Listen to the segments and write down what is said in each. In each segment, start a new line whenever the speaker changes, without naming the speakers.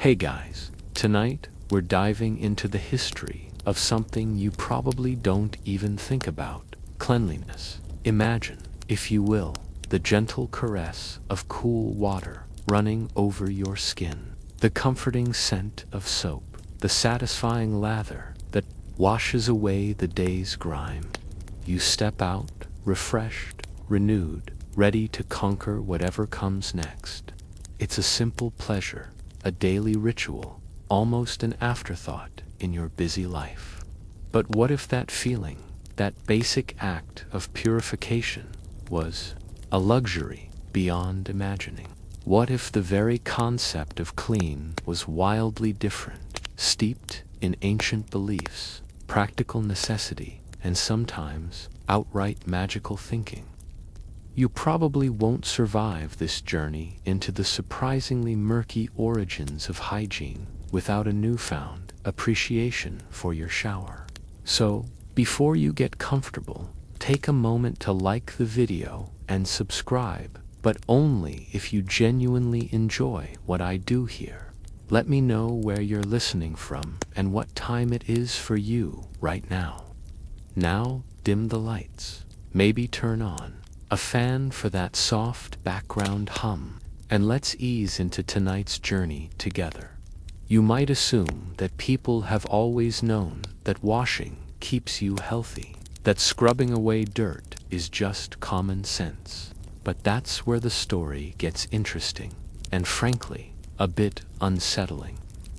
Hey guys, tonight we're diving into the history of something you probably don't even think about: cleanliness. Imagine, if you will, the gentle caress of cool water running over your skin, the comforting scent of soap, the satisfying lather that washes away the day's grime. You step out, refreshed, renewed, ready to conquer whatever comes next. It's a simple pleasure, a daily ritual, almost an afterthought in your busy life. But what if that feeling, that basic act of purification, was a luxury beyond imagining? What if the very concept of clean was wildly different, steeped in ancient beliefs, practical necessity, and sometimes outright magical thinking? You probably won't survive this journey into the surprisingly murky origins of hygiene without a newfound appreciation for your shower. So, before you get comfortable, take a moment to like the video and subscribe, but only if you genuinely enjoy what I do here. Let me know where you're listening from and what time it is for you right now. Now, dim the lights. Maybe turn on a fan for that soft background hum, and let's ease into tonight's journey together. You might assume that people have always known that washing keeps you healthy, that scrubbing away dirt is just common sense. But that's where the story gets interesting, and frankly, a bit unsettling.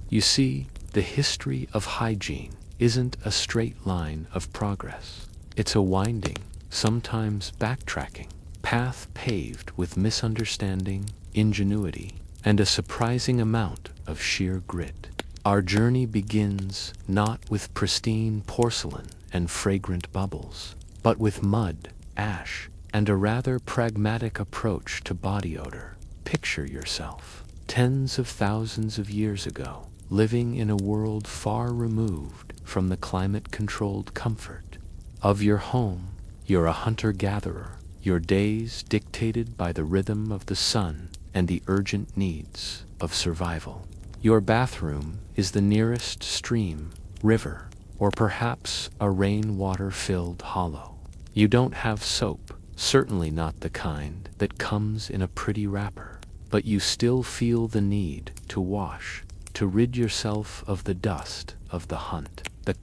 You see, the history of hygiene isn't a straight line of progress. It's a winding, sometimes backtracking, path paved with misunderstanding, ingenuity, and a surprising amount of sheer grit. Our journey begins not with pristine porcelain and fragrant bubbles, but with mud, ash, and a rather pragmatic approach to body odor. Picture yourself, tens of thousands of years ago, living in a world far removed from the climate-controlled comfort of your home. You're a hunter-gatherer, your days dictated by the rhythm of the sun and the urgent needs of survival. Your bathroom is the nearest stream, river, or perhaps a rainwater-filled hollow. You don't have soap, certainly not the kind that comes in a pretty wrapper, but you still feel the need to wash, to rid yourself of the dust of the hunt, the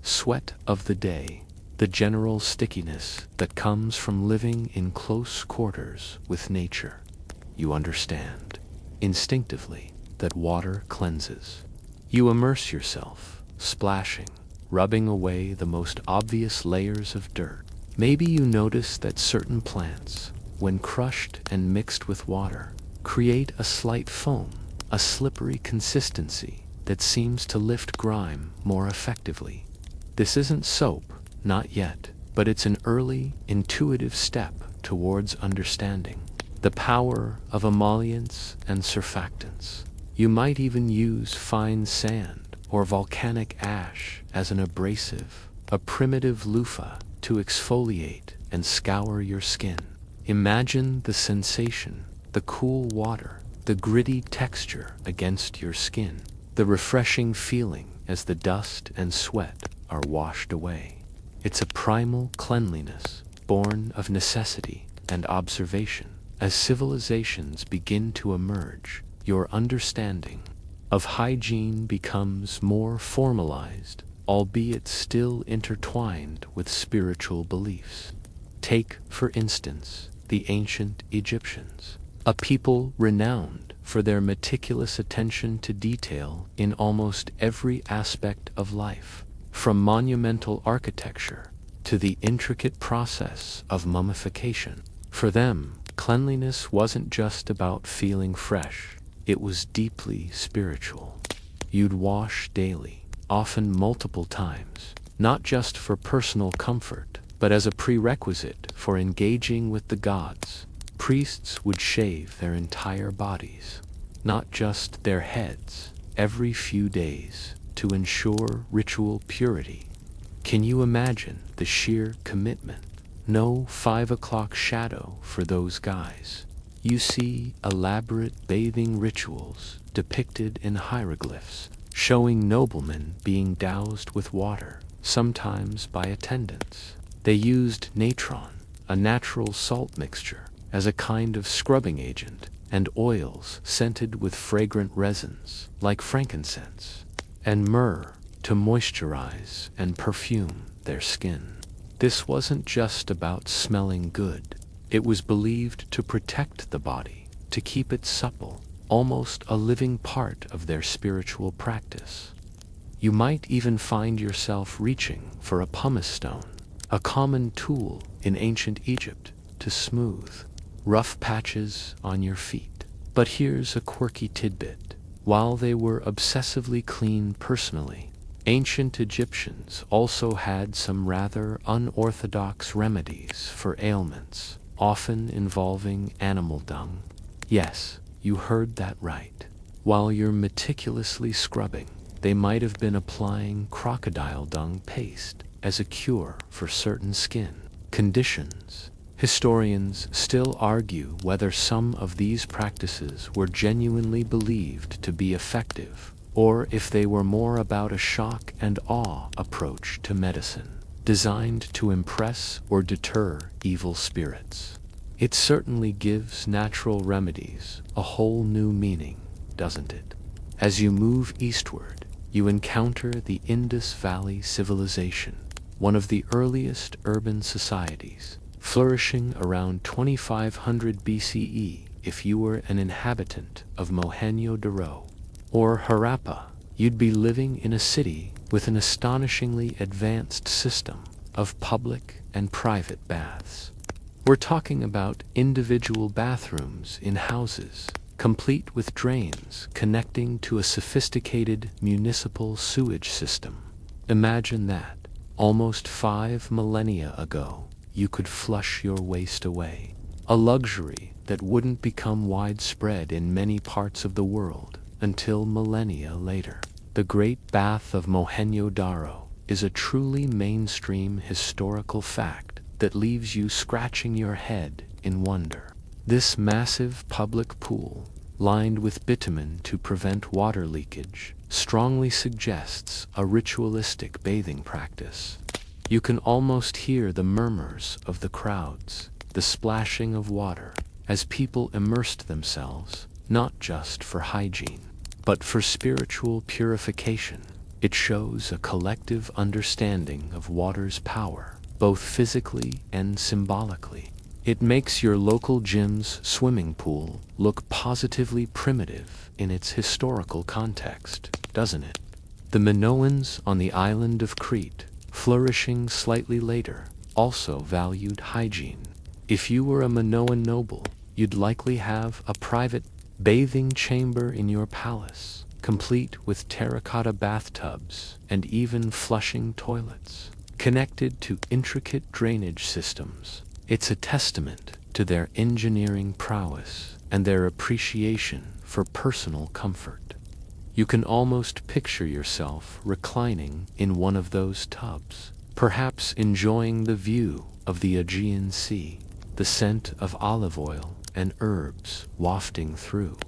sweat of the day, the general stickiness that comes from living in close quarters with nature. You understand, instinctively, that water cleanses. You immerse yourself, splashing, rubbing away the most obvious layers of dirt. Maybe you notice that certain plants, when crushed and mixed with water, create a slight foam, a slippery consistency that seems to lift grime more effectively. This isn't soap, not yet, but it's an early, intuitive step towards understanding the power of emollients and surfactants. You might even use fine sand or volcanic ash as an abrasive, a primitive loofah to exfoliate and scour your skin. Imagine the sensation, the cool water, the gritty texture against your skin, the refreshing feeling as the dust and sweat are washed away. It's a primal cleanliness, born of necessity and observation. As civilizations begin to emerge, your understanding of hygiene becomes more formalized, albeit still intertwined with spiritual beliefs. Take, for instance, the ancient Egyptians, a people renowned for their meticulous attention to detail in almost every aspect of life, from monumental architecture to the intricate process of mummification. For them, cleanliness wasn't just about feeling fresh, it was deeply spiritual. You'd wash daily, often multiple times, not just for personal comfort, but as a prerequisite for engaging with the gods. Priests would shave their entire bodies, not just their heads, every few days to ensure ritual purity. Can you imagine the sheer commitment? No 5 o'clock shadow for those guys. You see elaborate bathing rituals depicted in hieroglyphs, showing noblemen being doused with water, sometimes by attendants. They used natron, a natural salt mixture, as a kind of scrubbing agent, and oils scented with fragrant resins, like frankincense, and myrrh to moisturize and perfume their skin. This wasn't just about smelling good. It was believed to protect the body, to keep it supple, almost a living part of their spiritual practice. You might even find yourself reaching for a pumice stone, a common tool in ancient Egypt to smooth rough patches on your feet. But here's a quirky tidbit. While they were obsessively clean personally, ancient Egyptians also had some rather unorthodox remedies for ailments, often involving animal dung. Yes, you heard that right. While you're meticulously scrubbing, they might have been applying crocodile-dung paste as a cure for certain skin conditions. Historians still argue whether some of these practices were genuinely believed to be effective, or if they were more about a shock and awe approach to medicine, designed to impress or deter evil spirits. It certainly gives natural remedies a whole new meaning, doesn't it? As you move eastward, you encounter the Indus Valley civilization, one of the earliest urban societies, flourishing around 2500 BCE if you were an inhabitant of Mohenjo-Daro. Or Harappa, you'd be living in a city with an astonishingly advanced system of public and private baths. We're talking about individual bathrooms in houses, complete with drains connecting to a sophisticated municipal sewage system. Imagine that, almost 5 millennia ago, you could flush your waste away, a luxury that wouldn't become widespread in many parts of the world until millennia later. The Great Bath of Mohenjo-Daro is a truly mainstream historical fact that leaves you scratching your head in wonder. This massive public pool, lined with bitumen to prevent water leakage, strongly suggests a ritualistic bathing practice. You can almost hear the murmurs of the crowds, the splashing of water, as people immersed themselves, not just for hygiene, but for spiritual purification. It shows a collective understanding of water's power, both physically and symbolically. It makes your local gym's swimming pool look positively primitive in its historical context, doesn't it? The Minoans on the island of Crete, flourishing slightly later, also valued hygiene. If you were a Minoan noble, you'd likely have a private bathing chamber in your palace, complete with terracotta bathtubs and even flushing toilets, connected to intricate drainage systems. It's a testament to their engineering prowess and their appreciation for personal comfort. You can almost picture yourself reclining in one of those tubs, perhaps enjoying the view of the Aegean Sea, the scent of olive oil and herbs wafting through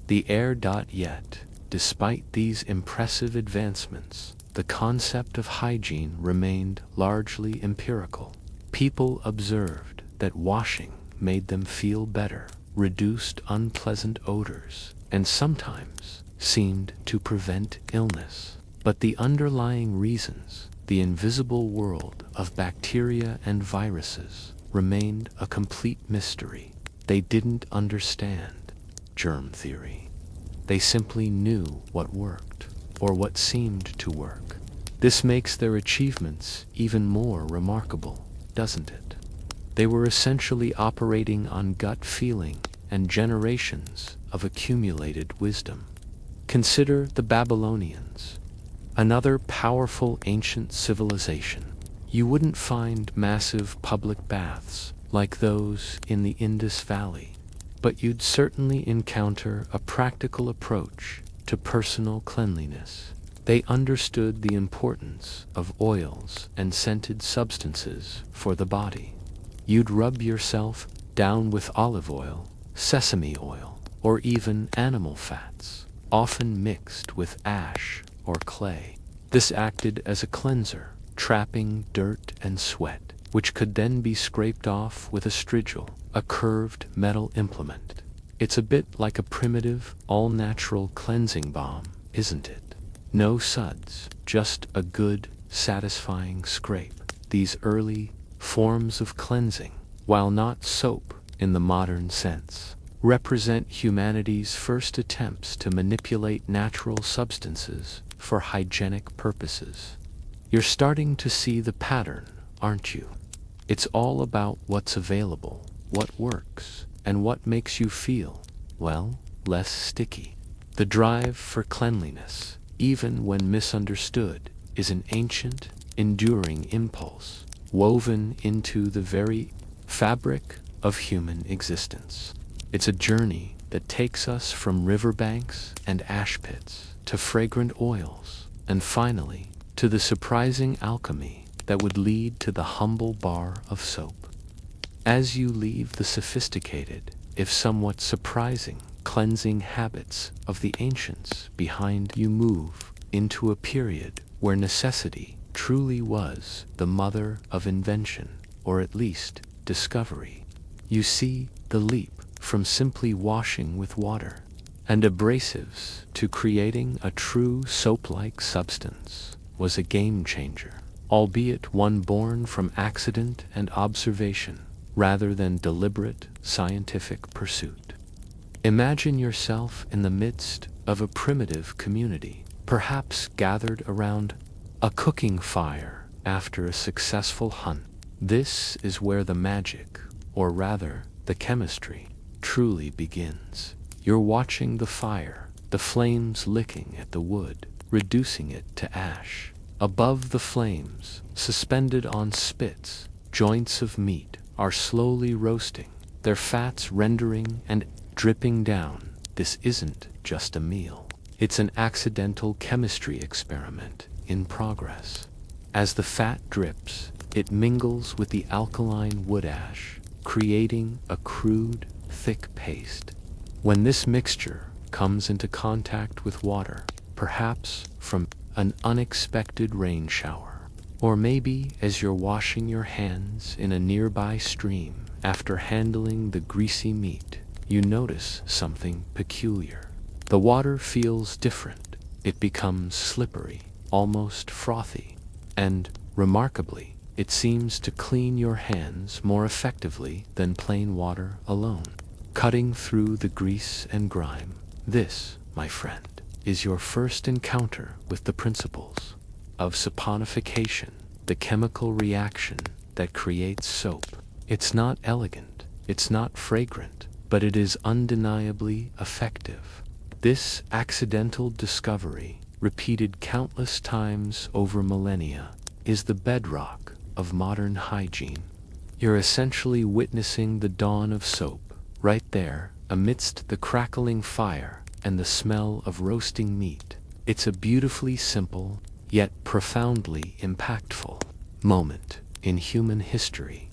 the air. Yet, despite these impressive advancements, the concept of hygiene remained largely empirical. People observed that washing made them feel better, reduced unpleasant odors, and sometimes seemed to prevent illness. But the underlying reasons, the invisible world of bacteria and viruses, remained a complete mystery. They didn't understand germ theory. They simply knew what worked, or what seemed to work. This makes their achievements even more remarkable, doesn't it? They were essentially operating on gut feeling and generations of accumulated wisdom. Consider the Babylonians, another powerful ancient civilization. You wouldn't find massive public baths like those in the Indus Valley, but you'd certainly encounter a practical approach to personal cleanliness. They understood the importance of oils and scented substances for the body. You'd rub yourself down with olive oil, sesame oil, or even animal fats, often mixed with ash or clay. This acted as a cleanser, trapping dirt and sweat, which could then be scraped off with a strigil, a curved metal implement. It's a bit like a primitive, all-natural cleansing balm, isn't it? No suds, just a good, satisfying scrape. These early forms of cleansing, while not soap in the modern sense, represent humanity's first attempts to manipulate natural substances for hygienic purposes. You're starting to see the pattern, aren't you? It's all about what's available, what works, and what makes you feel, well, less sticky. The drive for cleanliness, even when misunderstood, is an ancient, enduring impulse, woven into the very fabric of human existence. It's a journey that takes us from riverbanks and ash pits to fragrant oils, and finally, to the surprising alchemy that would lead to the humble bar of soap. As you leave the sophisticated, if somewhat surprising, cleansing habits of the ancients behind, you move into a period where necessity truly was the mother of invention, or at least discovery. You see, the leap from simply washing with water and abrasives to creating a true soap-like substance was a game changer, albeit one born from accident and observation rather than deliberate scientific pursuit. Imagine yourself in the midst of a primitive community, perhaps gathered around a cooking fire after a successful hunt. This is where the magic, or rather the chemistry, truly begins. You're watching the fire, the flames licking at the wood, reducing it to ash. Above the flames, suspended on spits, joints of meat are slowly roasting, their fats rendering and dripping down. This isn't just a meal. It's an accidental chemistry experiment in progress. As the fat drips, it mingles with the alkaline wood ash, creating a crude, thick paste. When this mixture comes into contact with water, perhaps from an unexpected rain shower, or maybe as you're washing your hands in a nearby stream after handling the greasy meat, you notice something peculiar. The water feels different. It becomes slippery, almost frothy, and, remarkably, it seems to clean your hands more effectively than plain water alone, cutting through the grease and grime. This, my friend, is your first encounter with the principles of saponification, the chemical reaction that creates soap. It's not elegant, it's not fragrant, but it is undeniably effective. This accidental discovery, repeated countless times over millennia, is the bedrock of modern hygiene. You're essentially witnessing the dawn of soap, right there, amidst the crackling fire and the smell of roasting meat. It's a beautifully simple, yet profoundly impactful moment in human history.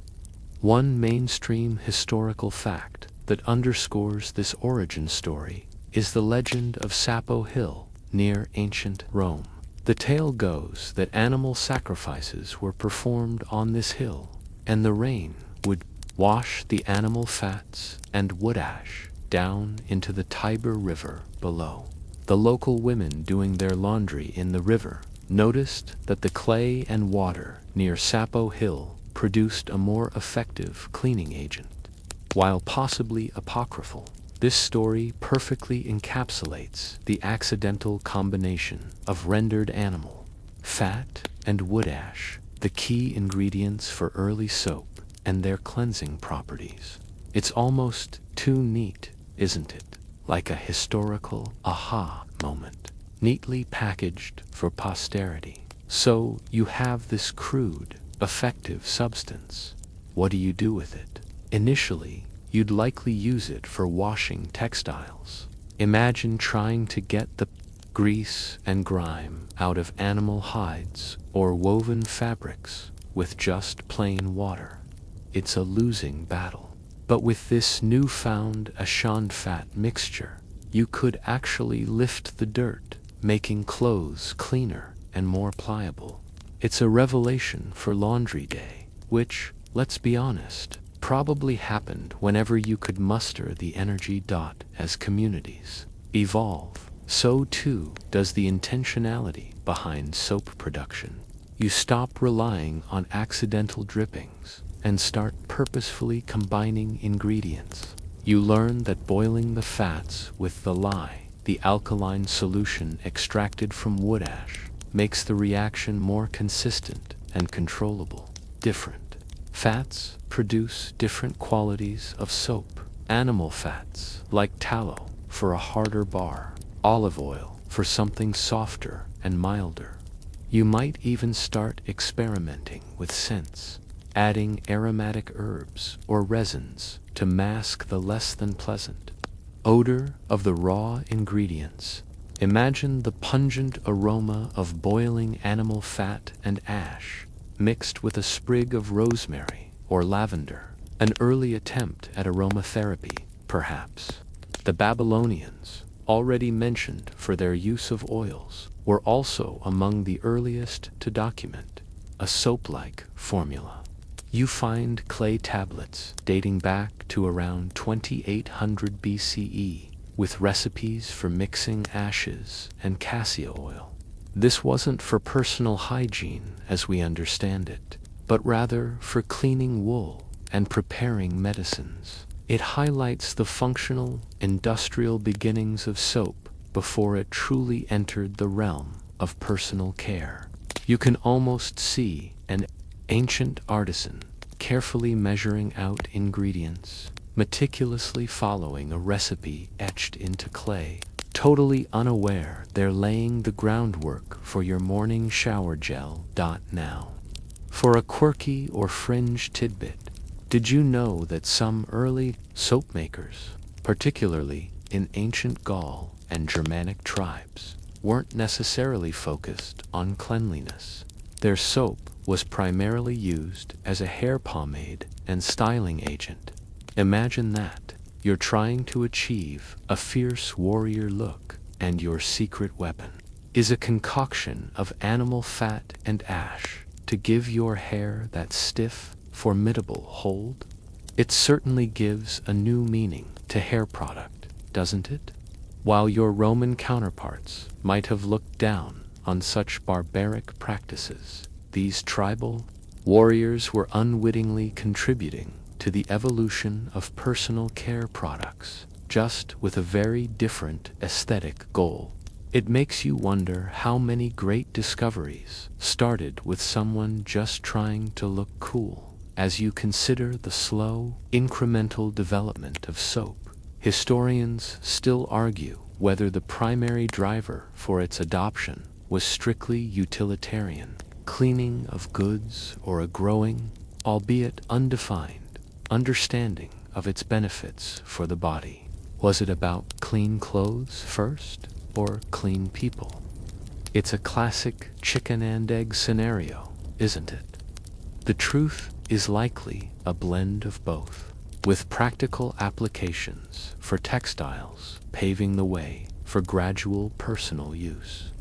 One mainstream historical fact that underscores this origin story is the legend of Sapo Hill near ancient Rome. The tale goes that animal sacrifices were performed on this hill, and the rain would wash the animal fats and wood ash down into the Tiber River below. The local women doing their laundry in the river noticed that the clay and water near Sapo Hill produced a more effective cleaning agent. While possibly apocryphal, this story perfectly encapsulates the accidental combination of rendered animal fat and wood ash, the key ingredients for early soap, and their cleansing properties. It's almost too neat, isn't it? Like a historical aha moment, neatly packaged for posterity. So you have this crude, effective substance. What do you do with it? Initially, you'd likely use it for washing textiles. Imagine trying to get the grease and grime out of animal hides or woven fabrics with just plain water. It's a losing battle. But with this newfound Ashan fat mixture, you could actually lift the dirt, making clothes cleaner and more pliable. It's a revelation for laundry day, which, let's be honest, probably happened whenever you could muster the energy. As communities evolve, so too does the intentionality behind soap production. You stop relying on accidental drippings and start purposefully combining ingredients. You learn that boiling the fats with the lye, the alkaline solution extracted from wood ash, makes the reaction more consistent and controllable. Different fats produce different qualities of soap. Animal fats, like tallow, for a harder bar. Olive oil for something softer and milder. You might even start experimenting with scents, adding aromatic herbs or resins to mask the less than pleasant odor of the raw ingredients. Imagine the pungent aroma of boiling animal fat and ash, mixed with a sprig of rosemary or lavender, an early attempt at aromatherapy, perhaps. The Babylonians, already mentioned for their use of oils, were also among the earliest to document a soap-like formula. You find clay tablets dating back to around 2800 BCE with recipes for mixing ashes and cassia oil. This wasn't for personal hygiene as we understand it, but rather for cleaning wool and preparing medicines. It highlights the functional, industrial beginnings of soap before it truly entered the realm of personal care. You can almost see an ancient artisan carefully measuring out ingredients, meticulously following a recipe etched into clay, totally unaware they're laying the groundwork for your morning shower gel. Now, for a quirky or fringe tidbit, did you know that some early soap makers, particularly in ancient Gaul and Germanic tribes, weren't necessarily focused on cleanliness? Their soap was primarily used as a hair pomade and styling agent. Imagine that. You're trying to achieve a fierce warrior look, and your secret weapon is a concoction of animal fat and ash to give your hair that stiff, formidable hold. It certainly gives a new meaning to hair product, doesn't it? While your Roman counterparts might have looked down on such barbaric practices, these tribal warriors were unwittingly contributing to the evolution of personal care products, just with a very different aesthetic goal. It makes you wonder how many great discoveries started with someone just trying to look cool. As you consider the slow, incremental development of soap, historians still argue whether the primary driver for its adoption was strictly utilitarian, cleaning of goods, or a growing, albeit undefined, understanding of its benefits for the body. Was it about clean clothes first, or clean people? It's a classic chicken and egg scenario, isn't it? The truth is likely a blend of both, with practical applications for textiles paving the way for gradual personal use.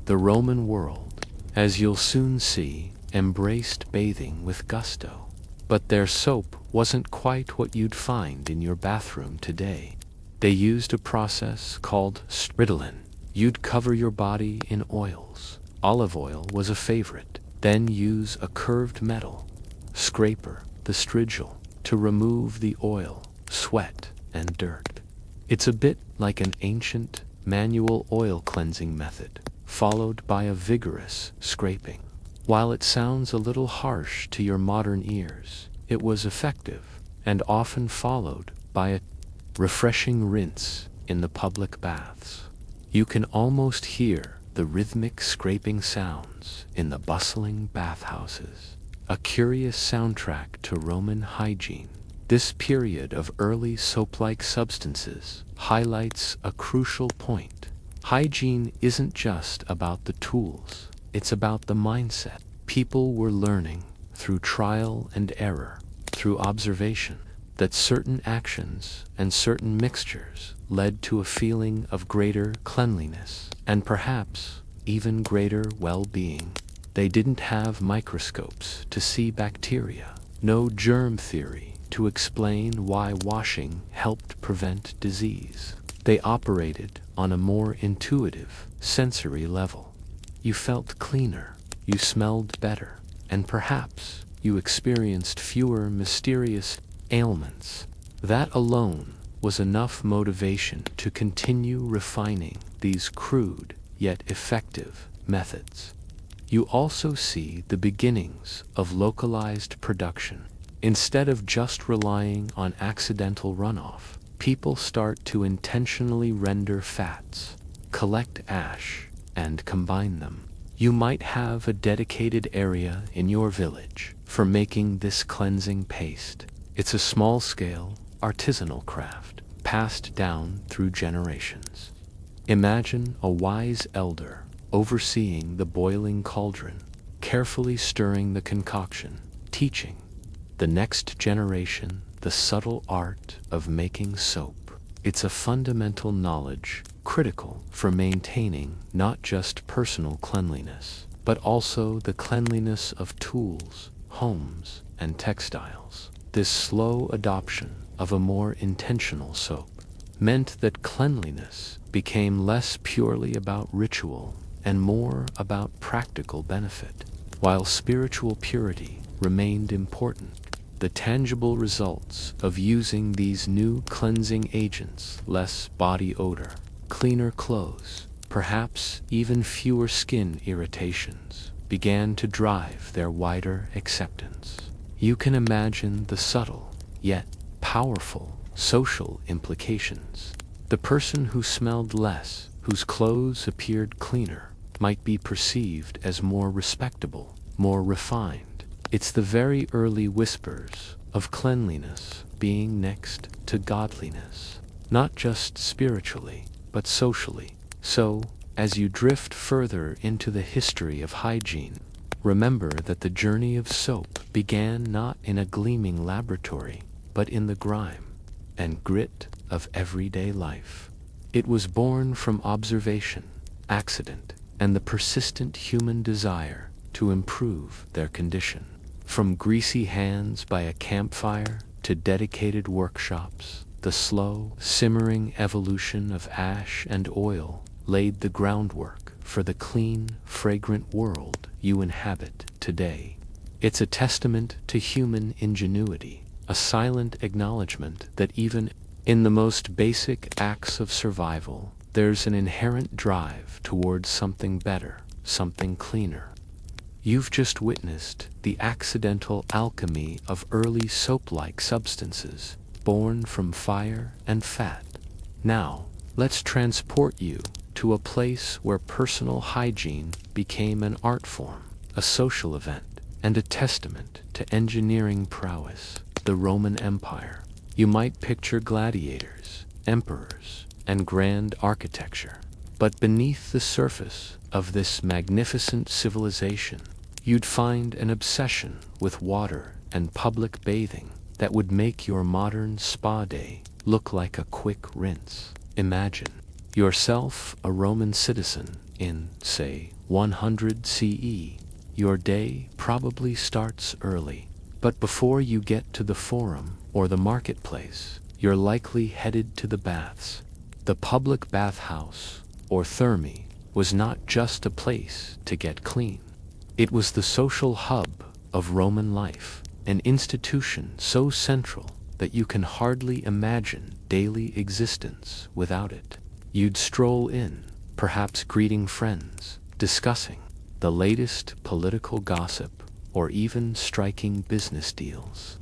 The Roman world, as you'll soon see, embraced bathing with gusto. But their soap wasn't quite what you'd find in your bathroom today. They used a process called striddling. You'd cover your body in oils. Olive oil was a favorite. Then use a curved metal scraper, the strigil, to remove the oil, sweat, and dirt. It's a bit like an ancient manual oil cleansing method, followed by a vigorous scraping. While it sounds a little harsh to your modern ears, it was effective, and often followed by a refreshing rinse in the public baths. You can almost hear the rhythmic scraping sounds in the bustling bathhouses, a curious soundtrack to Roman hygiene. This period of early soap-like substances highlights a crucial point. Hygiene isn't just about the tools, it's about the mindset. People were learning through trial and error, through observation. that certain actions and certain mixtures led to a feeling of greater cleanliness and perhaps even greater well-being. They didn't have microscopes to see bacteria, no germ theory to explain why washing helped prevent disease. They operated on a more intuitive, sensory level. You felt cleaner, you smelled better, and perhaps you experienced fewer mysterious ailments. That alone was enough motivation to continue refining these crude yet effective methods. You also see the beginnings of localized production. Instead of just relying on accidental runoff, people start to intentionally render fats, collect ash, and combine them. You might have a dedicated area in your village for making this cleansing paste. It's a small-scale, artisanal craft, passed down through generations. Imagine a wise elder overseeing the boiling cauldron, carefully stirring the concoction, teaching the next generation the subtle art of making soap. It's a fundamental knowledge critical for maintaining not just personal cleanliness, but also the cleanliness of tools, homes, and textiles. This slow adoption of a more intentional soap meant that cleanliness became less purely about ritual and more about practical benefit. While spiritual purity remained important, the tangible results of using these new cleansing agents, less body odor, cleaner clothes, perhaps even fewer skin irritations, began to drive their wider acceptance. You can imagine the subtle, yet powerful, social implications. The person who smelled less, whose clothes appeared cleaner, might be perceived as more respectable, more refined. It's the very early whispers of cleanliness being next to godliness, not just spiritually, but socially. So, as you drift further into the history of hygiene, remember that the journey of soap began not in a gleaming laboratory, but in the grime and grit of everyday life. It was born from observation, accident, and the persistent human desire to improve their condition. From greasy hands by a campfire to dedicated workshops, the slow, simmering evolution of ash and oil laid the groundwork for the clean, fragrant world you inhabit today. It's a testament to human ingenuity, a silent acknowledgement that even in the most basic acts of survival, there's an inherent drive towards something better, something cleaner. You've just witnessed the accidental alchemy of early soap-like substances born from fire and fat. Now, let's transport you to a place where personal hygiene became an art form, a social event, and a testament to engineering prowess, the Roman Empire. You might picture gladiators, emperors, and grand architecture. But beneath the surface of this magnificent civilization, you'd find an obsession with water and public bathing that would make your modern spa day look like a quick rinse. Imagine yourself a Roman citizen in, say, 100 CE. Your day probably starts early, but before you get to the forum or the marketplace, you're likely headed to the baths. The public bathhouse, or thermae, was not just a place to get clean. It was the social hub of Roman life, an institution so central that you can hardly imagine daily existence without it. You'd stroll in, perhaps greeting friends, discussing the latest political gossip, or even striking business deals.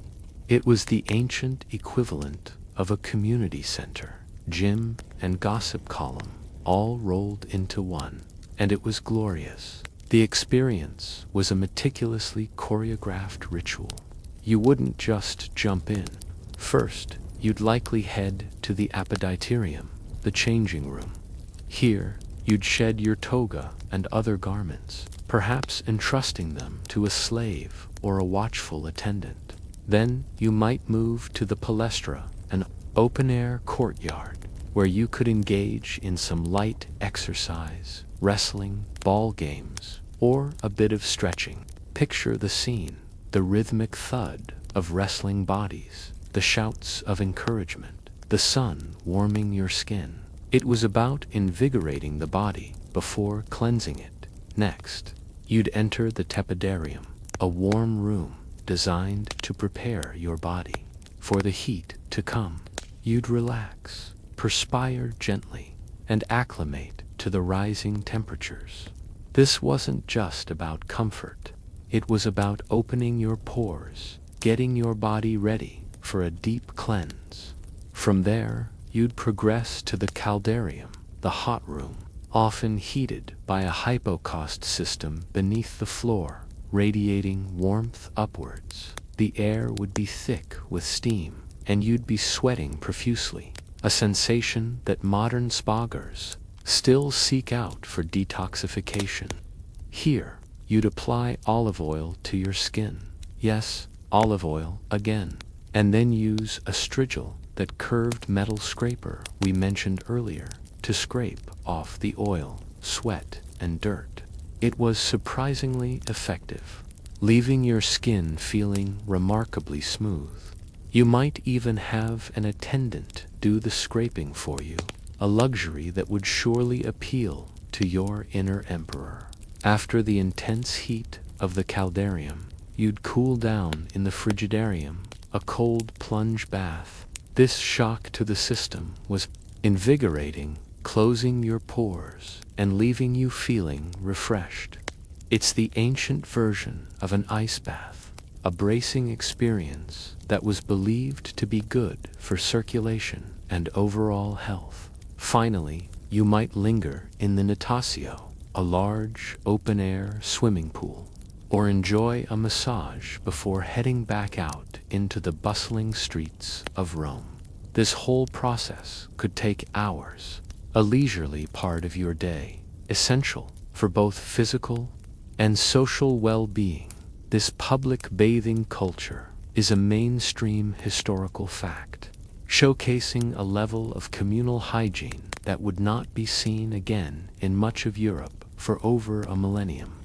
It was the ancient equivalent of a community center, gym and gossip column, all rolled into one, and it was glorious. The experience was a meticulously choreographed ritual. You wouldn't just jump in. First, you'd likely head to the appetiterium, the changing room. Here, you'd shed your toga and other garments, perhaps entrusting them to a slave or a watchful attendant. Then you might move to the palestra, an open-air courtyard, where you could engage in some light exercise, wrestling, ball games, or a bit of stretching. Picture the scene, the rhythmic thud of wrestling bodies, the shouts of encouragement, the sun warming your skin. It was about invigorating the body before cleansing it. Next, you'd enter the tepidarium, a warm room designed to prepare your body for the heat to come. You'd relax, perspire gently, and acclimate to the rising temperatures. This wasn't just about comfort. It was about opening your pores, getting your body ready for a deep cleanse. From there, you'd progress to the caldarium, the hot room, often heated by a hypocaust system beneath the floor, radiating warmth upwards. The air would be thick with steam, and you'd be sweating profusely, a sensation that modern spagoers still seek out for detoxification. Here, you'd apply olive oil to your skin. Yes, olive oil again. And then use a strigil, that curved metal scraper we mentioned earlier, to scrape off the oil, sweat, and dirt. It was surprisingly effective, leaving your skin feeling remarkably smooth. You might even have an attendant do the scraping for you, a luxury that would surely appeal to your inner emperor. After the intense heat of the caldarium, you'd cool down in the frigidarium, a cold plunge bath. This shock to the system was invigorating, closing your pores and leaving you feeling refreshed. It's the ancient version of an ice bath, a bracing experience that was believed to be good for circulation and overall health. Finally, you might linger in the natatio, a large, open-air swimming pool, or enjoy a massage before heading back out into the bustling streets of Rome. This whole process could take hours, a leisurely part of your day, essential for both physical and social well-being. This public bathing culture is a mainstream historical fact, showcasing a level of communal hygiene that would not be seen again in much of Europe for over a millennium.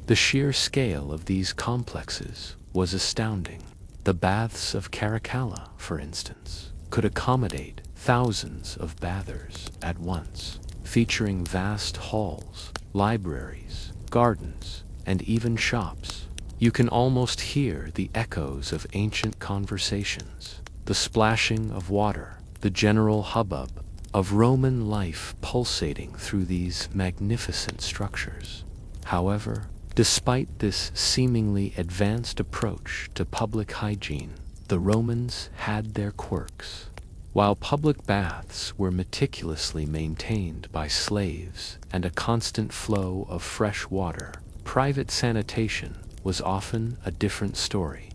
The sheer scale of these complexes was astounding. The baths of Caracalla, for instance, could accommodate thousands of bathers at once, featuring vast halls, libraries, gardens, and even shops. You can almost hear the echoes of ancient conversations, the splashing of water, the general hubbub of Roman life pulsating through these magnificent structures. However, despite this seemingly advanced approach to public hygiene, the Romans had their quirks. While public baths were meticulously maintained by slaves and a constant flow of fresh water, private sanitation was often a different story.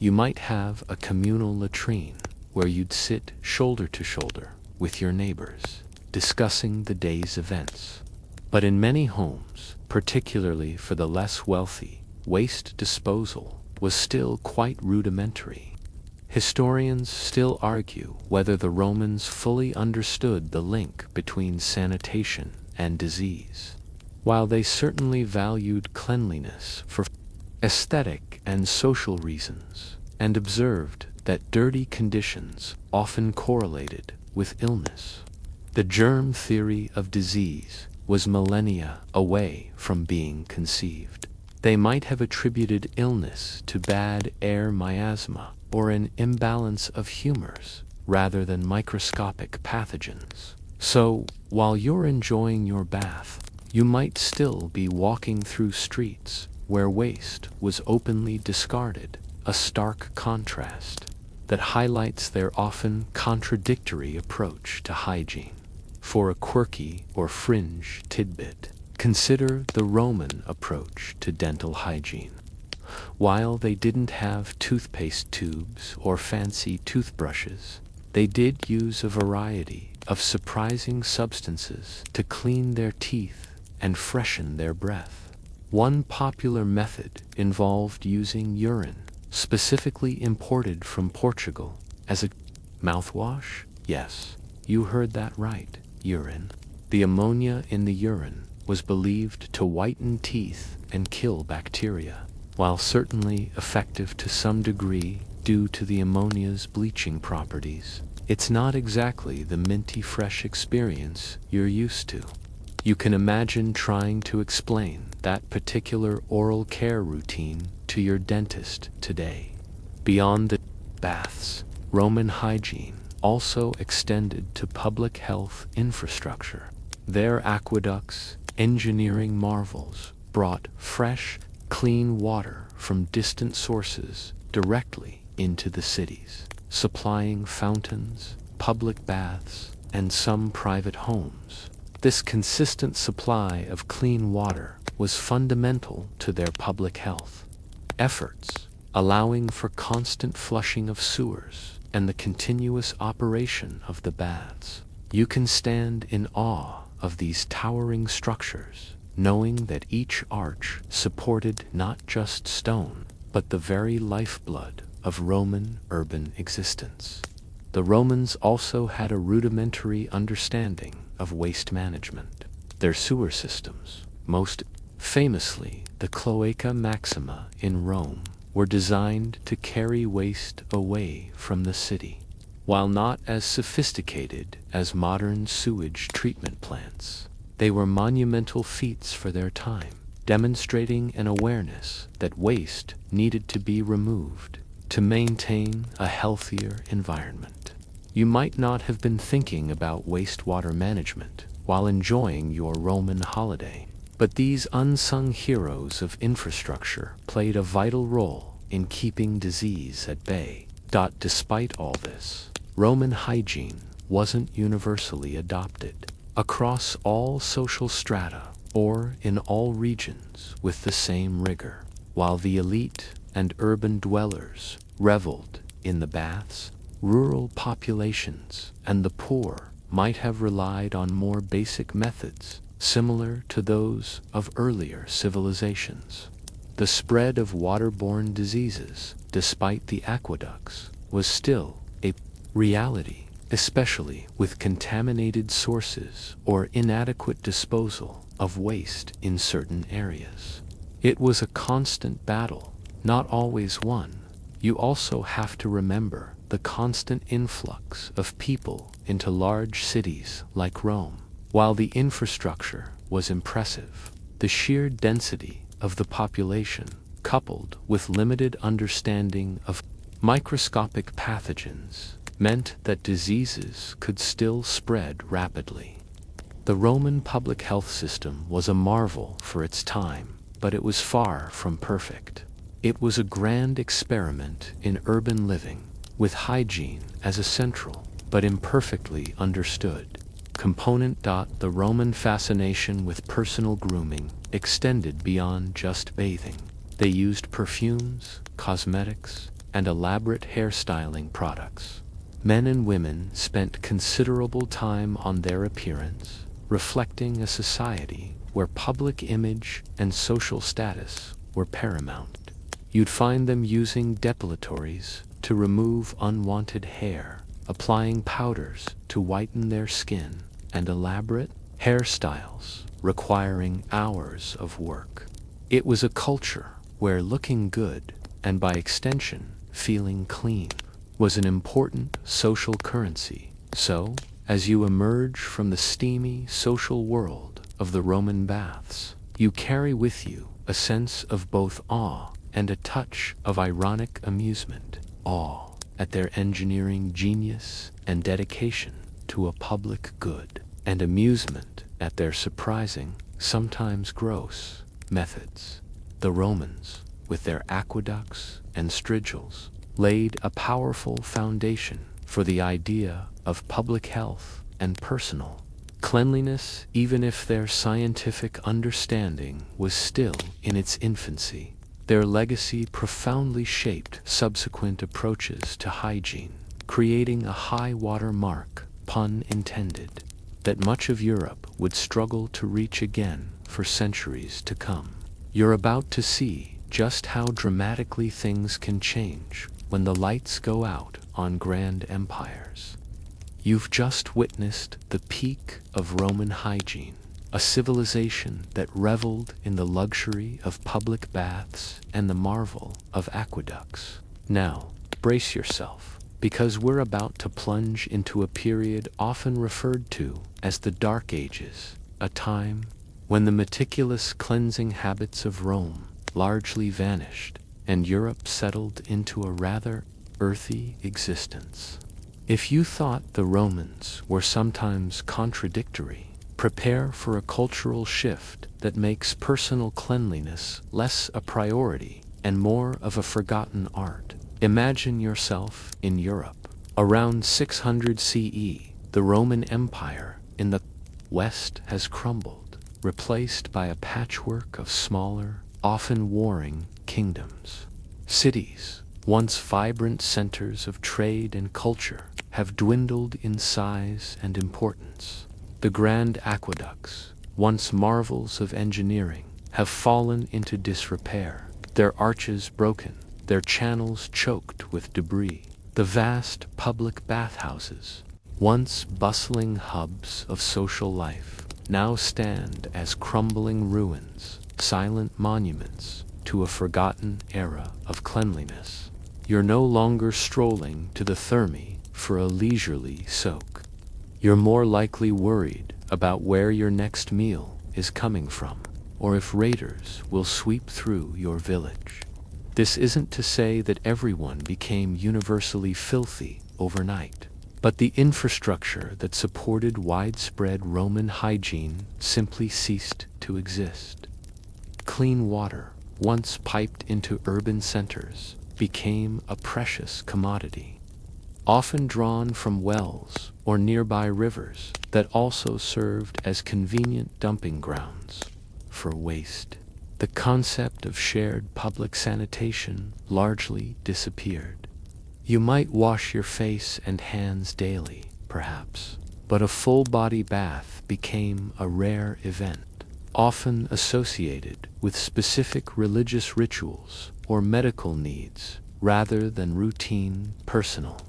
You might have a communal latrine where you'd sit shoulder to shoulder with your neighbors, discussing the day's events. But in many homes, particularly for the less wealthy, waste disposal was still quite rudimentary. Historians still argue whether the Romans fully understood the link between sanitation and disease. While they certainly valued cleanliness for aesthetic and social reasons, and observed that dirty conditions often correlated with illness, the germ theory of disease was millennia away from being conceived. They might have attributed illness to bad air miasma or an imbalance of humors rather than microscopic pathogens. So, while you're enjoying your bath, you might still be walking through streets where waste was openly discarded, a stark contrast that highlights their often contradictory approach to hygiene. For a quirky or fringe tidbit, consider the Roman approach to dental hygiene. While they didn't have toothpaste tubes or fancy toothbrushes, they did use a variety of surprising substances to clean their teeth and freshen their breath. One popular method involved using urine, specifically imported from Portugal as a mouthwash. Yes, you heard that right, urine. The ammonia in the urine was believed to whiten teeth and kill bacteria. While certainly effective to some degree due to the ammonia's bleaching properties, it's not exactly the minty fresh experience you're used to. You can imagine trying to explain that particular oral care routine to your dentist today. Beyond the baths, Roman hygiene also extended to public health infrastructure. Their aqueducts, engineering marvels, brought fresh, clean water from distant sources directly into the cities, supplying fountains, public baths, and some private homes. This consistent supply of clean water was fundamental to their public health efforts, allowing for constant flushing of sewers and the continuous operation of the baths. You can stand in awe of these towering structures, knowing that each arch supported not just stone, but the very lifeblood of Roman urban existence. The Romans also had a rudimentary understanding of waste management. Their sewer systems, most famously the Cloaca Maxima in Rome, were designed to carry waste away from the city. While not as sophisticated as modern sewage treatment plants, they were monumental feats for their time, demonstrating an awareness that waste needed to be removed to maintain a healthier environment. You might not have been thinking about wastewater management while enjoying your Roman holiday, but these unsung heroes of infrastructure played a vital role in keeping disease at bay. Despite all this, Roman hygiene wasn't universally adopted across all social strata or in all regions with the same rigor. While the elite and urban dwellers reveled in the baths, rural populations and the poor might have relied on more basic methods similar to those of earlier civilizations. The spread of waterborne diseases, despite the aqueducts, was still a reality, especially with contaminated sources or inadequate disposal of waste in certain areas. It was a constant battle, not always won. You also have to remember the constant influx of people into large cities like Rome. While the infrastructure was impressive, the sheer density of the population, coupled with limited understanding of microscopic pathogens, meant that diseases could still spread rapidly. The Roman public health system was a marvel for its time, but it was far from perfect. It was a grand experiment in urban living, with hygiene as a central but imperfectly understood component. The Roman fascination with personal grooming extended beyond just bathing. They used perfumes, cosmetics, and elaborate hairstyling products. Men and women spent considerable time on their appearance, reflecting a society where public image and social status were paramount. You'd find them using depilatories to remove unwanted hair, applying powders to whiten their skin, and elaborate hairstyles requiring hours of work. It was a culture where looking good, and by extension, feeling clean, was an important social currency. So, as you emerge from the steamy social world of the Roman baths, you carry with you a sense of both awe and a touch of ironic amusement. Awe at their engineering genius and dedication to a public good, and amusement at their surprising, sometimes gross, methods. The Romans, with their aqueducts and strigils, laid a powerful foundation for the idea of public health and personal cleanliness, even if their scientific understanding was still in its infancy. Their legacy profoundly shaped subsequent approaches to hygiene, creating a high water mark, pun intended, that much of Europe would struggle to reach again for centuries to come. You're about to see just how dramatically things can change when the lights go out on grand empires. You've just witnessed the peak of Roman hygiene, a civilization that reveled in the luxury of public baths and the marvel of aqueducts. Now, brace yourself, because we're about to plunge into a period often referred to as the Dark Ages, a time when the meticulous cleansing habits of Rome largely vanished and Europe settled into a rather earthy existence. If you thought the Romans were sometimes contradictory, prepare for a cultural shift that makes personal cleanliness less a priority and more of a forgotten art. Imagine yourself in Europe. Around 600 CE, the Roman Empire in the West has crumbled, replaced by a patchwork of smaller, often warring kingdoms. Cities, once vibrant centers of trade and culture, have dwindled in size and importance. The grand aqueducts, once marvels of engineering, have fallen into disrepair, their arches broken, their channels choked with debris. The vast public bathhouses, once bustling hubs of social life, now stand as crumbling ruins, silent monuments to a forgotten era of cleanliness. You're no longer strolling to the Thermae for a leisurely soak. You're more likely worried about where your next meal is coming from, or if raiders will sweep through your village. This isn't to say that everyone became universally filthy overnight, but the infrastructure that supported widespread Roman hygiene simply ceased to exist. Clean water, once piped into urban centers, became a precious commodity, often drawn from wells or nearby rivers that also served as convenient dumping grounds for waste. The concept of shared public sanitation largely disappeared. You might wash your face and hands daily, perhaps, but a full-body bath became a rare event, often associated with specific religious rituals or medical needs rather than routine personal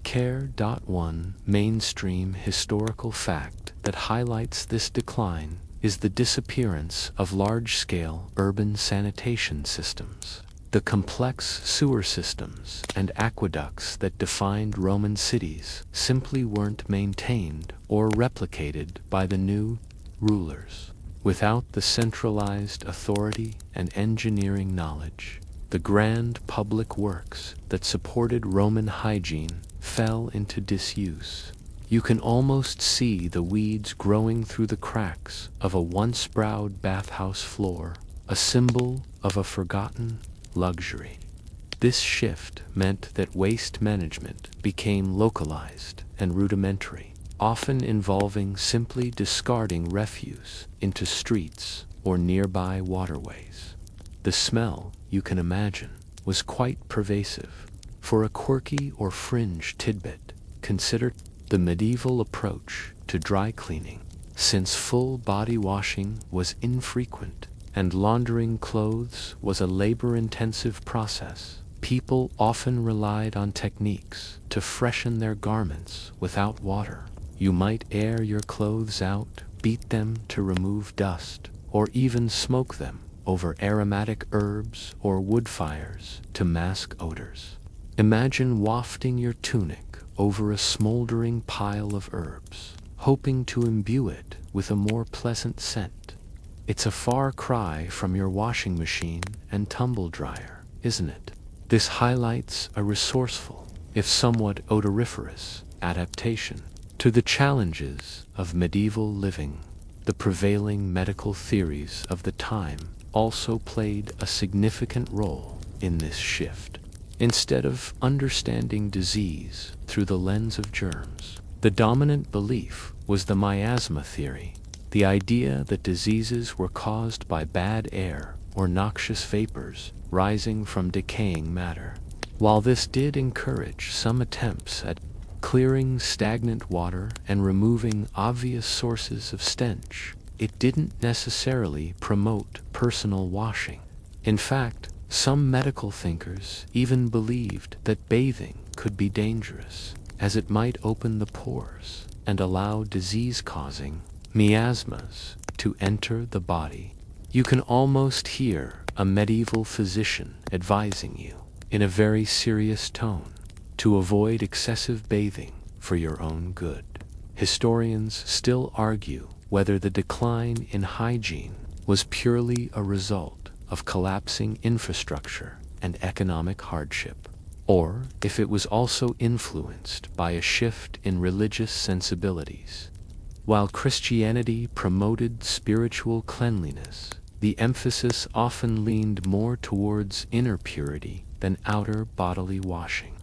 care. One mainstream historical fact that highlights this decline is the disappearance of large-scale urban sanitation systems. The complex sewer systems and aqueducts that defined Roman cities simply weren't maintained or replicated by the new rulers. Without the centralized authority and engineering knowledge, the grand public works that supported Roman hygiene fell into disuse. You can almost see the weeds growing through the cracks of a once-browed bathhouse floor, a symbol of a forgotten luxury. This shift meant that waste management became localized and rudimentary, often involving simply discarding refuse into streets or nearby waterways. The smell, you can imagine, was quite pervasive. For a quirky or fringe tidbit, consider the medieval approach to dry cleaning. Since full body washing was infrequent and laundering clothes was a labor-intensive process, people often relied on techniques to freshen their garments without water. You might air your clothes out, beat them to remove dust, or even smoke them over aromatic herbs or wood fires to mask odors. Imagine wafting your tunic over a smoldering pile of herbs, hoping to imbue it with a more pleasant scent. It's a far cry from your washing machine and tumble dryer, isn't it? This highlights a resourceful, if somewhat odoriferous, adaptation to the challenges of medieval living. The prevailing medical theories of the time also played a significant role in this shift. Instead of understanding disease through the lens of germs, the dominant belief was the miasma theory, the idea that diseases were caused by bad air or noxious vapors rising from decaying matter. While this did encourage some attempts at clearing stagnant water and removing obvious sources of stench, it didn't necessarily promote personal washing. In fact, Some medical thinkers even believed that bathing could be dangerous, as it might open the pores and allow disease-causing miasmas to enter the body. You can almost hear a medieval physician advising you, in a very serious tone, to avoid excessive bathing for your own good. Historians still argue whether the decline in hygiene was purely a result of collapsing infrastructure and economic hardship, or if it was also influenced by a shift in religious sensibilities. While Christianity promoted spiritual cleanliness, the emphasis often leaned more towards inner purity than outer bodily washing.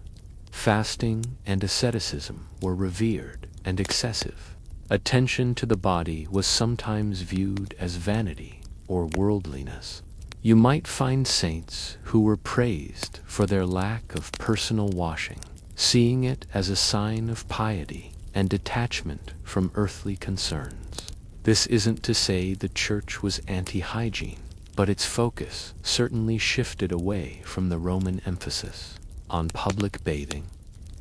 Fasting and asceticism were revered and excessive. Attention to the body was sometimes viewed as vanity or worldliness. You might find saints who were praised for their lack of personal washing, seeing it as a sign of piety and detachment from earthly concerns. This isn't to say the church was anti-hygiene, but its focus certainly shifted away from the Roman emphasis on public bathing.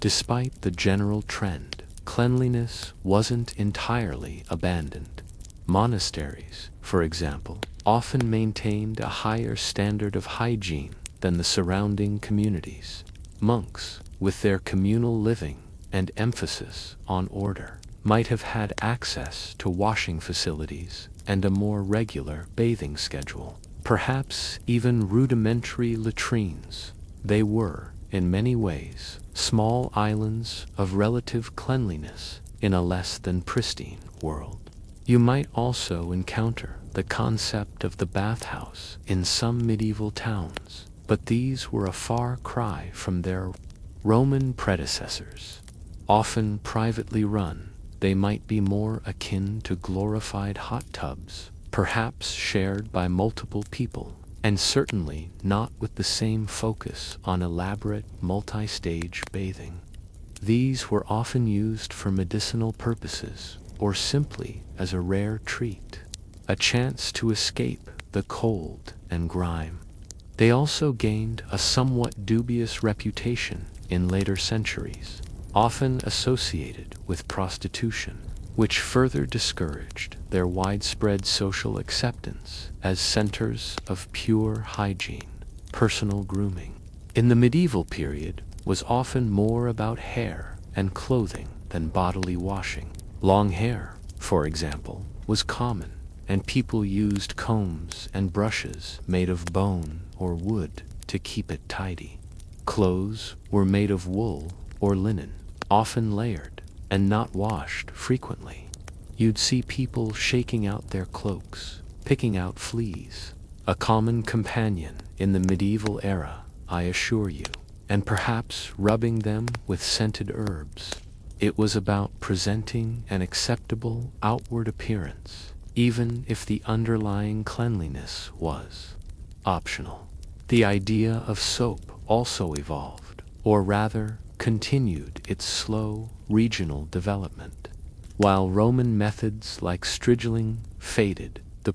Despite the general trend, cleanliness wasn't entirely abandoned. Monasteries, for example, often maintained a higher standard of hygiene than the surrounding communities. Monks, with their communal living and emphasis on order, might have had access to washing facilities and a more regular bathing schedule, perhaps even rudimentary latrines. They were, in many ways, small islands of relative cleanliness in a less than pristine world. You might also encounter the concept of the bathhouse in some medieval towns, but these were a far cry from their Roman predecessors. Often privately run, they might be more akin to glorified hot tubs, perhaps shared by multiple people, and certainly not with the same focus on elaborate multi-stage bathing. These were often used for medicinal purposes or simply as a rare treat, a chance to escape the cold and grime. They also gained a somewhat dubious reputation in later centuries, often associated with prostitution, which further discouraged their widespread social acceptance as centers of pure hygiene. Personal grooming in the medieval period was often more about hair and clothing than bodily washing. Long hair, for example, was common, and people used combs and brushes made of bone or wood to keep it tidy. Clothes were made of wool or linen, often layered, and not washed frequently. You'd see people shaking out their cloaks, picking out fleas, a common companion in the medieval era, I assure you, and perhaps rubbing them with scented herbs. It was about presenting an acceptable outward appearance, even if the underlying cleanliness was optional. The idea of soap also evolved, or rather, continued its slow regional development. While Roman methods like strigeling faded, the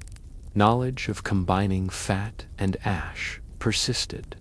knowledge of combining fat and ash persisted.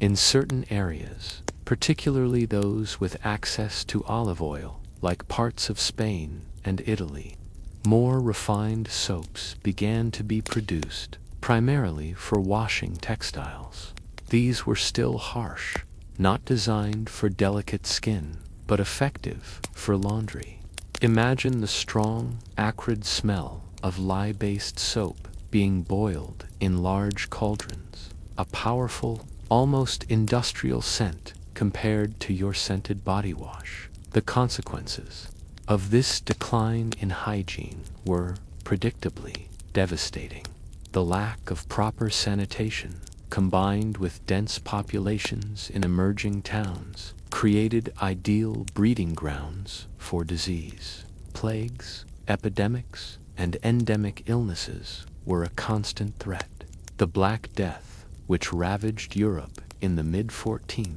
In certain areas, particularly those with access to olive oil, like parts of Spain and Italy, more refined soaps began to be produced, primarily for washing textiles. These were still harsh, not designed for delicate skin, but effective for laundry. Imagine the strong, acrid smell of lye-based soap being boiled in large cauldrons, a powerful, almost industrial scent compared to your scented body wash. The consequences of this decline in hygiene were, predictably, devastating. The lack of proper sanitation, combined with dense populations in emerging towns, created ideal breeding grounds for disease. Plagues, epidemics, and endemic illnesses were a constant threat. The Black Death, which ravaged Europe in the mid-14th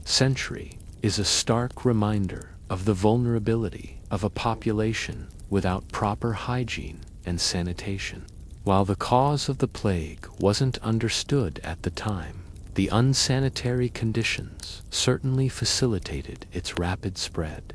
century, is a stark reminder of the vulnerability of a population without proper hygiene and sanitation. While the cause of the plague wasn't understood at the time, The unsanitary conditions certainly facilitated its rapid spread.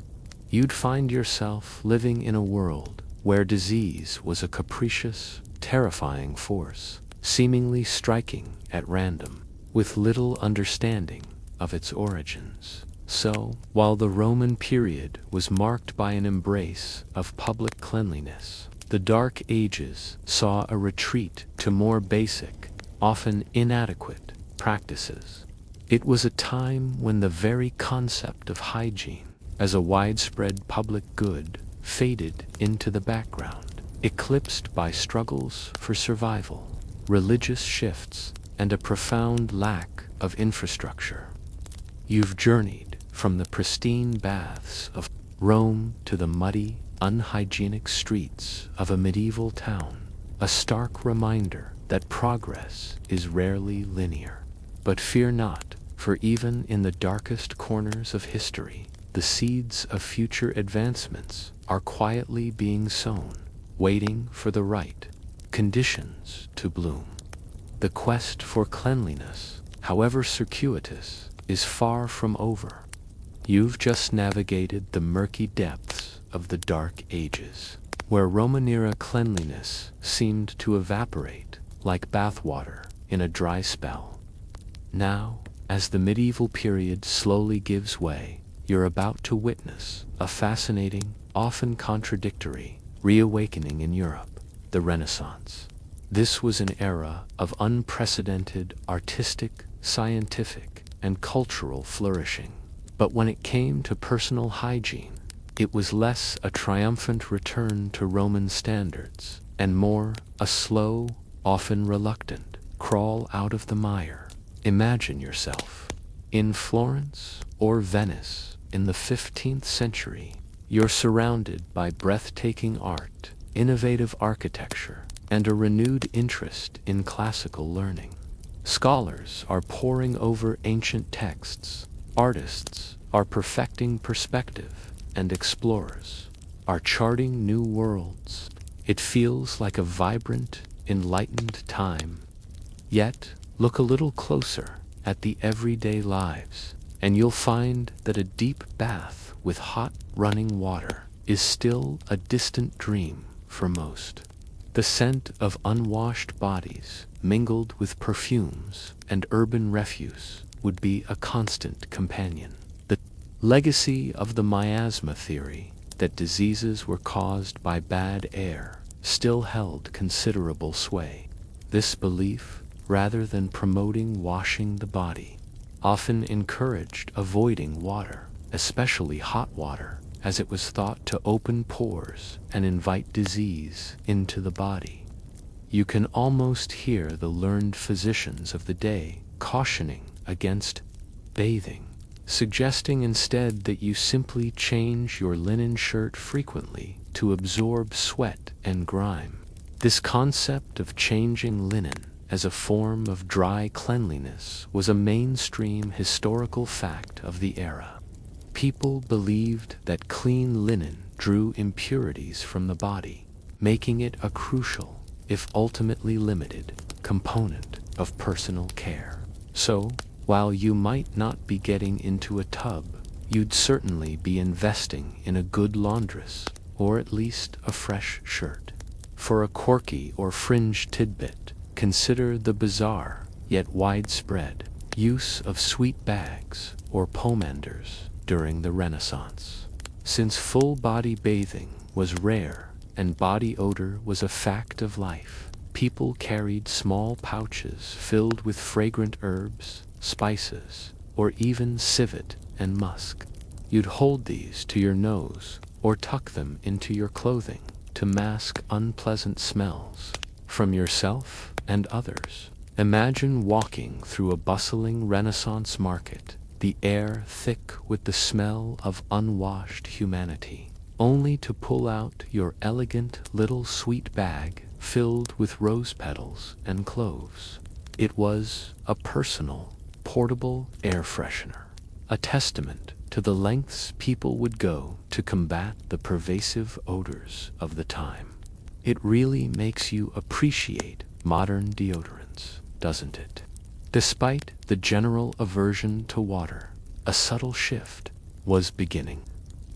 You'd find yourself living in a world where disease was a capricious, terrifying force, seemingly striking at random, with little understanding of its origins. So, while the Roman period was marked by an embrace of public cleanliness, the Dark Ages saw a retreat to more basic, often inadequate, practices. It was a time when the very concept of hygiene as a widespread public good faded into the background, eclipsed by struggles for survival, religious shifts, and a profound lack of infrastructure. You've journeyed from the pristine baths of Rome to the muddy, unhygienic streets of a medieval town, a stark reminder that progress is rarely linear. But fear not, for even in the darkest corners of history, the seeds of future advancements are quietly being sown, waiting for the right conditions to bloom. The quest for cleanliness, however circuitous, is far from over. You've just navigated the murky depths of the Dark Ages, where Roman-era cleanliness seemed to evaporate like bathwater in a dry spell. Now, as the medieval period slowly gives way, you're about to witness a fascinating, often contradictory, reawakening in Europe, the Renaissance. This was an era of unprecedented artistic, scientific, and cultural flourishing. But when it came to personal hygiene, it was less a triumphant return to Roman standards, and more a slow, often reluctant, crawl out of the mire. Imagine yourself in Florence or Venice in the 15th century. You're surrounded by breathtaking art, innovative architecture, and a renewed interest in classical learning. Scholars are poring over ancient texts, artists are perfecting perspective, and explorers are charting new worlds. It feels like a vibrant, enlightened time. Yet, look a little closer at the everyday lives, and you'll find that a deep bath with hot, running water is still a distant dream for most. The scent of unwashed bodies, mingled with perfumes and urban refuse, would be a constant companion. The legacy of the miasma theory, that diseases were caused by bad air, still held considerable sway. This belief, rather than promoting washing the body, often encouraged avoiding water, especially hot water, as it was thought to open pores and invite disease into the body. You can almost hear the learned physicians of the day cautioning against bathing, suggesting instead that you simply change your linen shirt frequently to absorb sweat and grime. This concept of changing linen as a form of dry cleanliness was a mainstream historical fact of the era. People believed that clean linen drew impurities from the body, making it a crucial, if ultimately limited, component of personal care. So, while you might not be getting into a tub, you'd certainly be investing in a good laundress, or at least a fresh shirt. For a quirky or fringe tidbit, consider the bizarre, yet widespread, use of sweet bags or pomanders during the Renaissance. Since full-body bathing was rare and body odor was a fact of life, people carried small pouches filled with fragrant herbs, spices, or even civet and musk. You'd hold these to your nose or tuck them into your clothing to mask unpleasant smells from yourself and others. Imagine walking through a bustling Renaissance market, the air thick with the smell of unwashed humanity, only to pull out your elegant little sweet bag filled with rose petals and cloves. It was a personal, portable air freshener, a testament to the lengths people would go to combat the pervasive odors of the time. It really makes you appreciate modern deodorants, doesn't it? Despite the general aversion to water, a subtle shift was beginning.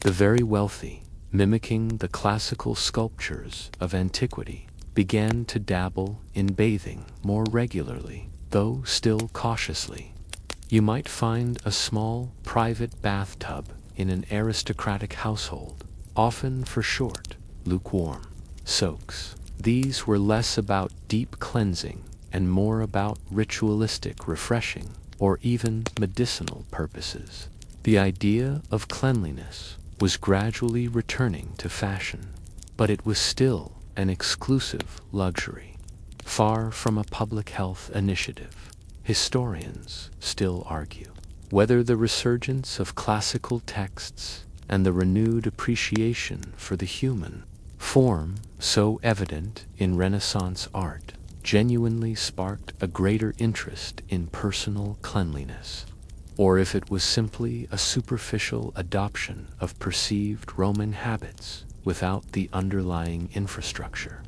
The very wealthy, mimicking the classical sculptures of antiquity, began to dabble in bathing more regularly, though still cautiously. You might find a small private bathtub in an aristocratic household, often for short, lukewarm soaks. These were less about deep cleansing and more about ritualistic refreshing or even medicinal purposes. The idea of cleanliness was gradually returning to fashion, but it was still an exclusive luxury, far from a public health initiative. Historians still argue whether the resurgence of classical texts and the renewed appreciation for the human form, so evident in Renaissance art, genuinely sparked a greater interest in personal cleanliness, or if it was simply a superficial adoption of perceived Roman habits without the underlying infrastructure.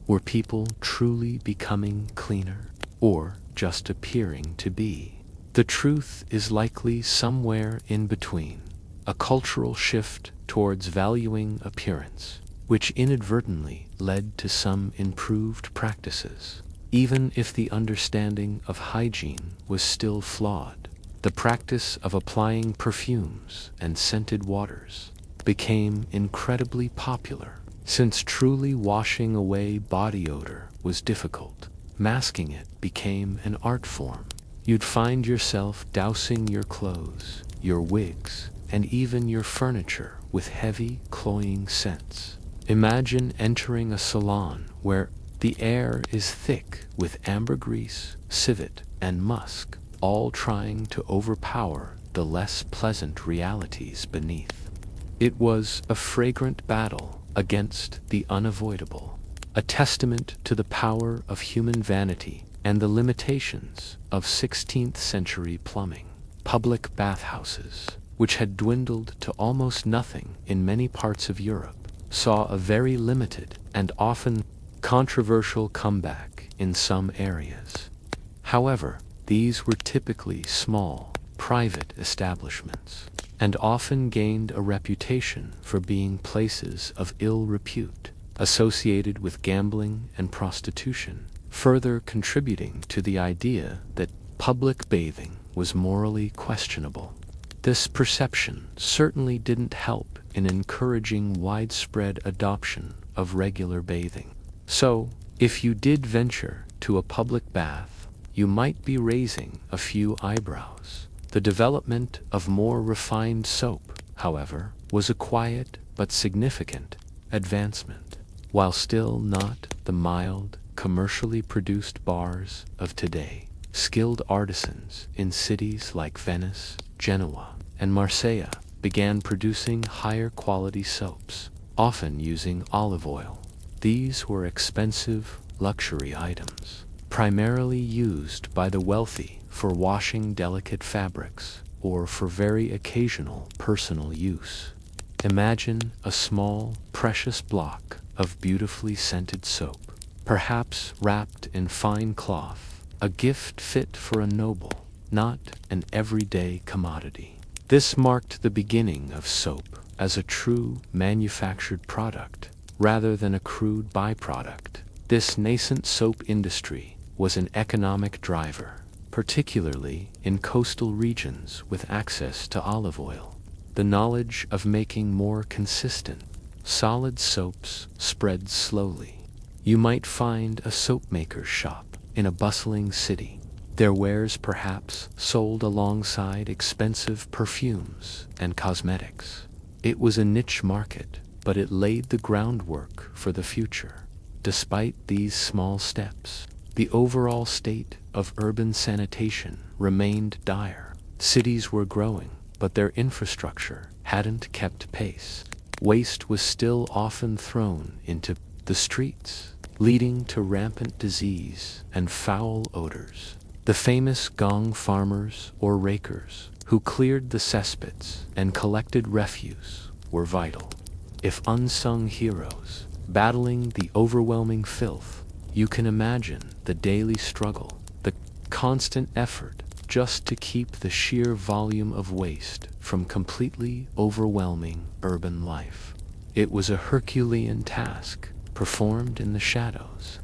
Were people truly becoming cleaner, or just appearing to be? The truth is likely somewhere in between, a cultural shift towards valuing appearance, which inadvertently led to some improved practices. Even if the understanding of hygiene was still flawed, the practice of applying perfumes and scented waters became incredibly popular. Since truly washing away body odor was difficult, masking it became an art form. You'd find yourself dousing your clothes, your wigs, and even your furniture with heavy, cloying scents. Imagine entering a salon where the air is thick with ambergris, civet, and musk, all trying to overpower the less pleasant realities beneath. It was a fragrant battle against the unavoidable, a testament to the power of human vanity and the limitations of 16th century plumbing. Public bathhouses, which had dwindled to almost nothing in many parts of Europe, saw a very limited and often controversial comeback in some areas. However, these were typically small, private establishments, and often gained a reputation for being places of ill repute, associated with gambling and prostitution, further contributing to the idea that public bathing was morally questionable. This perception certainly didn't help in encouraging widespread adoption of regular bathing. So, if you did venture to a public bath, you might be raising a few eyebrows. The development of more refined soap, however, was a quiet but significant advancement. While still not the mild, commercially produced bars of today, skilled artisans in cities like Venice, Genoa, and Marseille began producing higher quality soaps, often using olive oil. These were expensive luxury items, primarily used by the wealthy for washing delicate fabrics or for very occasional personal use. Imagine a small, precious block of beautifully scented soap, perhaps wrapped in fine cloth, a gift fit for a noble, not an everyday commodity. This marked the beginning of soap as a true manufactured product, rather than a crude byproduct. This nascent soap industry was an economic driver, particularly in coastal regions with access to olive oil. The knowledge of making more consistent, solid soaps spread slowly. You might find a soap maker's shop in a bustling city, their wares perhaps sold alongside expensive perfumes and cosmetics. It was a niche market, but it laid the groundwork for the future. Despite these small steps, the overall state of urban sanitation remained dire. Cities were growing, but their infrastructure hadn't kept pace. Waste was still often thrown into the streets, leading to rampant disease and foul odors. The famous gong farmers or rakers who cleared the cesspits and collected refuse were vital. If unsung heroes, battling the overwhelming filth, you can imagine the daily struggle, the constant effort just to keep the sheer volume of waste from completely overwhelming urban life. It was a Herculean task, performed in the shadows,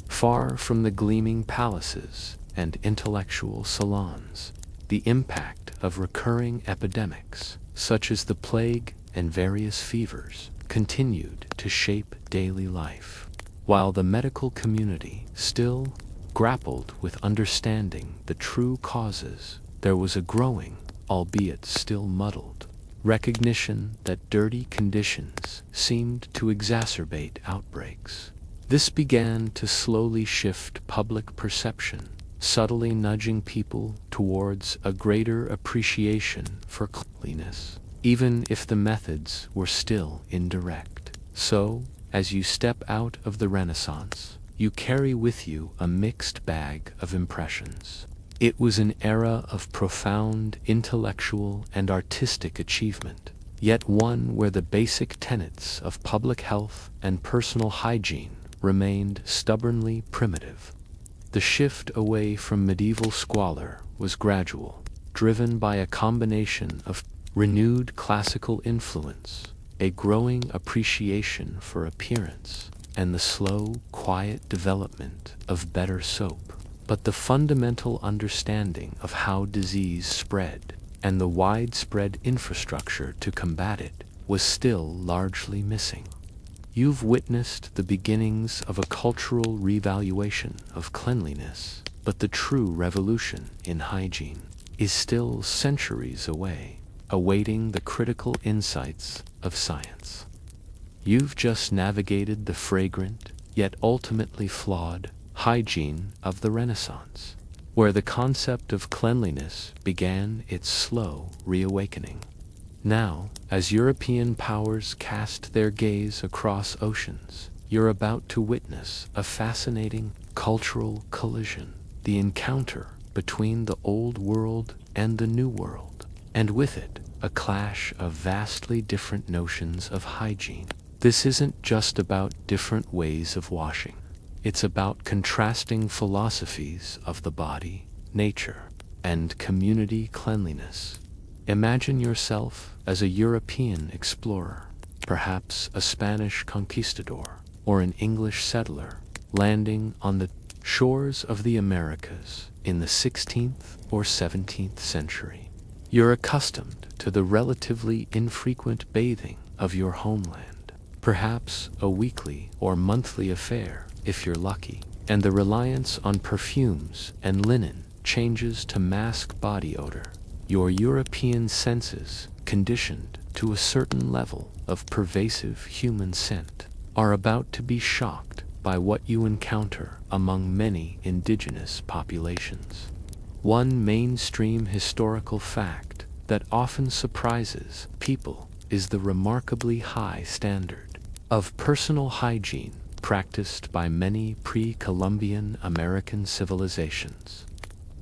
far from the gleaming palaces and intellectual salons. The impact of recurring epidemics, such as the plague and various fevers, continued to shape daily life, while the medical community still grappled with understanding the true causes. There was a growing, albeit still muddled, recognition that dirty conditions seemed to exacerbate outbreaks. This began to slowly shift public perception, subtly nudging people towards a greater appreciation for cleanliness, even if the methods were still indirect. So, as you step out of the Renaissance, you carry with you a mixed bag of impressions. It was an era of profound intellectual and artistic achievement, yet one where the basic tenets of public health and personal hygiene remained stubbornly primitive. The shift away from medieval squalor was gradual, driven by a combination of renewed classical influence, a growing appreciation for appearance, and the slow, quiet development of better soap. But the fundamental understanding of how disease spread and the widespread infrastructure to combat it was still largely missing. You've witnessed the beginnings of a cultural revaluation of cleanliness, but the true revolution in hygiene is still centuries away, awaiting the critical insights of science. You've just navigated the fragrant, yet ultimately flawed, hygiene of the Renaissance, where the concept of cleanliness began its slow reawakening. Now, as European powers cast their gaze across oceans, you're about to witness a fascinating cultural collision, the encounter between the old world and the new world, and with it, a clash of vastly different notions of hygiene. This isn't just about different ways of washing. It's about contrasting philosophies of the body, nature, and community cleanliness. Imagine yourself as a European explorer, perhaps a Spanish conquistador or an English settler, landing on the shores of the Americas in the 16th or 17th century. You're accustomed to the relatively infrequent bathing of your homeland, perhaps a weekly or monthly affair if you're lucky, and the reliance on perfumes and linen changes to mask body odor. Your European senses, conditioned to a certain level of pervasive human scent, are about to be shocked by what you encounter among many indigenous populations. One mainstream historical fact that often surprises people is the remarkably high standard of personal hygiene practiced by many pre-Columbian American civilizations.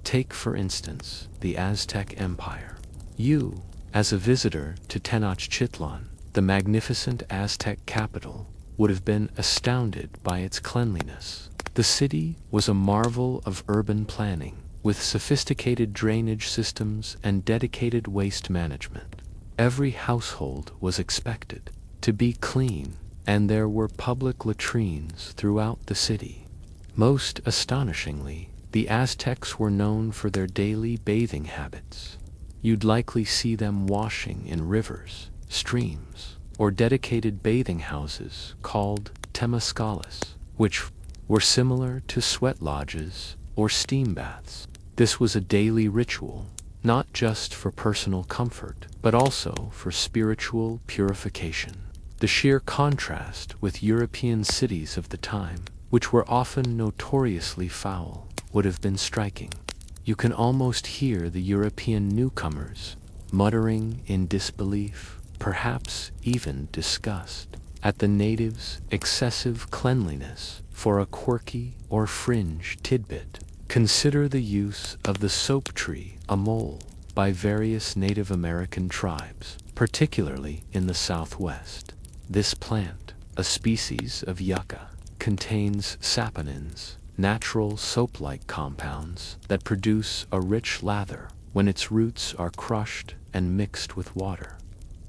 Take, for instance, the Aztec Empire. You, as a visitor to Tenochtitlan, the magnificent Aztec capital, would have been astounded by its cleanliness. The city was a marvel of urban planning, with sophisticated drainage systems and dedicated waste management. Every household was expected to be clean, and there were public latrines throughout the city. Most astonishingly, the Aztecs were known for their daily bathing habits. You'd likely see them washing in rivers, streams, or dedicated bathing houses called temazcales, which were similar to sweat lodges or steam baths. This was a daily ritual, not just for personal comfort, but also for spiritual purification. The sheer contrast with European cities of the time, which were often notoriously foul, would have been striking. You can almost hear the European newcomers muttering in disbelief, perhaps even disgust, at the natives' excessive cleanliness. For a quirky or fringe tidbit, consider the use of the soap tree, a mole, by various Native American tribes, particularly in the Southwest. This plant, a species of yucca, contains saponins, natural soap-like compounds that produce a rich lather when its roots are crushed and mixed with water.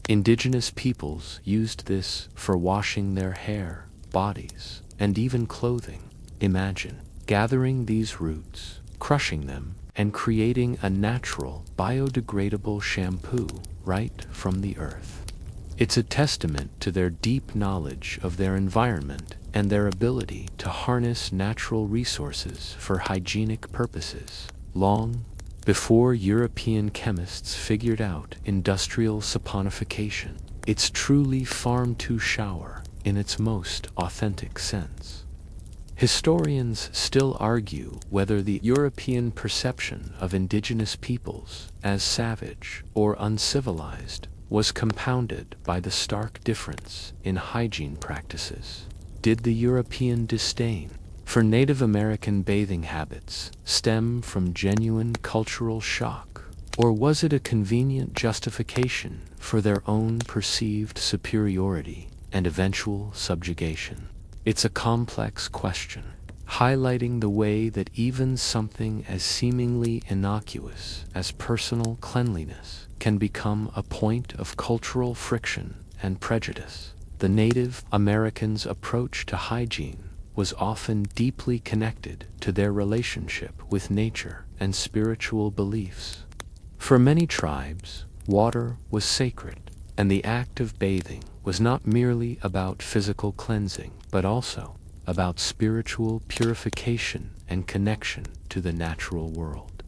Indigenous peoples used this for washing their hair, bodies, and even clothing. Imagine gathering these roots, crushing them, and creating a natural, biodegradable shampoo right from the earth. It's a testament to their deep knowledge of their environment and their ability to harness natural resources for hygienic purposes, long before European chemists figured out industrial saponification. It's truly farm-to-shower in its most authentic sense. Historians still argue whether the European perception of indigenous peoples as savage or uncivilized was compounded by the stark difference in hygiene practices. Did the European disdain for Native American bathing habits stem from genuine cultural shock, or was it a convenient justification for their own perceived superiority and eventual subjugation? It's a complex question, highlighting the way that even something as seemingly innocuous as personal cleanliness can become a point of cultural friction and prejudice. The Native Americans' approach to hygiene was often deeply connected to their relationship with nature and spiritual beliefs. For many tribes, water was sacred, and the act of bathing was not merely about physical cleansing, but also about spiritual purification and connection to the natural world.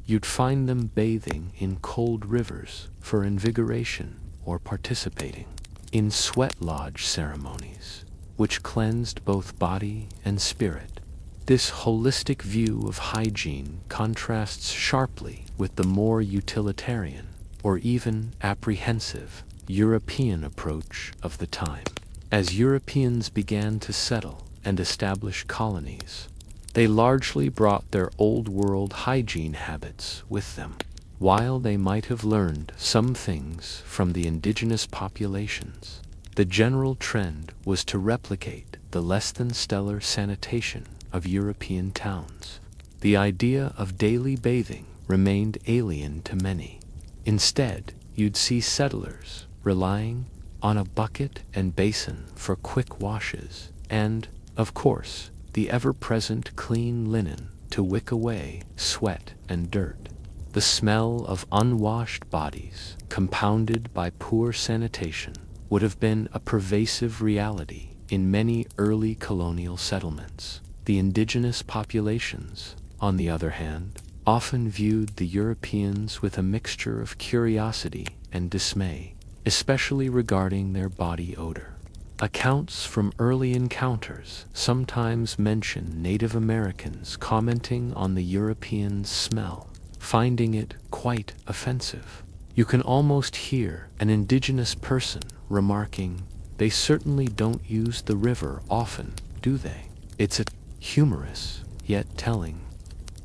You'd find them bathing in cold rivers for invigoration or participating in sweat lodge ceremonies, which cleansed both body and spirit. This holistic view of hygiene contrasts sharply with the more utilitarian, or even apprehensive, European approach of the time. As Europeans began to settle and establish colonies, they largely brought their old world hygiene habits with them. While they might have learned some things from the indigenous populations, the general trend was to replicate the less than stellar sanitation of European towns. The idea of daily bathing remained alien to many. Instead, you'd see settlers relying on a bucket and basin for quick washes, and, of course, the ever-present clean linen to wick away sweat and dirt. The smell of unwashed bodies, compounded by poor sanitation, would have been a pervasive reality in many early colonial settlements. The indigenous populations, on the other hand, often viewed the Europeans with a mixture of curiosity and dismay, especially regarding their body odor. Accounts from early encounters sometimes mention Native Americans commenting on the Europeans' smell, finding it quite offensive. You can almost hear an indigenous person remarking, "They certainly don't use the river often, do they?" It's a humorous, yet telling,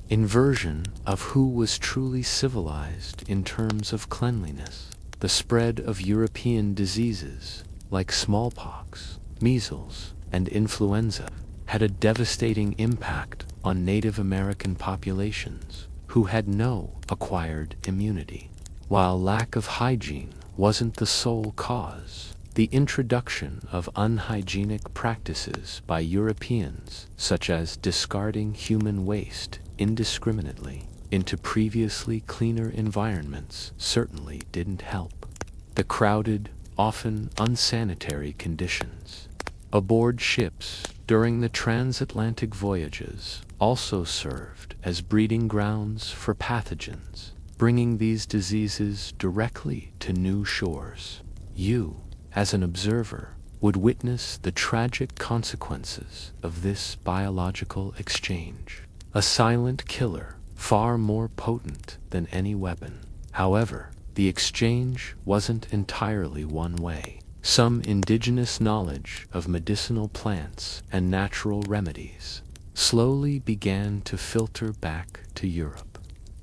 inversion of who was truly civilized in terms of cleanliness. The spread of European diseases, like smallpox, measles, and influenza, had a devastating impact on Native American populations who had no acquired immunity. While lack of hygiene wasn't the sole cause, the introduction of unhygienic practices by Europeans, such as discarding human waste indiscriminately into previously cleaner environments, certainly didn't help. The crowded, often unsanitary conditions aboard ships during the transatlantic voyages also served as breeding grounds for pathogens, bringing these diseases directly to new shores. You, as an observer, would witness the tragic consequences of this biological exchange. A silent killer, far more potent than any weapon. However, the exchange wasn't entirely one way. Some indigenous knowledge of medicinal plants and natural remedies slowly began to filter back to Europe.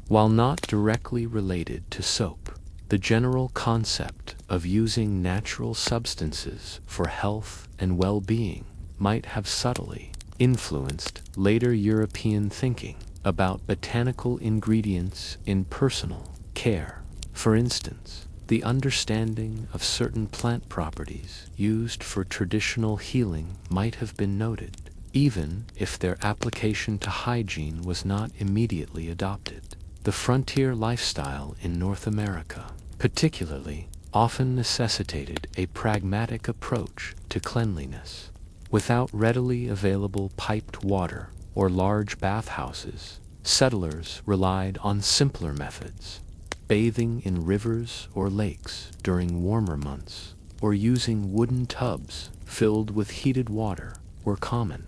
While not directly related to soap, the general concept of using natural substances for health and well-being might have subtly influenced later European thinking about botanical ingredients in personal care. For instance, the understanding of certain plant properties used for traditional healing might have been noted, even if their application to hygiene was not immediately adopted. The frontier lifestyle in North America, particularly, often necessitated a pragmatic approach to cleanliness. Without readily available piped water or large bathhouses, settlers relied on simpler methods. Bathing in rivers or lakes during warmer months, or using wooden tubs filled with heated water were common.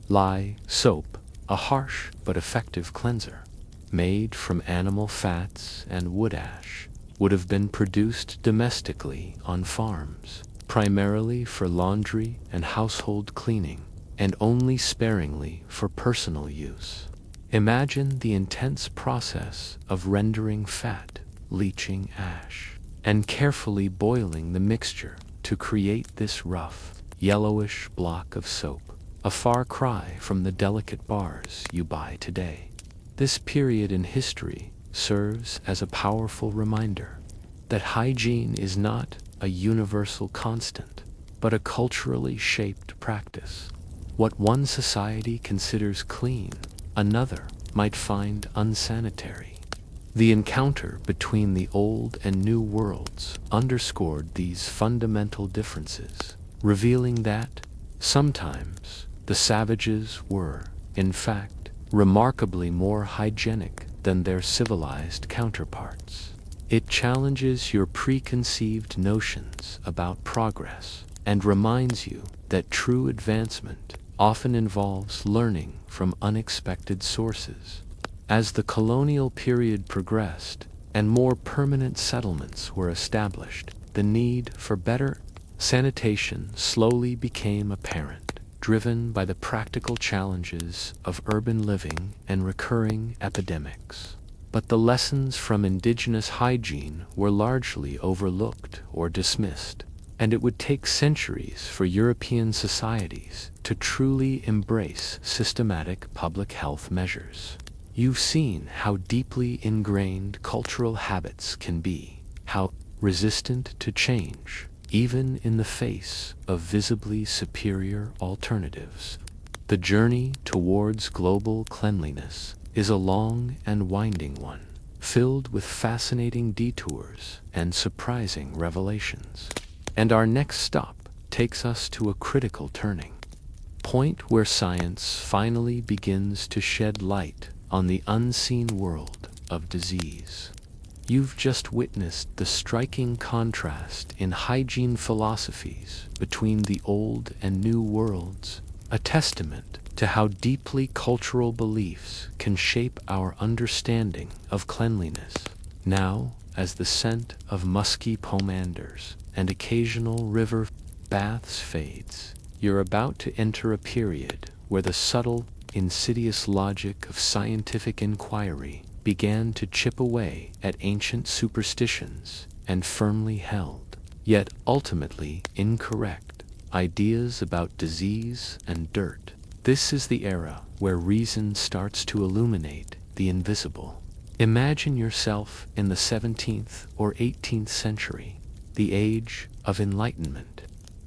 Lye soap, a harsh but effective cleanser, made from animal fats and wood ash, would have been produced domestically on farms, primarily for laundry and household cleaning, and only sparingly for personal use. Imagine the intense process of rendering fat, leaching ash, and carefully boiling the mixture to create this rough, yellowish block of soap, a far cry from the delicate bars you buy today. This period in history serves as a powerful reminder that hygiene is not a universal constant, but a culturally shaped practice. What one society considers clean, another might find unsanitary. The encounter between the old and new worlds underscored these fundamental differences, revealing that, sometimes, the savages were, in fact, remarkably more hygienic than their civilized counterparts. It challenges your preconceived notions about progress and reminds you that true advancement often involves learning from unexpected sources. As the colonial period progressed and more permanent settlements were established, the need for better sanitation slowly became apparent, driven by the practical challenges of urban living and recurring epidemics. But the lessons from indigenous hygiene were largely overlooked or dismissed, and it would take centuries for European societies to truly embrace systematic public health measures. You've seen how deeply ingrained cultural habits can be, how resistant to change, even in the face of visibly superior alternatives. The journey towards global cleanliness is a long and winding one, filled with fascinating detours and surprising revelations. And our next stop takes us to a critical turning point where science finally begins to shed light on the unseen world of disease. You've just witnessed the striking contrast in hygiene philosophies between the old and new worlds, a testament to how deeply cultural beliefs can shape our understanding of cleanliness. Now, as the scent of musky pomanders and occasional river baths fades, you're about to enter a period where the subtle, insidious logic of scientific inquiry began to chip away at ancient superstitions and firmly held, yet ultimately incorrect, ideas about disease and dirt. This is the era where reason starts to illuminate the invisible. Imagine yourself in the 17th or 18th century, the age of enlightenment.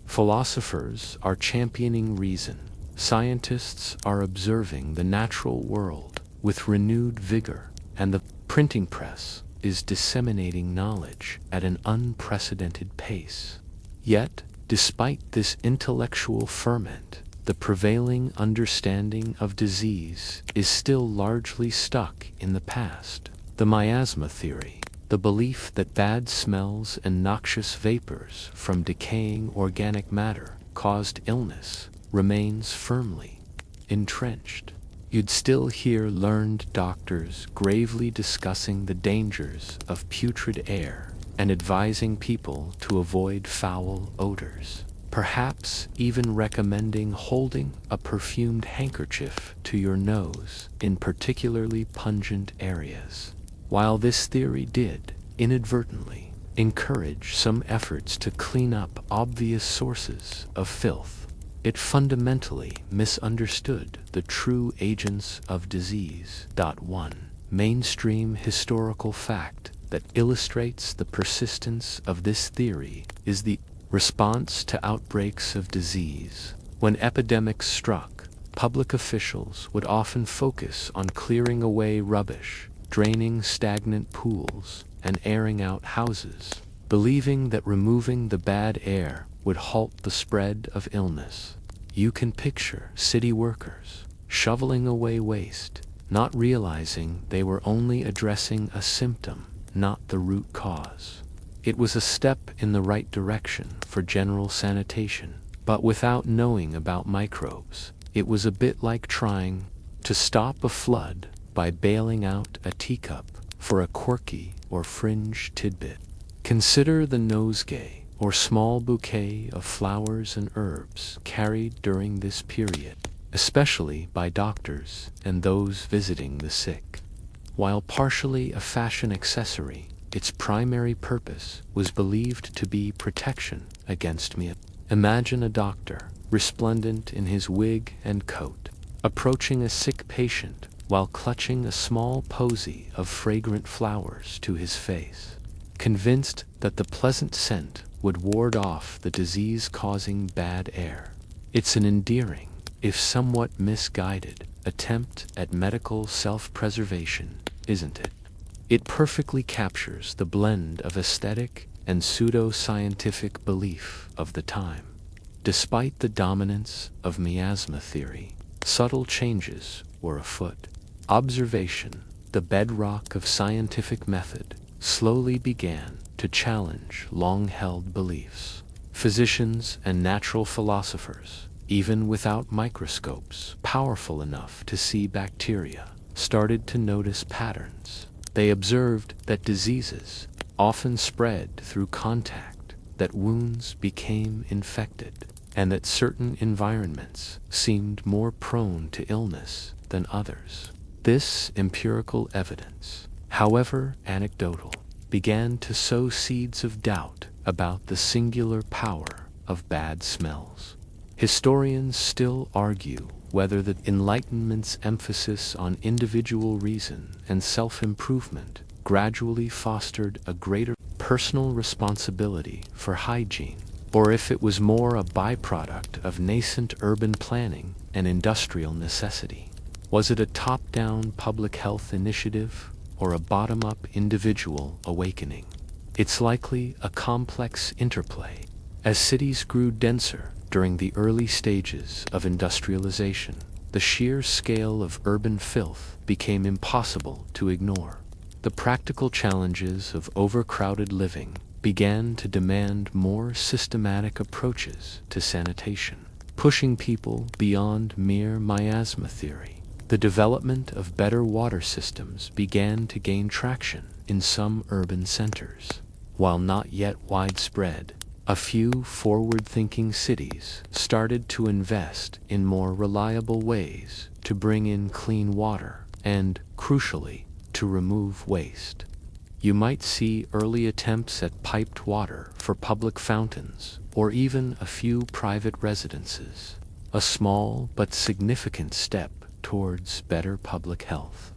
Philosophers are championing reason. Scientists are observing the natural world with renewed vigor, and the printing press is disseminating knowledge at an unprecedented pace. Yet, despite this intellectual ferment, the prevailing understanding of disease is still largely stuck in the past. The miasma theory, the belief that bad smells and noxious vapors from decaying organic matter caused illness, remains firmly entrenched. You'd still hear learned doctors gravely discussing the dangers of putrid air and advising people to avoid foul odors, perhaps even recommending holding a perfumed handkerchief to your nose in particularly pungent areas. While this theory did, inadvertently, encourage some efforts to clean up obvious sources of filth, It fundamentally misunderstood the true agents of disease. 1. Mainstream historical fact that illustrates the persistence of this theory is the response to outbreaks of disease. When epidemics struck, public officials would often focus on clearing away rubbish, draining stagnant pools, and airing out houses, believing that removing the bad air would halt the spread of illness. You can picture city workers shoveling away waste, not realizing they were only addressing a symptom, not the root cause. It was a step in the right direction for general sanitation, but without knowing about microbes, it was a bit like trying to stop a flood by bailing out a teacup for a quirky or fringe tidbit. Consider the nosegay or small bouquet of flowers and herbs carried during this period, especially by doctors and those visiting the sick. While partially a fashion accessory, its primary purpose was believed to be protection against myopia. Imagine a doctor, resplendent in his wig and coat, approaching a sick patient while clutching a small posy of fragrant flowers to his face, convinced that the pleasant scent would ward off the disease-causing bad air. It's an endearing, if somewhat misguided, attempt at medical self-preservation, isn't it? It perfectly captures the blend of aesthetic and pseudo-scientific belief of the time. Despite the dominance of miasma theory, subtle changes were afoot. Observation, the bedrock of scientific method, slowly began to challenge long-held beliefs. Physicians and natural philosophers, even without microscopes powerful enough to see bacteria, started to notice patterns. They observed that diseases often spread through contact, that wounds became infected, and that certain environments seemed more prone to illness than others. This empirical evidence, however anecdotal, began to sow seeds of doubt about the singular power of bad smells. Historians still argue whether the Enlightenment's emphasis on individual reason and self-improvement gradually fostered a greater personal responsibility for hygiene, or if it was more a byproduct of nascent urban planning and industrial necessity. Was it a top-down public health initiative or a bottom-up individual awakening? It's likely a complex interplay. As cities grew denser during the early stages of industrialization, the sheer scale of urban filth became impossible to ignore. The practical challenges of overcrowded living began to demand more systematic approaches to sanitation, pushing people beyond mere miasma theory. The development of better water systems began to gain traction in some urban centers. While not yet widespread, a few forward-thinking cities started to invest in more reliable ways to bring in clean water and, crucially, to remove waste. You might see early attempts at piped water for public fountains or even a few private residences, a small but significant step towards better public health.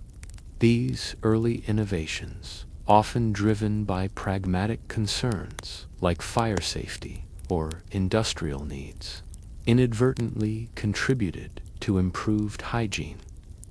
These early innovations, often driven by pragmatic concerns like fire safety or industrial needs, inadvertently contributed to improved hygiene.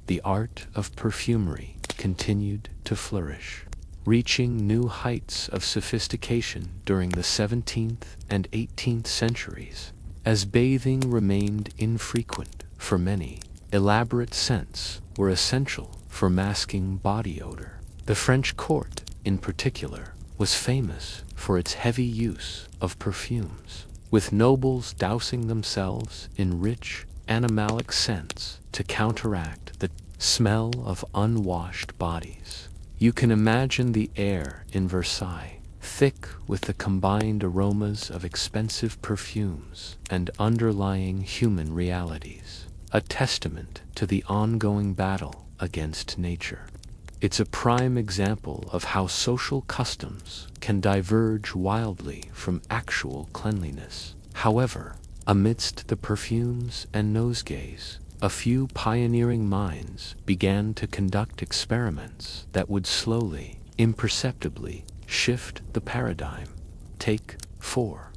The art of perfumery continued to flourish, reaching new heights of sophistication during the 17th and 18th centuries. As bathing remained infrequent for many, elaborate scents were essential for masking body odor. The French court, in particular, was famous for its heavy use of perfumes, with nobles dousing themselves in rich, animalic scents to counteract the smell of unwashed bodies. You can imagine the air in Versailles, thick with the combined aromas of expensive perfumes and underlying human realities, a testament to the ongoing battle against nature. It's a prime example of how social customs can diverge wildly from actual cleanliness. However, Amidst the perfumes and nosegays, a few pioneering minds began to conduct experiments that would slowly, imperceptibly, shift the paradigm. Take, for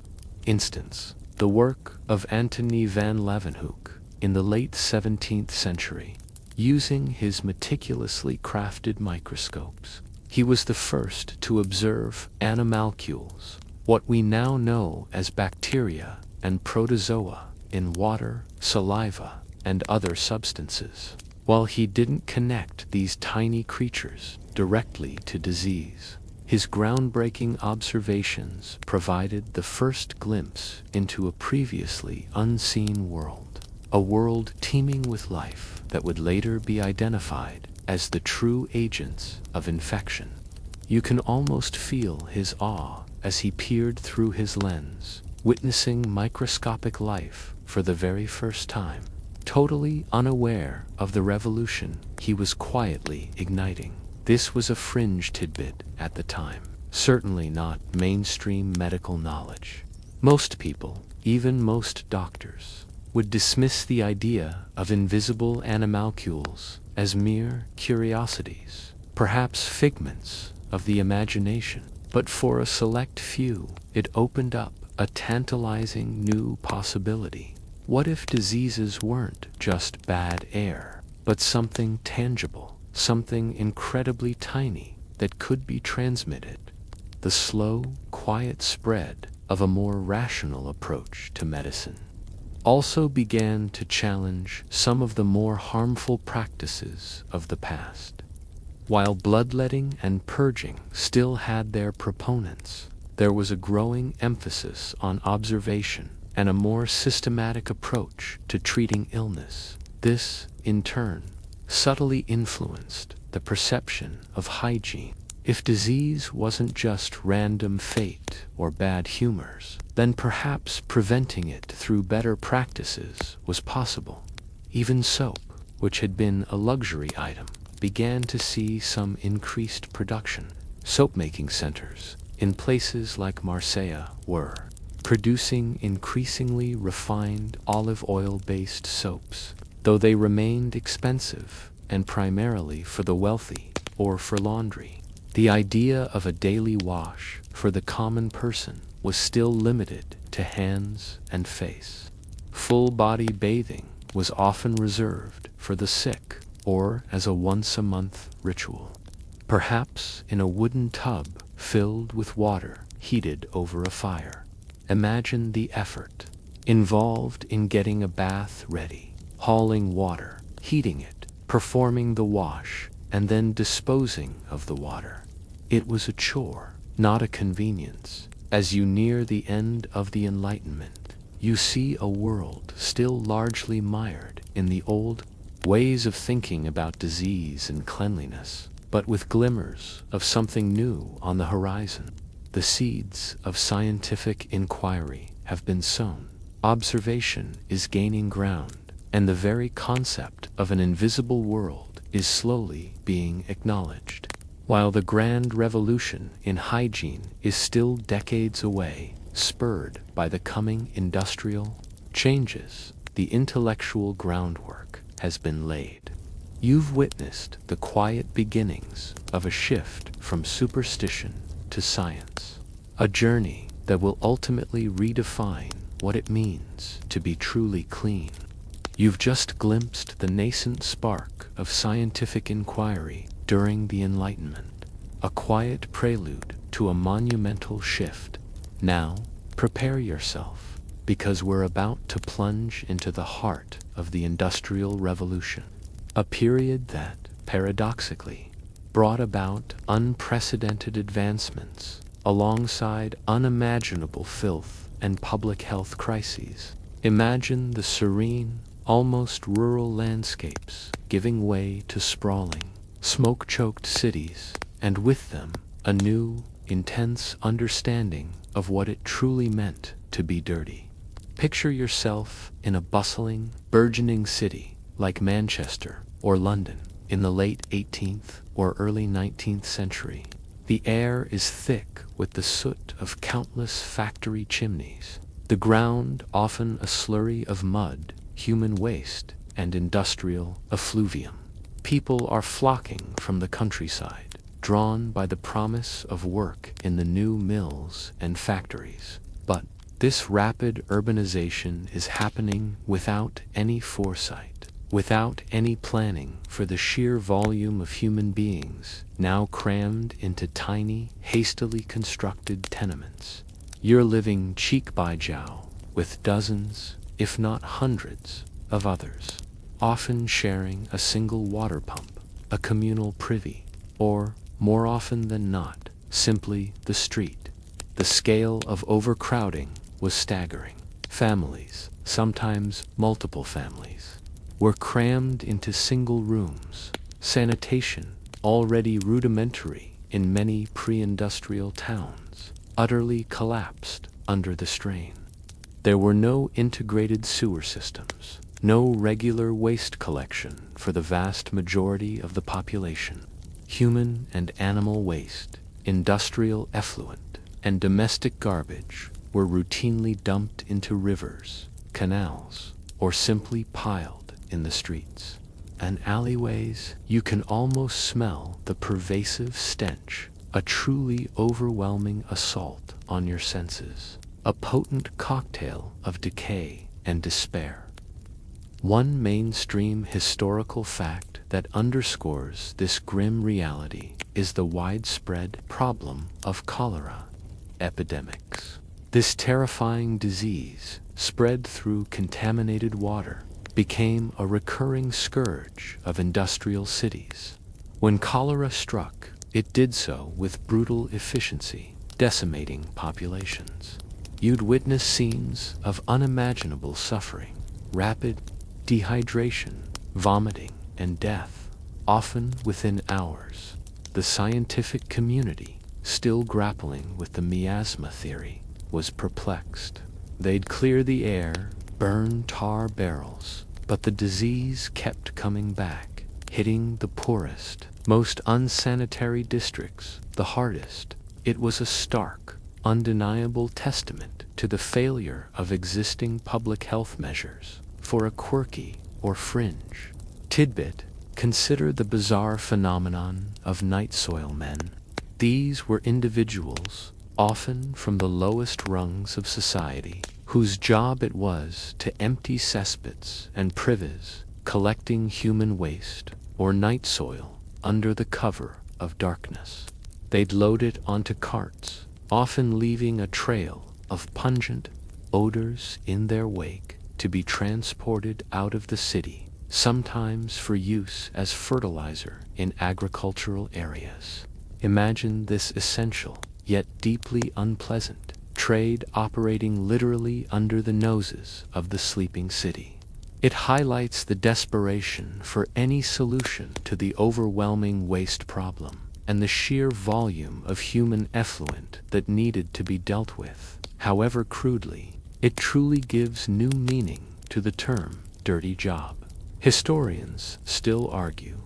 instance, the work of Antony van Leeuwenhoek in the late 17th century. Using his meticulously crafted microscopes, he was the first to observe animalcules, what we now know as bacteria and protozoa, in water, saliva, and other substances. While he didn't connect these tiny creatures directly to disease, his groundbreaking observations provided the first glimpse into a previously unseen world, a world teeming with life that would later be identified as the true agents of infection. You can almost feel his awe as he peered through his lens, witnessing microscopic life for the very first time, totally unaware of the revolution he was quietly igniting. This was a fringe tidbit at the time, certainly not mainstream medical knowledge. Most people, even most doctors, would dismiss the idea of invisible animalcules as mere curiosities, perhaps figments of the imagination. But for a select few, it opened up a tantalizing new possibility. What if diseases weren't just bad air, but something tangible, something incredibly tiny that could be transmitted? The slow, quiet spread of a more rational approach to medicine also began to challenge some of the more harmful practices of the past. While bloodletting and purging still had their proponents, there was a growing emphasis on observation and a more systematic approach to treating illness. This, in turn, subtly influenced the perception of hygiene. If disease wasn't just random fate or bad humors, then perhaps preventing it through better practices was possible. Even soap, which had been a luxury item, began to see some increased production. Soap-making centers in places like Marseille were producing increasingly refined olive oil-based soaps, though they remained expensive and primarily for the wealthy or for laundry. The idea of a daily wash for the common person was still limited to hands and face. Full-body bathing was often reserved for the sick or as a once-a-month ritual, perhaps in a wooden tub filled with water heated over a fire. Imagine the effort involved in getting a bath ready, hauling water, heating it, performing the wash, and then disposing of the water. It was a chore, not a convenience. As you near the end of the Enlightenment, you see a world still largely mired in the old ways of thinking about disease and cleanliness, but with glimmers of something new on the horizon. The seeds of scientific inquiry have been sown. Observation is gaining ground, and the very concept of an invisible world is slowly being acknowledged. While the grand revolution in hygiene is still decades away, spurred by the coming industrial changes, the intellectual groundwork has been laid. You've witnessed the quiet beginnings of a shift from superstition to science, a journey that will ultimately redefine what it means to be truly clean. You've just glimpsed the nascent spark of scientific inquiry during the Enlightenment, a quiet prelude to a monumental shift. Now, prepare yourself, because we're about to plunge into the heart of the Industrial Revolution, a period that, paradoxically, brought about unprecedented advancements alongside unimaginable filth and public health crises. Imagine the serene, almost rural landscapes giving way to sprawling, smoke-choked cities, and with them a new, intense understanding of what it truly meant to be dirty. Picture yourself in a bustling, burgeoning city like Manchester or London in the late 18th or early 19th century. The air is thick with the soot of countless factory chimneys. The ground often a slurry of mud, human waste, and industrial effluvium. People are flocking from the countryside, drawn by the promise of work in the new mills and factories. But this rapid urbanization is happening without any foresight, without any planning for the sheer volume of human beings now crammed into tiny, hastily constructed tenements. You're living cheek by jowl with dozens, if not hundreds, of others, often sharing a single water pump, a communal privy, or, more often than not, simply the street. The scale of overcrowding was staggering. Families, sometimes multiple families, were crammed into single rooms. Sanitation, already rudimentary in many pre-industrial towns, utterly collapsed under the strain. There were no integrated sewer systems, no regular waste collection for the vast majority of the population. Human and animal waste, industrial effluent, and domestic garbage were routinely dumped into rivers, canals, or simply piled in the streets. And alleyways, you can almost smell the pervasive stench, a truly overwhelming assault on your senses, a potent cocktail of decay and despair. One mainstream historical fact that underscores this grim reality is the widespread problem of cholera epidemics. This terrifying disease, spread through contaminated water, became a recurring scourge of industrial cities. When cholera struck, it did so with brutal efficiency, decimating populations. You'd witness scenes of unimaginable suffering, rapid dehydration, vomiting, and death, often within hours. The scientific community, still grappling with the miasma theory, was perplexed. They'd clear the air, burn tar barrels, but the disease kept coming back, hitting the poorest, most unsanitary districts the hardest. It was a stark, undeniable testament to the failure of existing public health measures. For a quirky or fringe tidbit, consider the bizarre phenomenon of night soil men. These were individuals, often from the lowest rungs of society, whose job it was to empty cesspits and privies, collecting human waste or night soil under the cover of darkness. They'd load it onto carts, often leaving a trail of pungent odors in their wake, to be transported out of the city, sometimes for use as fertilizer in agricultural areas. Imagine this essential, yet deeply unpleasant, trade operating literally under the noses of the sleeping city. It highlights the desperation for any solution to the overwhelming waste problem, and the sheer volume of human effluent that needed to be dealt with. However crudely, it truly gives new meaning to the term dirty job. Historians still argue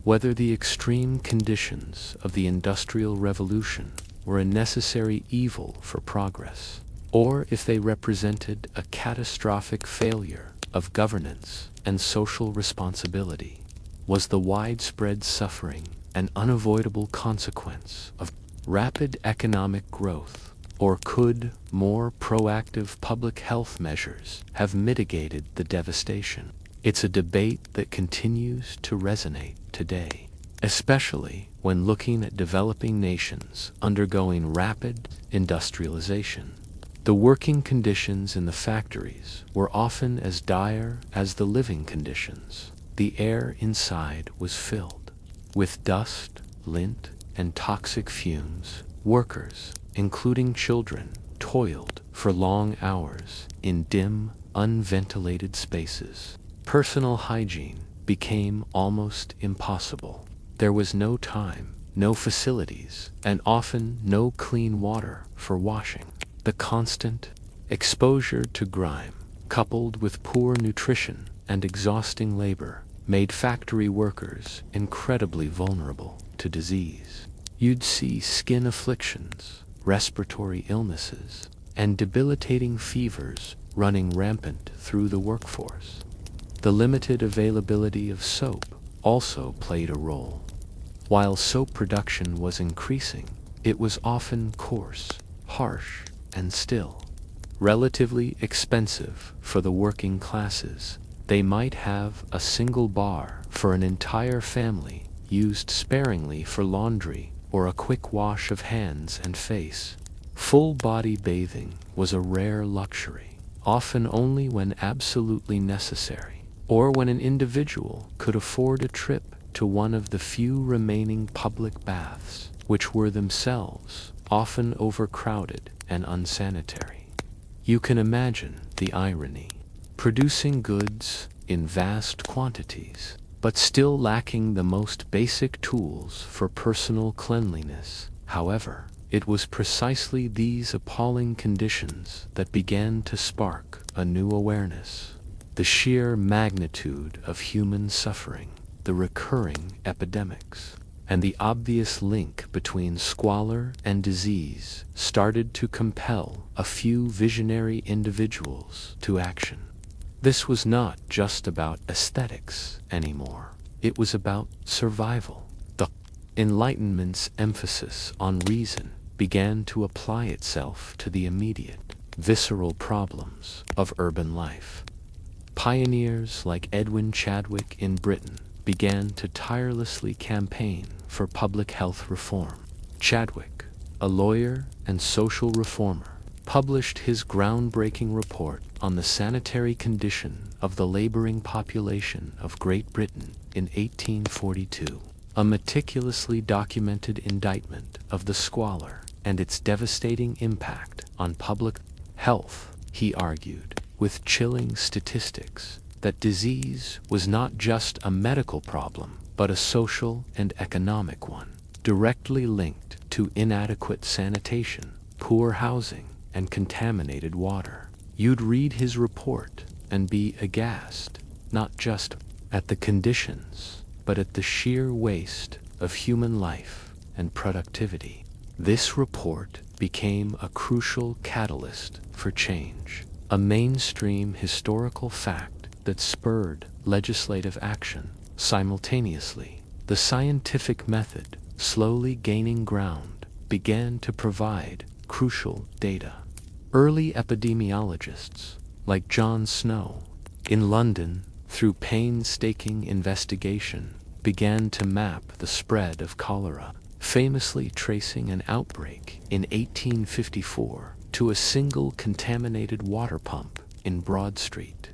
whether the extreme conditions of the Industrial Revolution were a necessary evil for progress, or if they represented a catastrophic failure of governance and social responsibility. Was the widespread suffering an unavoidable consequence of rapid economic growth? Or could more proactive public health measures have mitigated the devastation? It's a debate that continues to resonate today, especially when looking at developing nations undergoing rapid industrialization. The working conditions in the factories were often as dire as the living conditions. The air inside was filled with dust, lint, and toxic fumes. Workers, including children, toiled for long hours in dim, unventilated spaces. Personal hygiene became almost impossible. There was no time, no facilities, and often no clean water for washing. The constant exposure to grime, coupled with poor nutrition and exhausting labor, made factory workers incredibly vulnerable to disease. You'd see skin afflictions, respiratory illnesses, and debilitating fevers running rampant through the workforce. The limited availability of soap also played a role. While soap production was increasing, it was often coarse, harsh, and still relatively expensive for the working classes. They might have a single bar for an entire family, used sparingly for laundry or a quick wash of hands and face. Full-body bathing was a rare luxury, often only when absolutely necessary, or when an individual could afford a trip to one of the few remaining public baths, which were themselves often overcrowded and unsanitary. You can imagine the irony. Producing goods in vast quantities, but still lacking the most basic tools for personal cleanliness. However, it was precisely these appalling conditions that began to spark a new awareness. The sheer magnitude of human suffering, the recurring epidemics, and the obvious link between squalor and disease started to compel a few visionary individuals to action. This was not just about aesthetics anymore. It was about survival. The Enlightenment's emphasis on reason began to apply itself to the immediate, visceral problems of urban life. Pioneers like Edwin Chadwick in Britain began to tirelessly campaign for public health reform. Chadwick, a lawyer and social reformer, published his groundbreaking report on the sanitary condition of the laboring population of Great Britain in 1842, a meticulously documented indictment of the squalor and its devastating impact on public health. He argued, with chilling statistics, that disease was not just a medical problem, but a social and economic one, directly linked to inadequate sanitation, poor housing, and contaminated water. You'd read his report and be aghast, not just at the conditions, but at the sheer waste of human life and productivity. This report became a crucial catalyst for change, a mainstream historical fact that spurred legislative action. Simultaneously, the scientific method, slowly gaining ground, began to provide crucial data. Early epidemiologists, like John Snow, in London, through painstaking investigation, began to map the spread of cholera, famously tracing an outbreak in 1854 to a single contaminated water pump in Broad Street.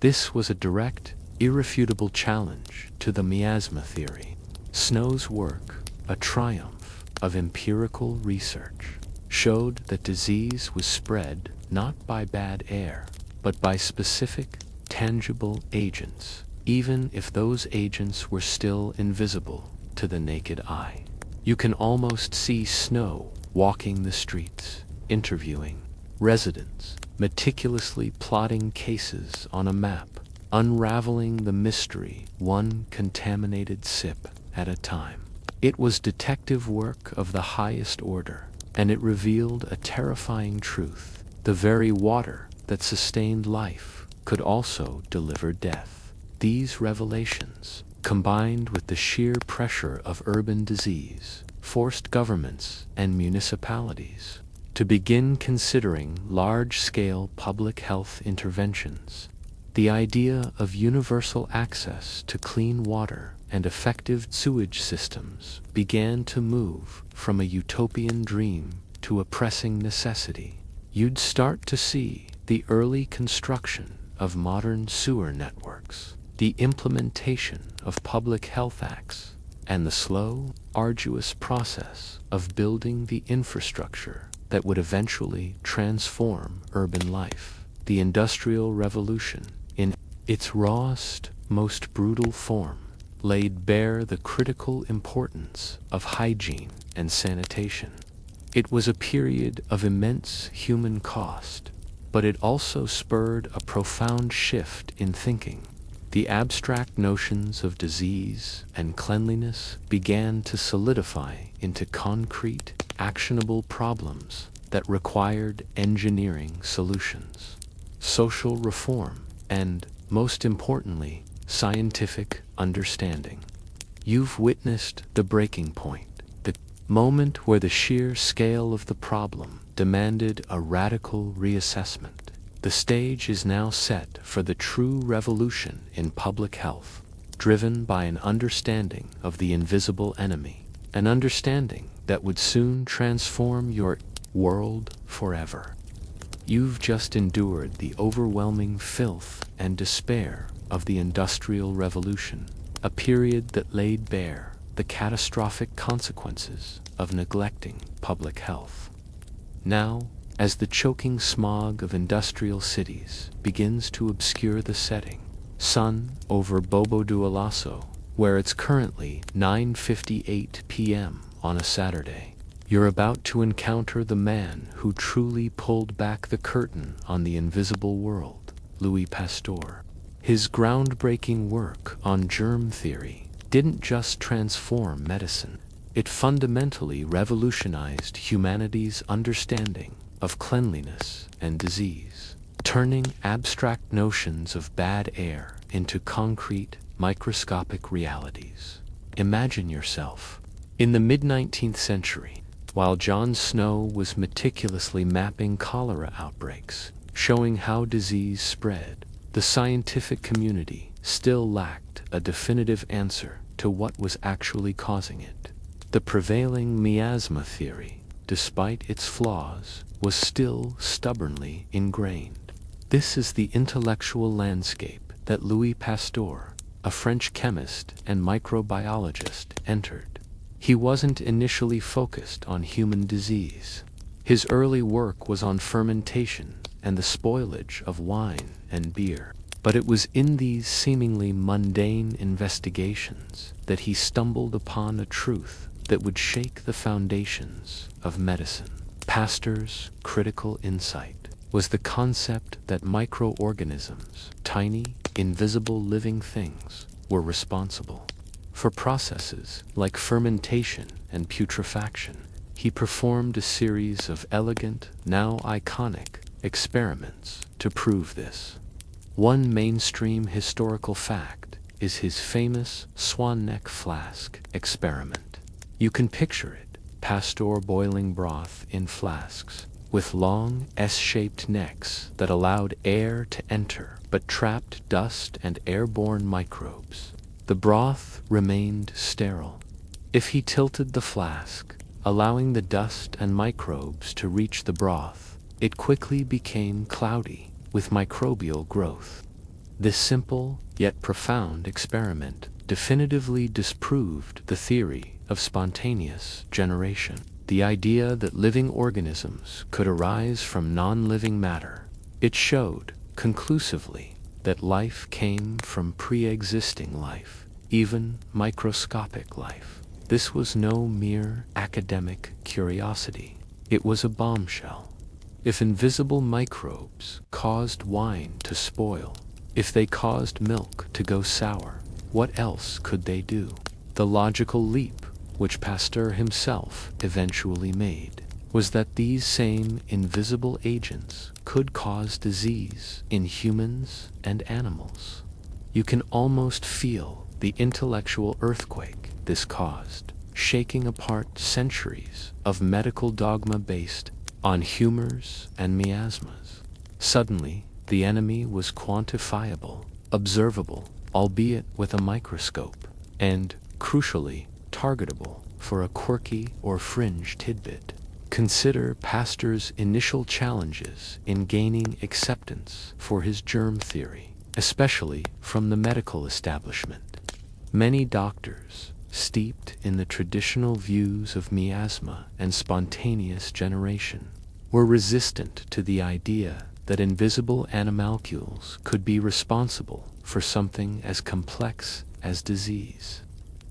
This was a direct, irrefutable challenge to the miasma theory. Snow's work, a triumph of empirical research, showed that disease was spread not by bad air, but by specific, tangible agents, even if those agents were still invisible to the naked eye. You can almost see Snow walking the streets, interviewing residents, meticulously plotting cases on a map, unraveling the mystery one contaminated sip at a time. It was detective work of the highest order, and it revealed a terrifying truth. The very water that sustained life could also deliver death. These revelations, combined with the sheer pressure of urban disease, forced governments and municipalities to begin considering large-scale public health interventions. The idea of universal access to clean water and effective sewage systems began to move from a utopian dream to a pressing necessity. You'd start to see the early construction of modern sewer networks, the implementation of public health acts, and the slow, arduous process of building the infrastructure that would eventually transform urban life. The Industrial Revolution, in its rawest, most brutal form, laid bare the critical importance of hygiene and sanitation. It was a period of immense human cost, but it also spurred a profound shift in thinking. The abstract notions of disease and cleanliness began to solidify into concrete, actionable problems that required engineering solutions, social reform, and, most importantly, scientific understanding. You've witnessed the breaking point, the moment where the sheer scale of the problem demanded a radical reassessment. The stage is now set for the true revolution in public health, driven by an understanding of the invisible enemy, an understanding that would soon transform your world forever. You've just endured the overwhelming filth and despair of the Industrial Revolution, a period that laid bare the catastrophic consequences of neglecting public health. Now, as the choking smog of industrial cities begins to obscure the setting sun over Bobo Dioulasso, where it's currently 9:58 p.m. on a Saturday, you're about to encounter the man who truly pulled back the curtain on the invisible world, Louis Pasteur. His groundbreaking work on germ theory didn't just transform medicine, it fundamentally revolutionized humanity's understanding of cleanliness and disease, turning abstract notions of bad air into concrete, microscopic realities. Imagine yourself in the mid-19th century, while John Snow was meticulously mapping cholera outbreaks, showing how disease spread. The scientific community still lacked a definitive answer to what was actually causing it. The prevailing miasma theory, despite its flaws, was still stubbornly ingrained. This is the intellectual landscape that Louis Pasteur, a French chemist and microbiologist, entered. He wasn't initially focused on human disease. His early work was on fermentation and the spoilage of wine and beer. But it was in these seemingly mundane investigations that he stumbled upon a truth that would shake the foundations of medicine. Pasteur's critical insight was the concept that microorganisms, tiny, invisible living things, were responsible for processes like fermentation and putrefaction. He performed a series of elegant, now iconic, experiments to prove this. One mainstream historical fact is his famous swan neck flask experiment. You can picture it, Pasteur boiling broth in flasks, with long S-shaped necks that allowed air to enter but trapped dust and airborne microbes. The broth remained sterile. If he tilted the flask, allowing the dust and microbes to reach the broth, it quickly became cloudy with microbial growth. This simple yet profound experiment definitively disproved the theory of spontaneous generation, the idea that living organisms could arise from non-living matter. It showed, conclusively, that life came from pre-existing life, even microscopic life. This was no mere academic curiosity. It was a bombshell. If invisible microbes caused wine to spoil, if they caused milk to go sour, what else could they do? The logical leap, which Pasteur himself eventually made, was that these same invisible agents could cause disease in humans and animals. You can almost feel the intellectual earthquake this caused, shaking apart centuries of medical dogma based on humors and miasmas. Suddenly, the enemy was quantifiable, observable, albeit with a microscope, and, crucially, targetable for a quirky or fringe tidbit. Consider Pasteur's initial challenges in gaining acceptance for his germ theory, especially from the medical establishment. Many doctors, steeped in the traditional views of miasma and spontaneous generation, were resistant to the idea that invisible animalcules could be responsible for something as complex as disease.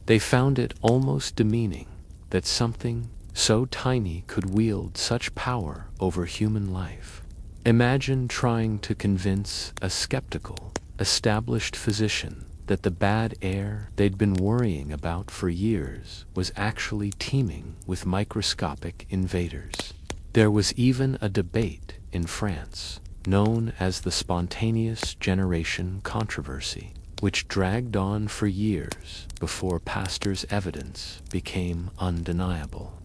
They found it almost demeaning that something so tiny could wield such power over human life. Imagine trying to convince a skeptical, established physician that the bad air they'd been worrying about for years was actually teeming with microscopic invaders. There was even a debate in France, known as the spontaneous generation controversy, which dragged on for years before Pasteur's evidence became undeniable.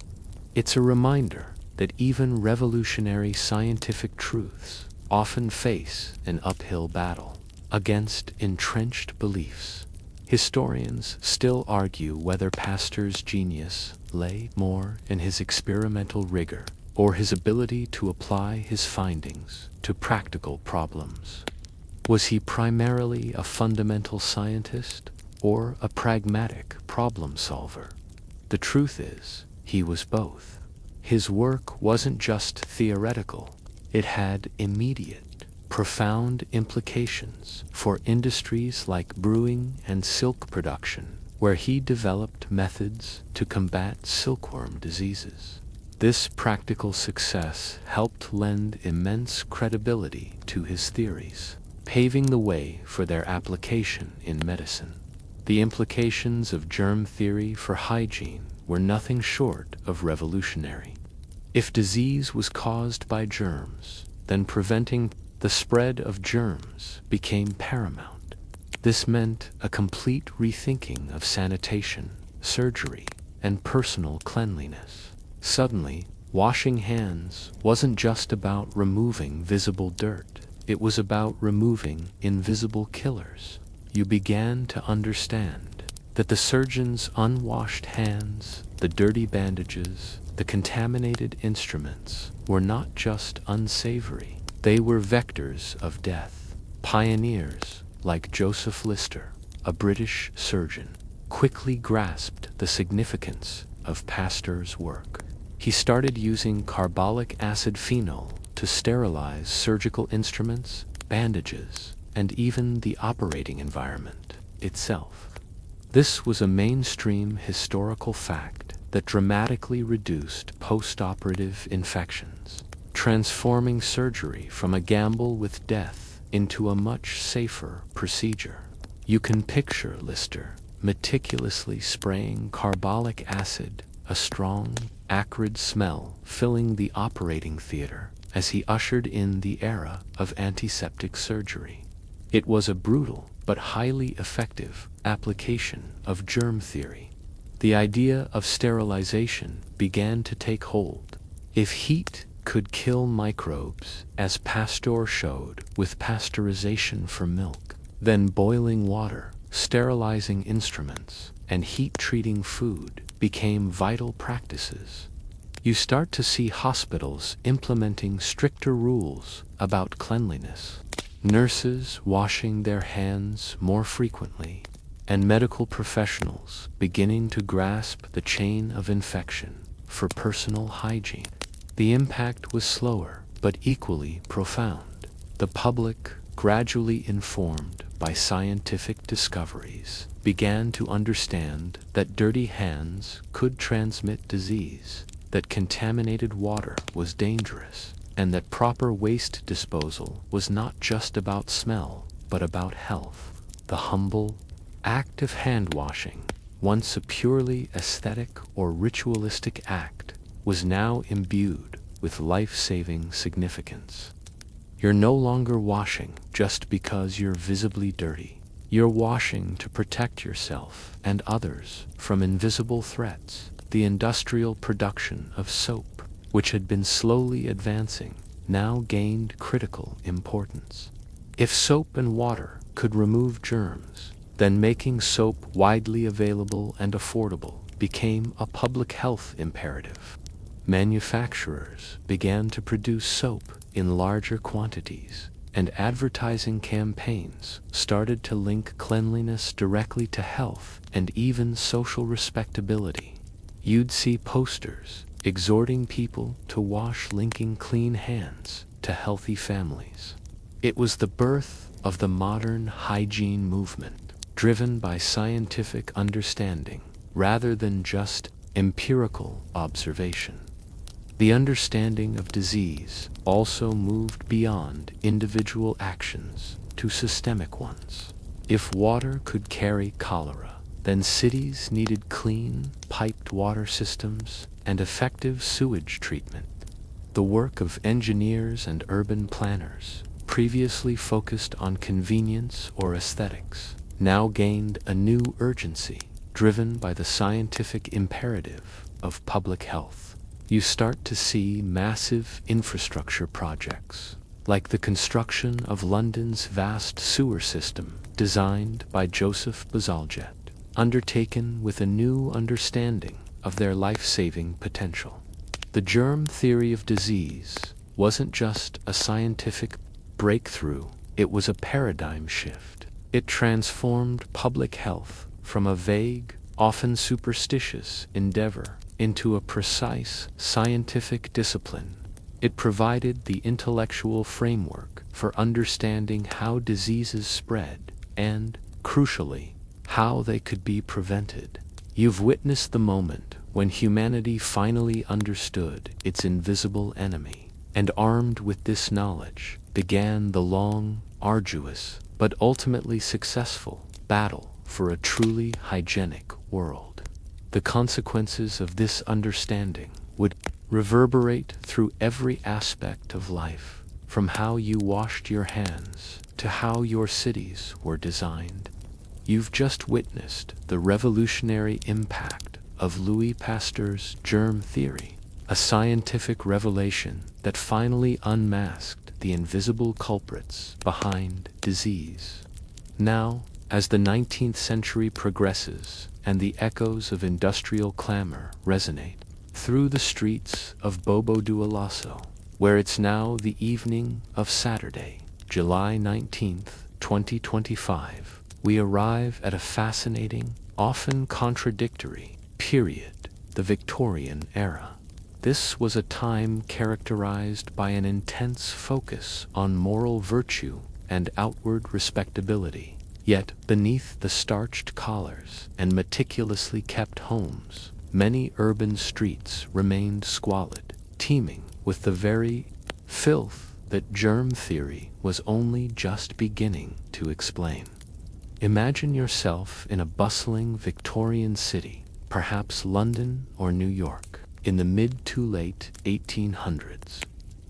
It's a reminder that even revolutionary scientific truths often face an uphill battle against entrenched beliefs. Historians still argue whether Pasteur's genius lay more in his experimental rigor or his ability to apply his findings to practical problems. Was he primarily a fundamental scientist or a pragmatic problem solver? The truth is, he was both. His work wasn't just theoretical, it had immediate, profound implications for industries like brewing and silk production, where he developed methods to combat silkworm diseases. This practical success helped lend immense credibility to his theories, paving the way for their application in medicine. The implications of germ theory for hygiene were nothing short of revolutionary. If disease was caused by germs, then preventing the spread of germs became paramount. This meant a complete rethinking of sanitation, surgery, and personal cleanliness. Suddenly, washing hands wasn't just about removing visible dirt. It was about removing invisible killers. You began to understand that the surgeon's unwashed hands, the dirty bandages, the contaminated instruments were not just unsavory. They were vectors of death. Pioneers like Joseph Lister, a British surgeon, quickly grasped the significance of Pasteur's work. He started using carbolic acid phenol to sterilize surgical instruments, bandages, and even the operating environment itself. This was a mainstream historical fact that dramatically reduced post-operative infections, transforming surgery from a gamble with death into a much safer procedure. You can picture Lister meticulously spraying carbolic acid, a strong, acrid smell filling the operating theater as he ushered in the era of antiseptic surgery. It was a brutal but highly effective application of germ theory. The idea of sterilization began to take hold. If heat could kill microbes, as Pasteur showed with pasteurization for milk, then boiling water, sterilizing instruments, and heat-treating food became vital practices. You start to see hospitals implementing stricter rules about cleanliness, nurses washing their hands more frequently, and medical professionals beginning to grasp the chain of infection for personal hygiene. The impact was slower, but equally profound. The public, gradually informed by scientific discoveries, began to understand that dirty hands could transmit disease, that contaminated water was dangerous, and that proper waste disposal was not just about smell, but about health. The humble act of hand washing, once a purely aesthetic or ritualistic act, was now imbued with life-saving significance. You're no longer washing just because you're visibly dirty. You're washing to protect yourself and others from invisible threats. The industrial production of soap, which had been slowly advancing, now gained critical importance. If soap and water could remove germs, then making soap widely available and affordable became a public health imperative. Manufacturers began to produce soap in larger quantities, and advertising campaigns started to link cleanliness directly to health and even social respectability. You'd see posters exhorting people to wash, linking clean hands to healthy families. It was the birth of the modern hygiene movement, driven by scientific understanding rather than just empirical observation. The understanding of disease also moved beyond individual actions to systemic ones. If water could carry cholera, then cities needed clean, piped water systems and effective sewage treatment. The work of engineers and urban planners, previously focused on convenience or aesthetics, now gained a new urgency, driven by the scientific imperative of public health. You start to see massive infrastructure projects, like the construction of London's vast sewer system, designed by Joseph Bazalgette, undertaken with a new understanding of their life-saving potential. The germ theory of disease wasn't just a scientific breakthrough, it was a paradigm shift. It transformed public health from a vague, often superstitious endeavor into a precise scientific discipline. It provided the intellectual framework for understanding how diseases spread and, crucially, how they could be prevented. You've witnessed the moment when humanity finally understood its invisible enemy, and armed with this knowledge, began the long, arduous, but ultimately successful battle for a truly hygienic world. The consequences of this understanding would reverberate through every aspect of life, from how you washed your hands to how your cities were designed. You've just witnessed the revolutionary impact of Louis Pasteur's germ theory, a scientific revelation that finally unmasked the invisible culprits behind disease. Now, as the 19th century progresses and the echoes of industrial clamor resonate through the streets of Bobo Dioulasso, where it's now the evening of Saturday, July 19th, 2025, we arrive at a fascinating, often contradictory period, the Victorian era. This was a time characterized by an intense focus on moral virtue and outward respectability. Yet, beneath the starched collars and meticulously kept homes, many urban streets remained squalid, teeming with the very filth that germ theory was only just beginning to explain. Imagine yourself in a bustling Victorian city, perhaps London or New York, in the mid to late 1800s.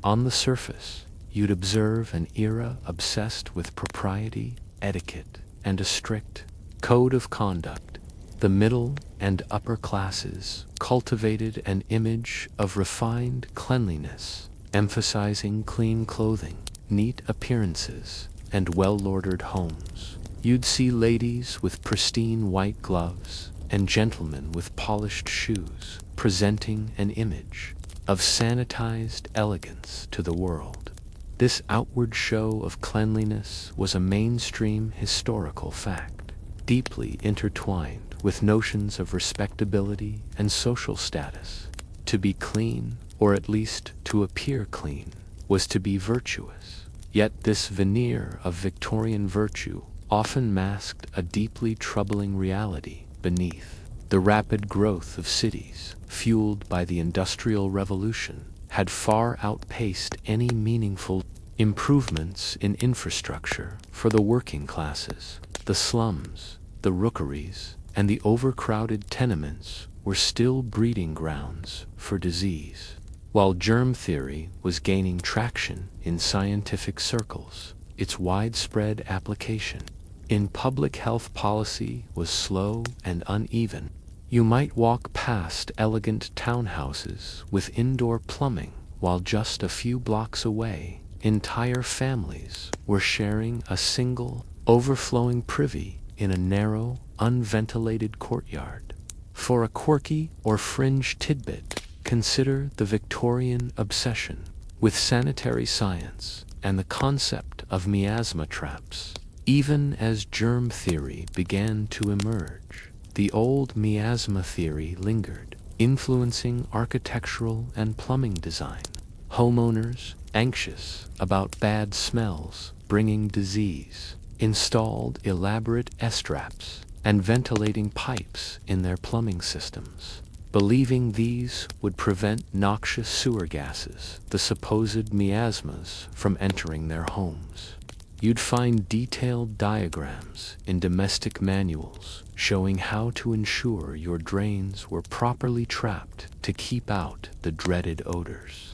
On the surface, you'd observe an era obsessed with propriety, etiquette, and a strict code of conduct. The middle and upper classes cultivated an image of refined cleanliness, emphasizing clean clothing, neat appearances, and well-ordered homes. You'd see ladies with pristine white gloves and gentlemen with polished shoes, presenting an image of sanitized elegance to the world. This outward show of cleanliness was a mainstream historical fact, deeply intertwined with notions of respectability and social status. To be clean, or at least to appear clean, was to be virtuous. Yet this veneer of Victorian virtue often masked a deeply troubling reality beneath. The rapid growth of cities, fueled by the Industrial Revolution, had far outpaced any meaningful improvements in infrastructure for the working classes. The slums, the rookeries, and the overcrowded tenements were still breeding grounds for disease. While germ theory was gaining traction in scientific circles, its widespread application in public health policy was slow and uneven. You might walk past elegant townhouses with indoor plumbing, while just a few blocks away, entire families were sharing a single, overflowing privy in a narrow, unventilated courtyard. For a quirky or fringe tidbit, consider the Victorian obsession with sanitary science and the concept of miasma traps. Even as germ theory began to emerge, the old miasma theory lingered, influencing architectural and plumbing design. Homeowners, anxious about bad smells bringing disease, installed elaborate S-traps and ventilating pipes in their plumbing systems, believing these would prevent noxious sewer gases, the supposed miasmas, from entering their homes. You'd find detailed diagrams in domestic manuals showing how to ensure your drains were properly trapped to keep out the dreaded odors.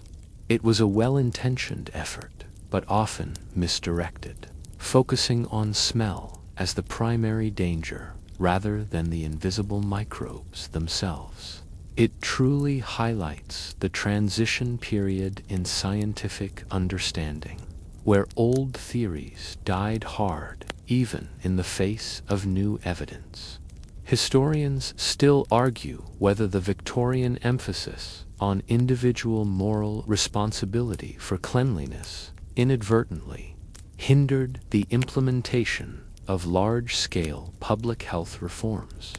It was a well-intentioned effort, but often misdirected, focusing on smell as the primary danger rather than the invisible microbes themselves. It truly highlights the transition period in scientific understanding, where old theories died hard even in the face of new evidence. Historians still argue whether the Victorian emphasis on individual moral responsibility for cleanliness inadvertently hindered the implementation of large-scale public health reforms.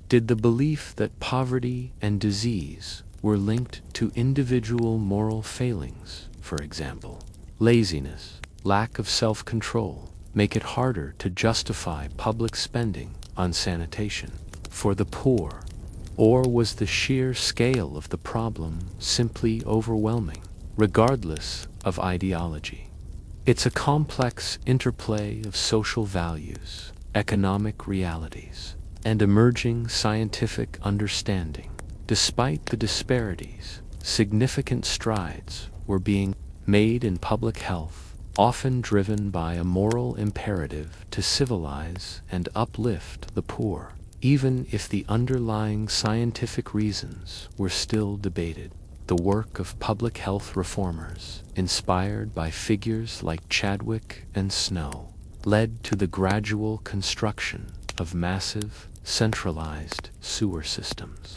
Did the belief that poverty and disease were linked to individual moral failings, for example, laziness, lack of self-control, make it harder to justify public spending on sanitation for the poor? Or was the sheer scale of the problem simply overwhelming, regardless of ideology? It's a complex interplay of social values, economic realities, and emerging scientific understanding. Despite the disparities, significant strides were being made in public health, often driven by a moral imperative to civilize and uplift the poor, even if the underlying scientific reasons were still debated. The work of public health reformers, inspired by figures like Chadwick and Snow, led to the gradual construction of massive, centralized sewer systems.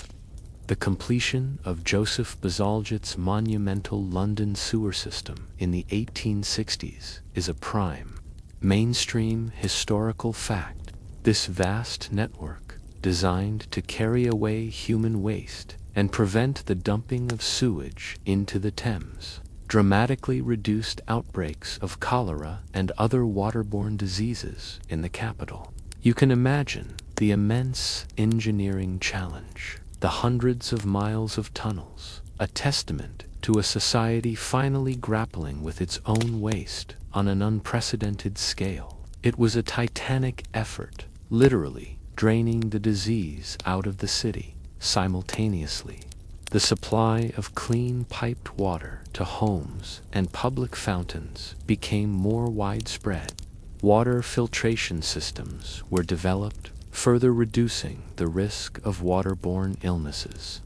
The completion of Joseph Bazalgette's monumental London sewer system in the 1860s is a prime, mainstream historical fact. This vast network, designed to carry away human waste and prevent the dumping of sewage into the Thames, dramatically reduced outbreaks of cholera and other waterborne diseases in the capital. You can imagine the immense engineering challenge, the hundreds of miles of tunnels, a testament to a society finally grappling with its own waste on an unprecedented scale. It was a titanic effort, literally draining the disease out of the city. Simultaneously, the supply of clean piped water to homes and public fountains became more widespread. Water filtration systems were developed, further reducing the risk of waterborne illnesses.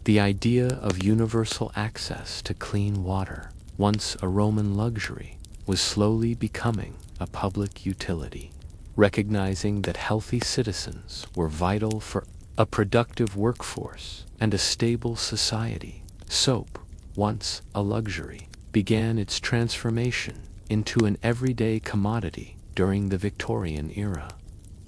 The idea of universal access to clean water, once a Roman luxury, was slowly becoming a public utility. Recognizing that healthy citizens were vital for a productive workforce and a stable society, soap, once a luxury, began its transformation into an everyday commodity during the Victorian era.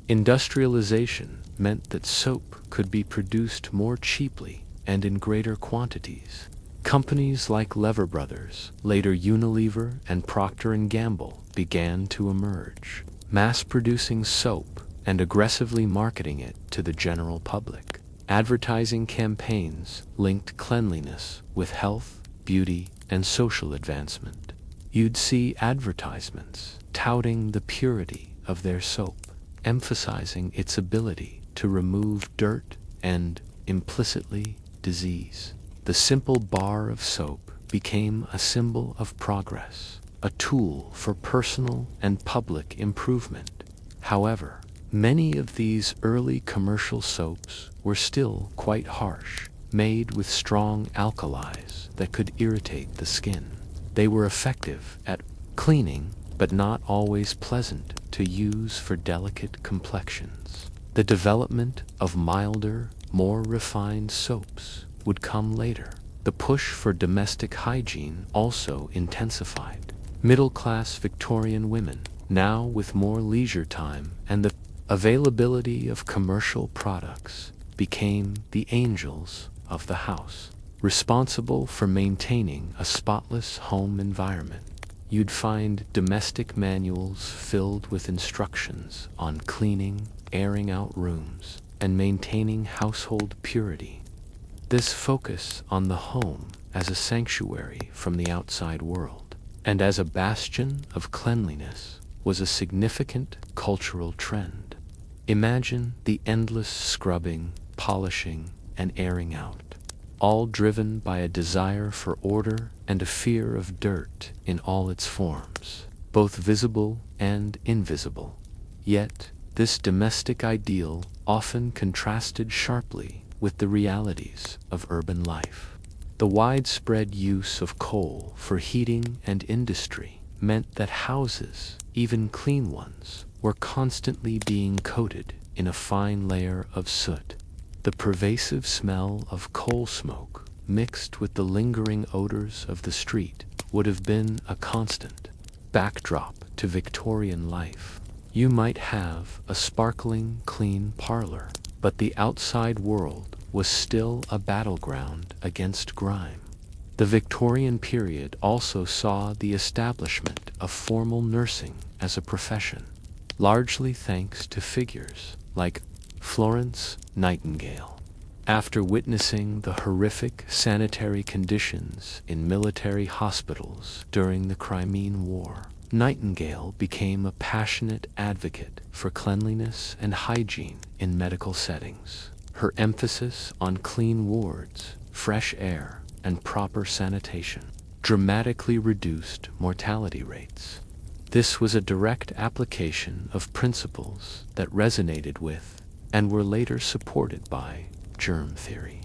Industrialization meant that soap could be produced more cheaply and in greater quantities. Companies like Lever Brothers, later Unilever and Procter & Gamble, began to emerge, mass-producing soap and aggressively marketing it to the general public. Advertising campaigns linked cleanliness with health, beauty, and social advancement. You'd see advertisements touting the purity of their soap, emphasizing its ability to remove dirt and, implicitly, disease. The simple bar of soap became a symbol of progress, a tool for personal and public improvement. However, many of these early commercial soaps were still quite harsh, made with strong alkalis that could irritate the skin. They were effective at cleaning, but not always pleasant to use for delicate complexions. The development of milder, more refined soaps would come later. The push for domestic hygiene also intensified. Middle-class Victorian women, now with more leisure time and the availability of commercial products, became the angels of the house, responsible for maintaining a spotless home environment. You'd find domestic manuals filled with instructions on cleaning, airing out rooms, and maintaining household purity. This focus on the home as a sanctuary from the outside world and as a bastion of cleanliness was a significant cultural trend. Imagine the endless scrubbing, polishing, and airing out. all driven by a desire for order and a fear of dirt in all its forms, both visible and invisible. Yet, this domestic ideal often contrasted sharply with the realities of urban life. The widespread use of coal for heating and industry meant that houses, even clean ones, were constantly being coated in a fine layer of soot. The pervasive smell of coal smoke, mixed with the lingering odors of the street, would have been a constant backdrop to Victorian life. You might have a sparkling, clean parlor, but the outside world was still a battleground against grime. The Victorian period also saw the establishment of formal nursing as a profession, largely thanks to figures like Florence Nightingale. After witnessing the horrific sanitary conditions in military hospitals during the Crimean War, Nightingale became a passionate advocate for cleanliness and hygiene in medical settings. Her emphasis on clean wards, fresh air, and proper sanitation dramatically reduced mortality rates. This was a direct application of principles that resonated with and were later supported by germ theory.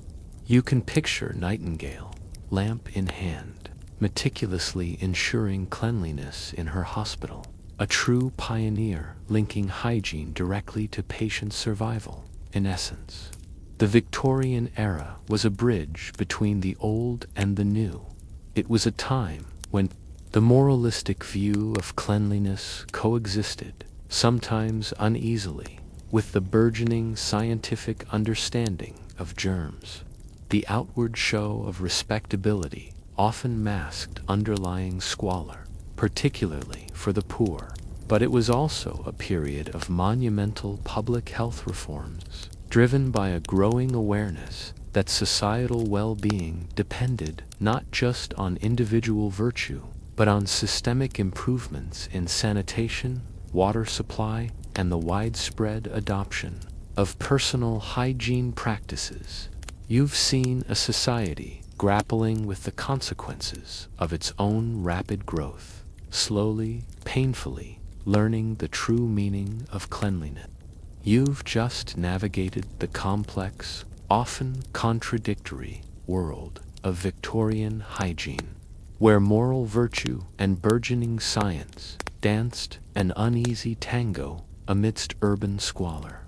You can picture Nightingale, lamp in hand, meticulously ensuring cleanliness in her hospital, a true pioneer linking hygiene directly to patient survival. In essence, the Victorian era was a bridge between the old and the new. It was a time when the moralistic view of cleanliness coexisted, sometimes uneasily, with the burgeoning scientific understanding of germs. The outward show of respectability often masked underlying squalor, particularly for the poor. But it was also a period of monumental public health reforms, driven by a growing awareness that societal well-being depended not just on individual virtue, but on systemic improvements in sanitation, water supply, and the widespread adoption of personal hygiene practices. You've seen a society grappling with the consequences of its own rapid growth, slowly, painfully, learning the true meaning of cleanliness. You've just navigated the complex, often contradictory world of Victorian hygiene, where moral virtue and burgeoning science danced an uneasy tango amidst urban squalor.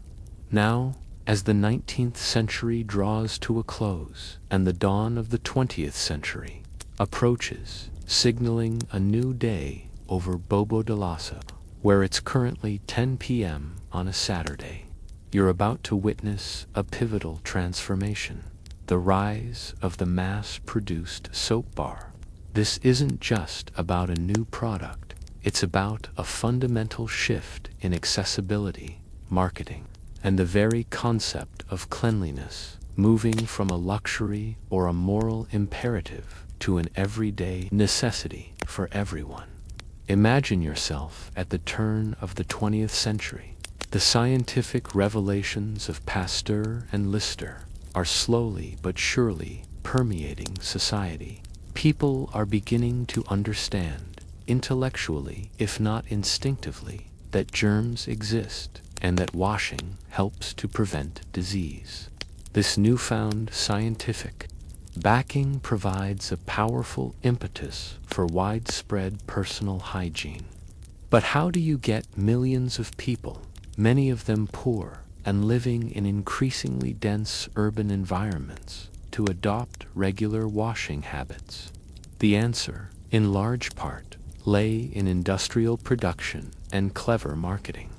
Now, as the 19th century draws to a close and the dawn of the 20th century approaches, signaling a new day over Bobo de Lasso, where it's currently 10 p.m. on a Saturday, you're about to witness a pivotal transformation: the rise of the mass-produced soap bar. This isn't just about a new product, it's about a fundamental shift in accessibility, marketing, and the very concept of cleanliness, moving from a luxury or a moral imperative to an everyday necessity for everyone. Imagine yourself at the turn of the 20th century. The scientific revelations of Pasteur and Lister are slowly but surely permeating society. People are beginning to understand, intellectually if not instinctively, that germs exist and that washing helps to prevent disease. This newfound scientific backing provides a powerful impetus for widespread personal hygiene. But how do you get millions of people, many of them poor and living in increasingly dense urban environments, to adopt regular washing habits? The answer, in large part, lay in industrial production and clever marketing.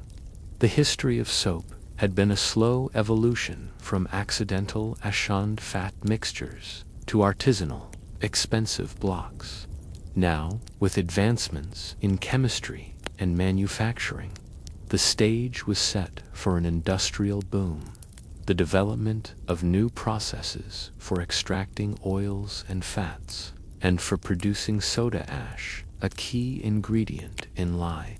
The history of soap had been a slow evolution from accidental Ashland fat mixtures to artisanal, expensive blocks. Now, with advancements in chemistry and manufacturing, the stage was set for an industrial boom. The development of new processes for extracting oils and fats, and for producing soda ash, a key ingredient in lye,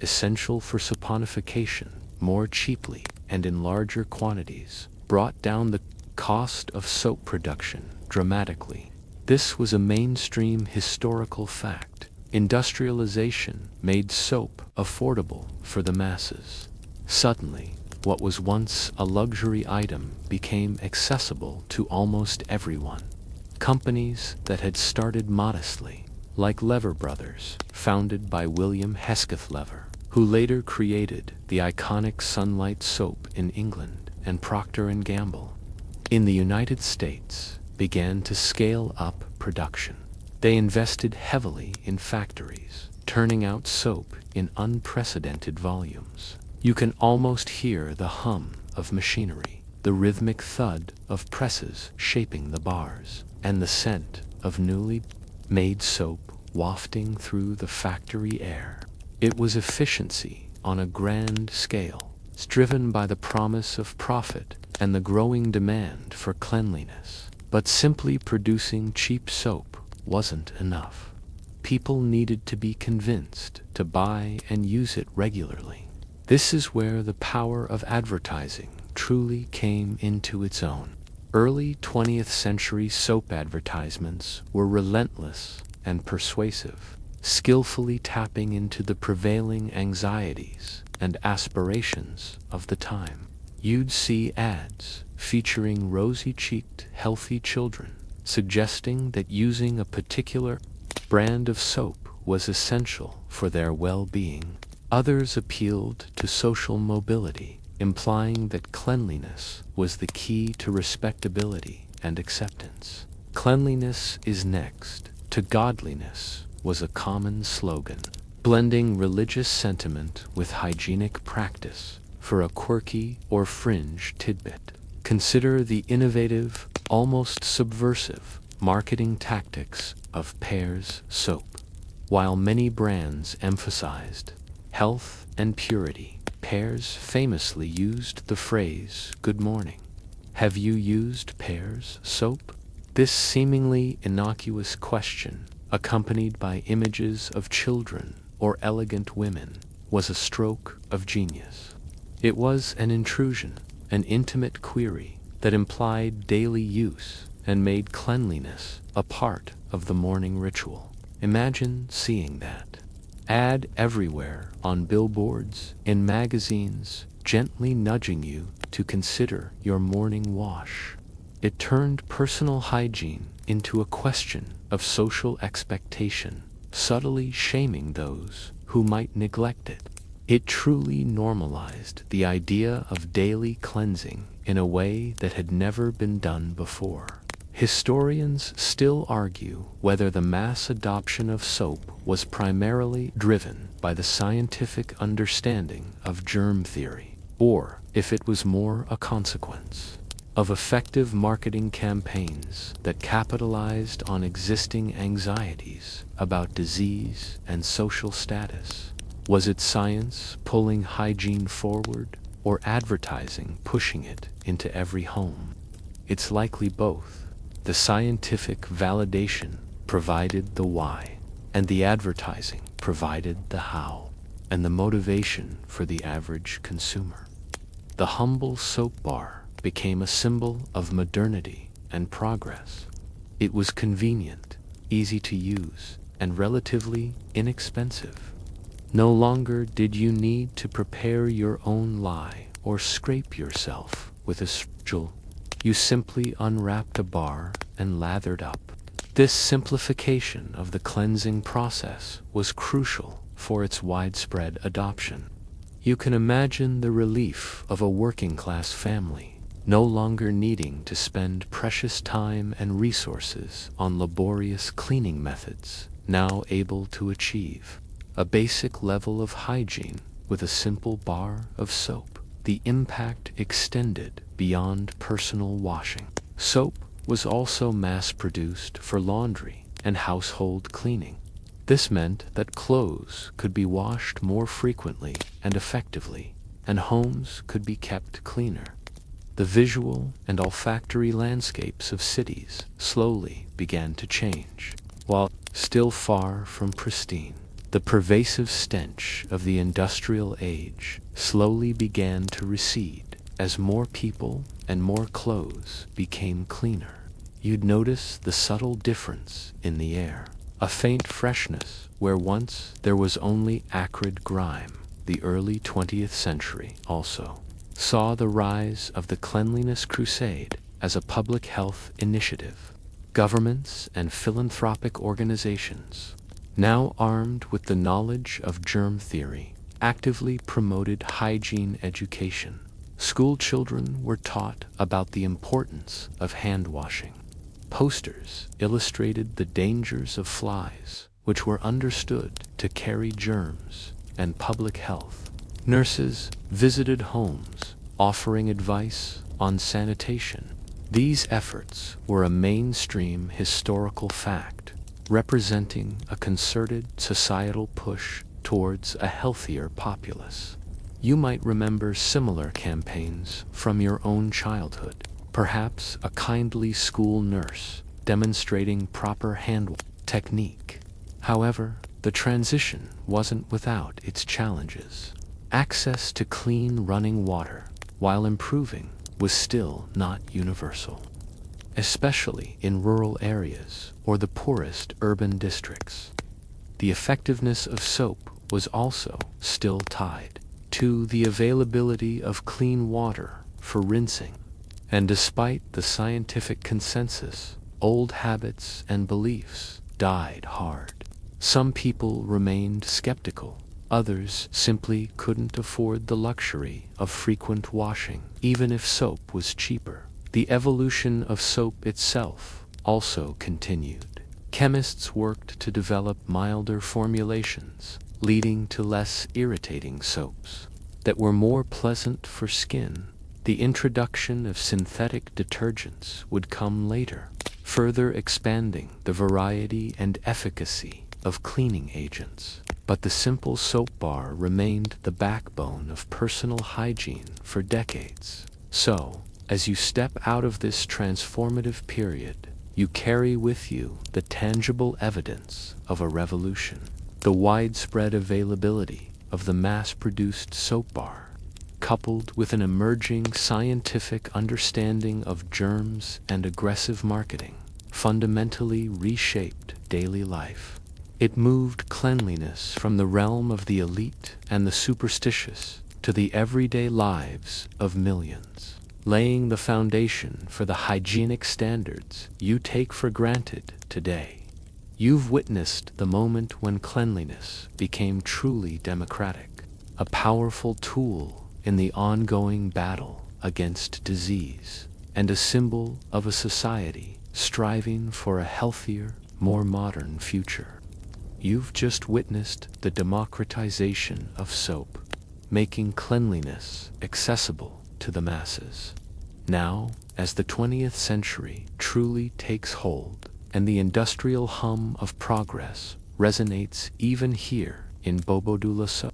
essential for saponification, more cheaply and in larger quantities, brought down the cost of soap production dramatically. This was a mainstream historical fact. Industrialization made soap affordable for the masses. Suddenly, what was once a luxury item became accessible to almost everyone. Companies that had started modestly, like Lever Brothers, founded by William Hesketh Lever, who later created the iconic Sunlight soap in England, and Procter & Gamble, in the United States, began to scale up production. They invested heavily in factories, turning out soap in unprecedented volumes. You can almost hear the hum of machinery, the rhythmic thud of presses shaping the bars, and the scent of newly made soap wafting through the factory air. It was efficiency on a grand scale, driven by the promise of profit and the growing demand for cleanliness. But simply producing cheap soap wasn't enough. People needed to be convinced to buy and use it regularly. This is where the power of advertising truly came into its own. Early 20th century soap advertisements were relentless and persuasive, skillfully tapping into the prevailing anxieties and aspirations of the time. You'd see ads featuring rosy-cheeked, healthy children, suggesting that using a particular brand of soap was essential for their well-being. Others appealed to social mobility, implying that cleanliness was the key to respectability and acceptance. Cleanliness is next to godliness was a common slogan, blending religious sentiment with hygienic practice for a quirky or fringe tidbit. Consider the innovative, almost subversive, marketing tactics of Pears soap. While many brands emphasized health and purity, Pears famously used the phrase, "Good morning. Have you used Pears soap?" This seemingly innocuous question, accompanied by images of children or elegant women, was a stroke of genius. It was an intrusion, an intimate query that implied daily use and made cleanliness a part of the morning ritual. Imagine seeing that ad everywhere, on billboards, in magazines, gently nudging you to consider your morning wash. It turned personal hygiene into a question of social expectation, subtly shaming those who might neglect it. It truly normalized the idea of daily cleansing in a way that had never been done before. Historians still argue whether the mass adoption of soap was primarily driven by the scientific understanding of germ theory, or if it was more a consequence of effective marketing campaigns that capitalized on existing anxieties about disease and social status. Was it science pulling hygiene forward, or advertising pushing it into every home? It's likely both. The scientific validation provided the why, and the advertising provided the how, and the motivation for the average consumer. The humble soap bar became a symbol of modernity and progress. It was convenient, easy to use, and relatively inexpensive. No longer did you need to prepare your own lye or scrape yourself with a spatula. You simply unwrapped a bar and lathered up. This simplification of the cleansing process was crucial for its widespread adoption. You can imagine the relief of a working-class family, no longer needing to spend precious time and resources on laborious cleaning methods, now able to achieve a basic level of hygiene with a simple bar of soap. The impact extended beyond personal washing. Soap was also mass-produced for laundry and household cleaning. This meant that clothes could be washed more frequently and effectively, and homes could be kept cleaner. The visual and olfactory landscapes of cities slowly began to change. While still far from pristine, the pervasive stench of the industrial age slowly began to recede as more people and more clothes became cleaner. you'd notice the subtle difference in the air. A faint freshness where once there was only acrid grime. The early 20th century also saw the rise of the cleanliness crusade as a public health initiative. Governments and philanthropic organizations, now armed with the knowledge of germ theory, actively promoted hygiene education. School children were taught about the importance of hand washing. Posters illustrated the dangers of flies, which were understood to carry germs and public health. Nurses visited homes, offering advice on sanitation. These efforts were a mainstream historical fact, representing a concerted societal push towards a healthier populace. You might remember similar campaigns from your own childhood, perhaps a kindly school nurse demonstrating proper hand technique. However, the transition wasn't without its challenges. Access to clean running water, while improving, was still not universal, especially in rural areas or the poorest urban districts. The effectiveness of soap was also still tied to the availability of clean water for rinsing. And despite the scientific consensus, old habits and beliefs died hard. Some people remained skeptical. Others simply couldn't afford the luxury of frequent washing, even if soap was cheaper. The evolution of soap itself also continued. Chemists worked to develop milder formulations, leading to less irritating soaps that were more pleasant for skin. The introduction of synthetic detergents would come later, further expanding the variety and efficacy of cleaning agents. But the simple soap bar remained the backbone of personal hygiene for decades. So, as you step out of this transformative period, you carry with you the tangible evidence of a revolution. The widespread availability of the mass-produced soap bar, coupled with an emerging scientific understanding of germs and aggressive marketing, fundamentally reshaped daily life. It moved cleanliness from the realm of the elite and the superstitious to the everyday lives of millions, laying the foundation for the hygienic standards you take for granted today. You've witnessed the moment when cleanliness became truly democratic, a powerful tool in the ongoing battle against disease, and a symbol of a society striving for a healthier, more modern future. You've just witnessed the democratization of soap, making cleanliness accessible to the masses. Now, as the 20th century truly takes hold, and the industrial hum of progress resonates even here in Bobo-Dioulasso,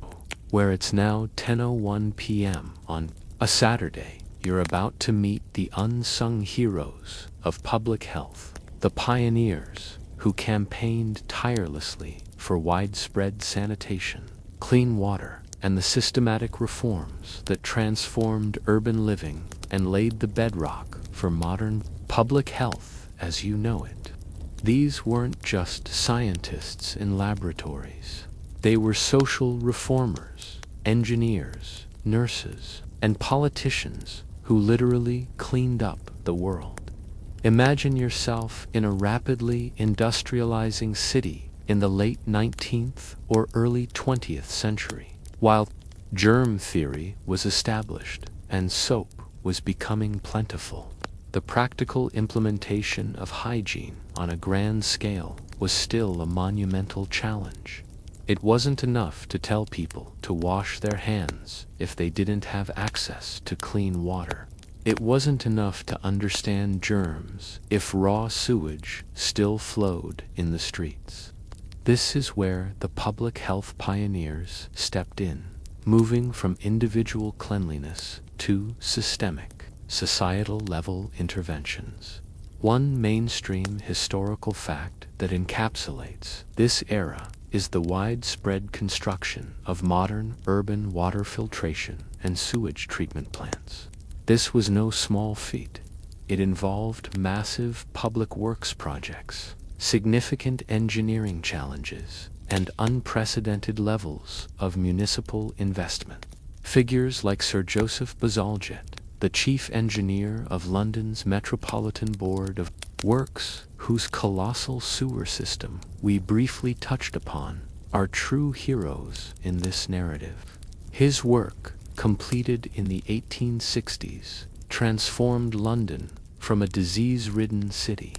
where it's now 10:01 p.m. on a Saturday, you're about to meet the unsung heroes of public health, the pioneers who campaigned tirelessly for widespread sanitation, clean water, and the systematic reforms that transformed urban living and laid the bedrock for modern public health as you know it. These weren't just scientists in laboratories. They were social reformers, engineers, nurses, and politicians who literally cleaned up the world. Imagine yourself in a rapidly industrializing city in the late 19th or early 20th century, while germ theory was established and soap was becoming plentiful. The practical implementation of hygiene on a grand scale was still a monumental challenge. It wasn't enough to tell people to wash their hands if they didn't have access to clean water. It wasn't enough to understand germs if raw sewage still flowed in the streets. This is where the public health pioneers stepped in, moving from individual cleanliness to systemic, societal-level interventions. One mainstream historical fact that encapsulates this era is the widespread construction of modern urban water filtration and sewage treatment plants. This was no small feat. it involved massive public works projects, significant engineering challenges, and unprecedented levels of municipal investment. Figures like Sir Joseph Bazalgette, the chief engineer of London's Metropolitan Board of Works, whose colossal sewer system we briefly touched upon, are true heroes in this narrative. His work, completed in the 1860s, transformed London from a disease-ridden city.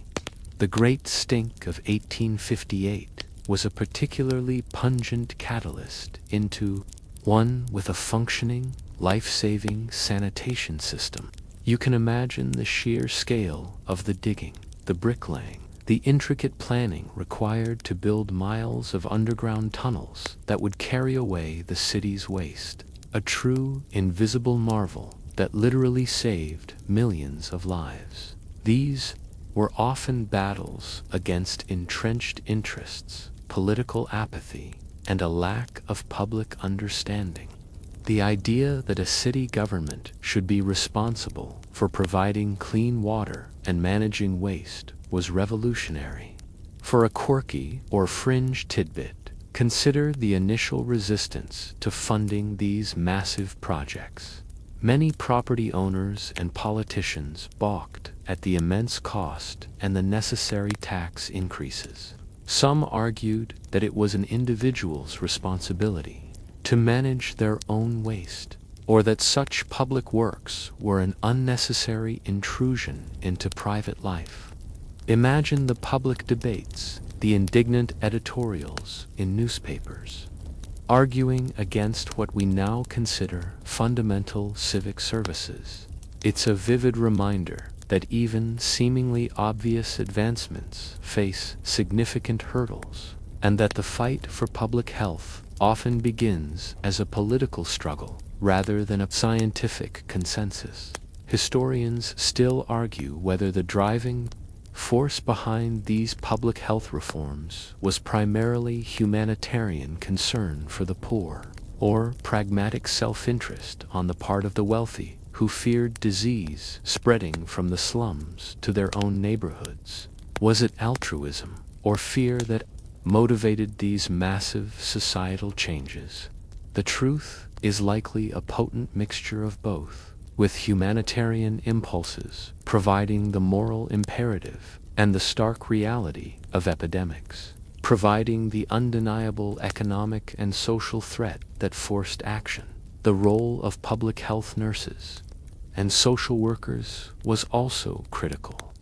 The Great Stink of 1858 was a particularly pungent catalyst into one with a functioning, life-saving sanitation system. You can imagine the sheer scale of the digging, the bricklaying, the intricate planning required to build miles of underground tunnels that would carry away the city's waste. A true, invisible marvel that literally saved millions of lives. These were often battles against entrenched interests, political apathy, and a lack of public understanding. The idea that a city government should be responsible for providing clean water and managing waste was revolutionary. For a quirky or fringe tidbit, consider the initial resistance to funding these massive projects. Many property owners and politicians balked at the immense cost and the necessary tax increases. Some argued that it was an individual's responsibility to manage their own waste, or that such public works were an unnecessary intrusion into private life. Imagine the public debates, the indignant editorials in newspapers, arguing against what we now consider fundamental civic services. It's a vivid reminder that even seemingly obvious advancements face significant hurdles, and that the fight for public health often begins as a political struggle rather than a scientific consensus. Historians still argue whether the driving force behind these public health reforms was primarily humanitarian concern for the poor, or pragmatic self-interest on the part of the wealthy who feared disease spreading from the slums to their own neighborhoods. Was it altruism or fear that motivated these massive societal changes? The truth is likely a potent mixture of both, with humanitarian impulses providing the moral imperative and the stark reality of epidemics, providing the undeniable economic and social threat that forced action. The role of public health nurses and social workers was also critical.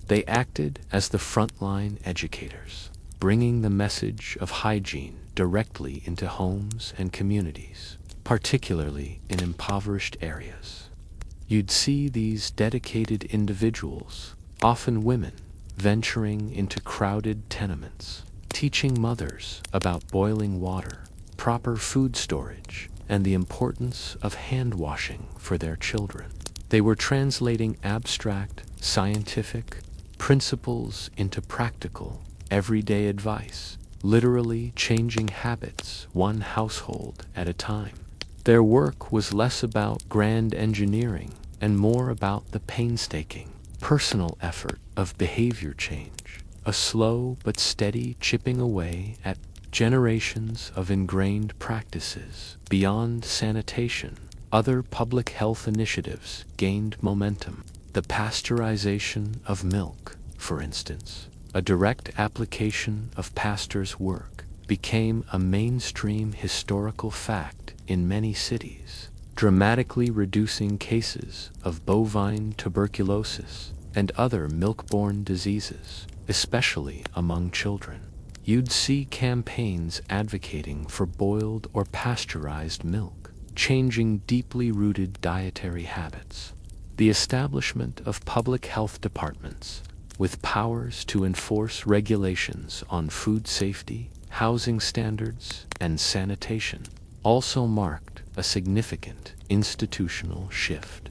They acted as the frontline educators, bringing the message of hygiene directly into homes and communities, particularly in impoverished areas. You'd see these dedicated individuals, often women, venturing into crowded tenements, teaching mothers about boiling water, proper food storage, and the importance of hand washing for their children. They were translating abstract, scientific principles into practical, everyday advice, literally changing habits one household at a time. Their work was less about grand engineering and more about the painstaking, personal effort of behavior change, a slow but steady chipping away at generations of ingrained practices. Beyond sanitation, other public health initiatives gained momentum. The pasteurization of milk, for instance, a direct application of Pasteur's work, became a mainstream historical fact in many cities, dramatically reducing cases of bovine tuberculosis and other milk-borne diseases, especially among children. You'd see campaigns advocating for boiled or pasteurized milk, changing deeply rooted dietary habits. The establishment of public health departments, with powers to enforce regulations on food safety, housing standards, and sanitation, also marked a significant institutional shift.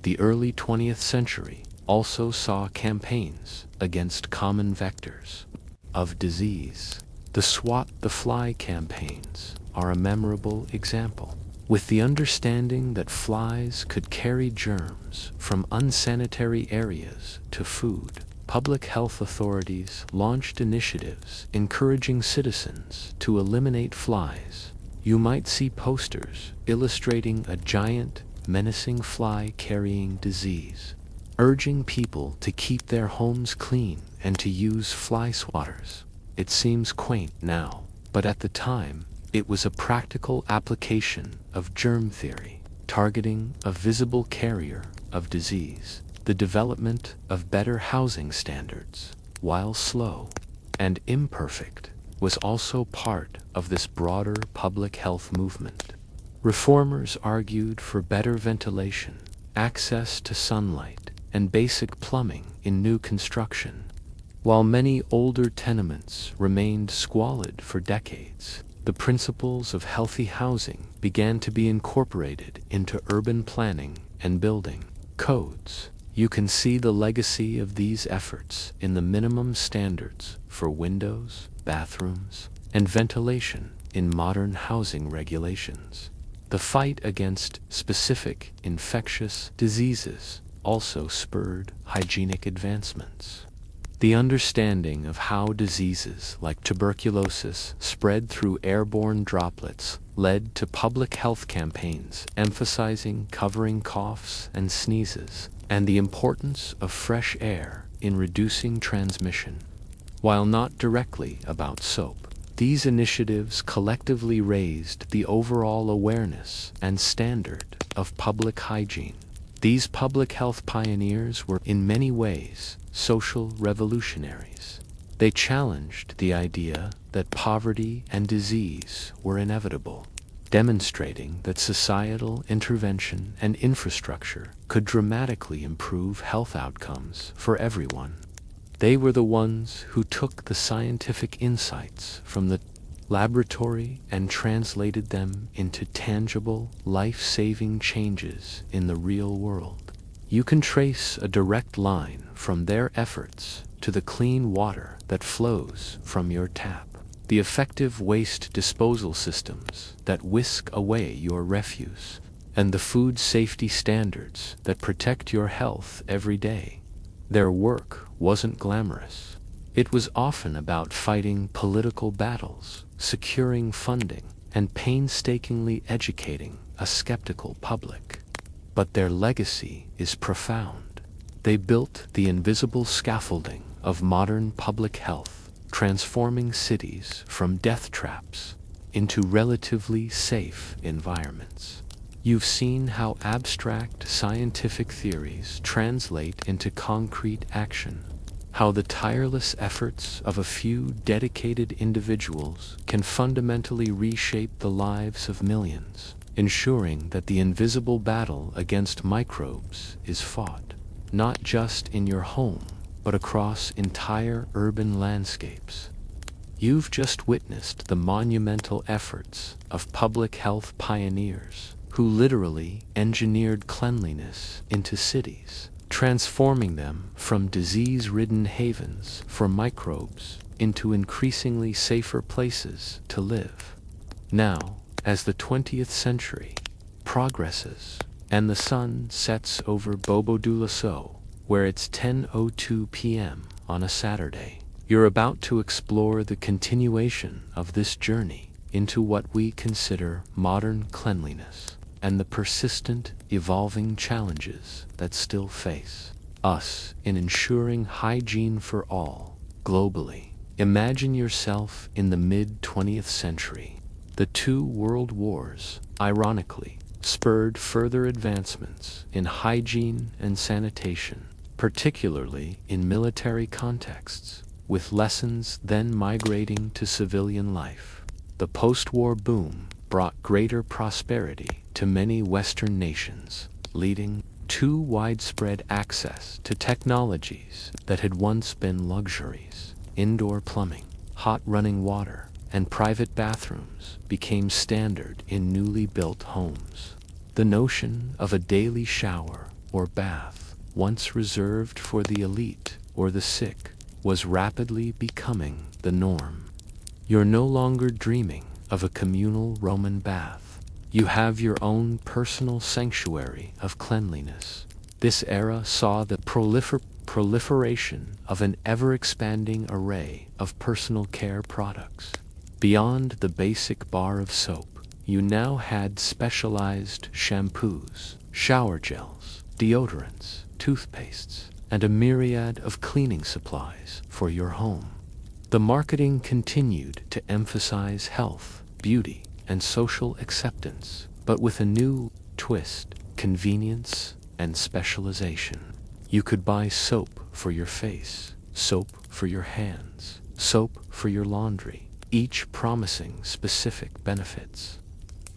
The early 20th century also saw campaigns against common vectors of disease. The Swat the Fly campaigns are a memorable example. With the understanding that flies could carry germs from unsanitary areas to food, public health authorities launched initiatives encouraging citizens to eliminate flies. You might see posters illustrating a giant, menacing fly-carrying disease, urging people to keep their homes clean and to use fly swatters. It seems quaint now, but at the time, it was a practical application of germ theory, targeting a visible carrier of disease. The development of better housing standards, while slow and imperfect, was also part of this broader public health movement. Reformers argued for better ventilation, access to sunlight, and basic plumbing in new construction. While many older tenements remained squalid for decades, the principles of healthy housing began to be incorporated into urban planning and building codes. You can see the legacy of these efforts in the minimum standards for windows, bathrooms, and ventilation in modern housing regulations. The fight against specific infectious diseases also spurred hygienic advancements. The understanding of how diseases like tuberculosis spread through airborne droplets led to public health campaigns emphasizing covering coughs and sneezes, and the importance of fresh air in reducing transmission. While not directly about soap, these initiatives collectively raised the overall awareness and standard of public hygiene. These public health pioneers were, in many ways, social revolutionaries. They challenged the idea that poverty and disease were inevitable, demonstrating that societal intervention and infrastructure could dramatically improve health outcomes for everyone. They were the ones who took the scientific insights from the laboratory and translated them into tangible, life-saving changes in the real world. You can trace a direct line from their efforts to the clean water that flows from your tap, the effective waste disposal systems that whisk away your refuse, and the food safety standards that protect your health every day. Their work wasn't glamorous. It was often about fighting political battles, securing funding, and painstakingly educating a skeptical public. But their legacy is profound. They built the invisible scaffolding of modern public health, transforming cities from death traps into relatively safe environments. You've seen how abstract scientific theories translate into concrete action, how the tireless efforts of a few dedicated individuals can fundamentally reshape the lives of millions, ensuring that the invisible battle against microbes is fought, not just in your home, but across entire urban landscapes. You've just witnessed the monumental efforts of public health pioneers who literally engineered cleanliness into cities, transforming them from disease-ridden havens for microbes into increasingly safer places to live. Now, as the 20th century progresses and the sun sets over Bobo-Dioulasso, where it's 10:02 p.m. on a Saturday, you're about to explore the continuation of this journey into what we consider modern cleanliness and the persistent, evolving challenges that still face us in ensuring hygiene for all, globally. Imagine yourself in the mid-20th century. The two world wars, ironically, spurred further advancements in hygiene and sanitation, particularly in military contexts, with lessons then migrating to civilian life. The post-war boom brought greater prosperity to many Western nations, leading to widespread access to technologies that had once been luxuries. Indoor plumbing, hot running water, and private bathrooms became standard in newly built homes. The notion of a daily shower or bath, once reserved for the elite or the sick, was rapidly becoming the norm. You're no longer dreaming of a communal Roman bath. You have your own personal sanctuary of cleanliness. This era saw the proliferation of an ever-expanding array of personal care products. Beyond the basic bar of soap, you now had specialized shampoos, shower gels, deodorants, toothpastes, and a myriad of cleaning supplies for your home. The marketing continued to emphasize health, beauty, and social acceptance, but with a new twist: convenience and specialization. You could buy soap for your face, soap for your hands, soap for your laundry, each promising specific benefits.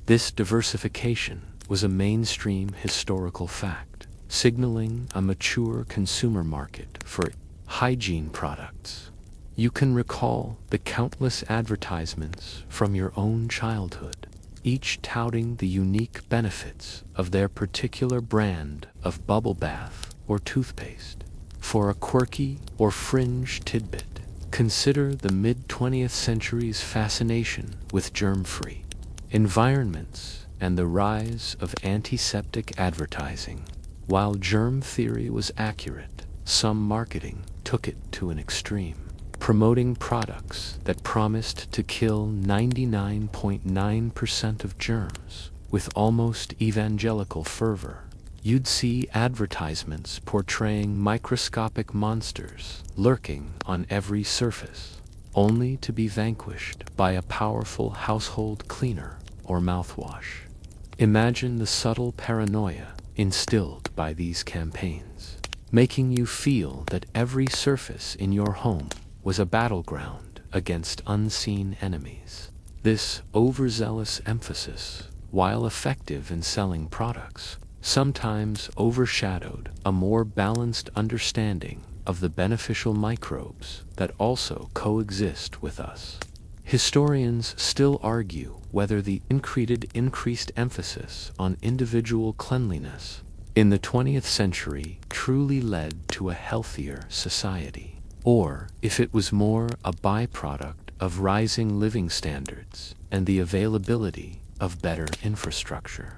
This diversification was a mainstream historical fact, signaling a mature consumer market for hygiene products. You can recall the countless advertisements from your own childhood, each touting the unique benefits of their particular brand of bubble bath or toothpaste. For a quirky or fringe tidbit, consider the mid-20th century's fascination with germ-free environments and the rise of antiseptic advertising. While germ theory was accurate, some marketing took it to an extreme, promoting products that promised to kill 99.9% of germs with almost evangelical fervor. You'd see advertisements portraying microscopic monsters lurking on every surface, only to be vanquished by a powerful household cleaner or mouthwash. Imagine the subtle paranoia instilled by these campaigns, making you feel that every surface in your home was a battleground against unseen enemies. This overzealous emphasis, while effective in selling products, sometimes overshadowed a more balanced understanding of the beneficial microbes that also coexist with us. Historians still argue whether the increased emphasis on individual cleanliness in the 20th century truly led to a healthier society, or if it was more a byproduct of rising living standards and the availability of better infrastructure.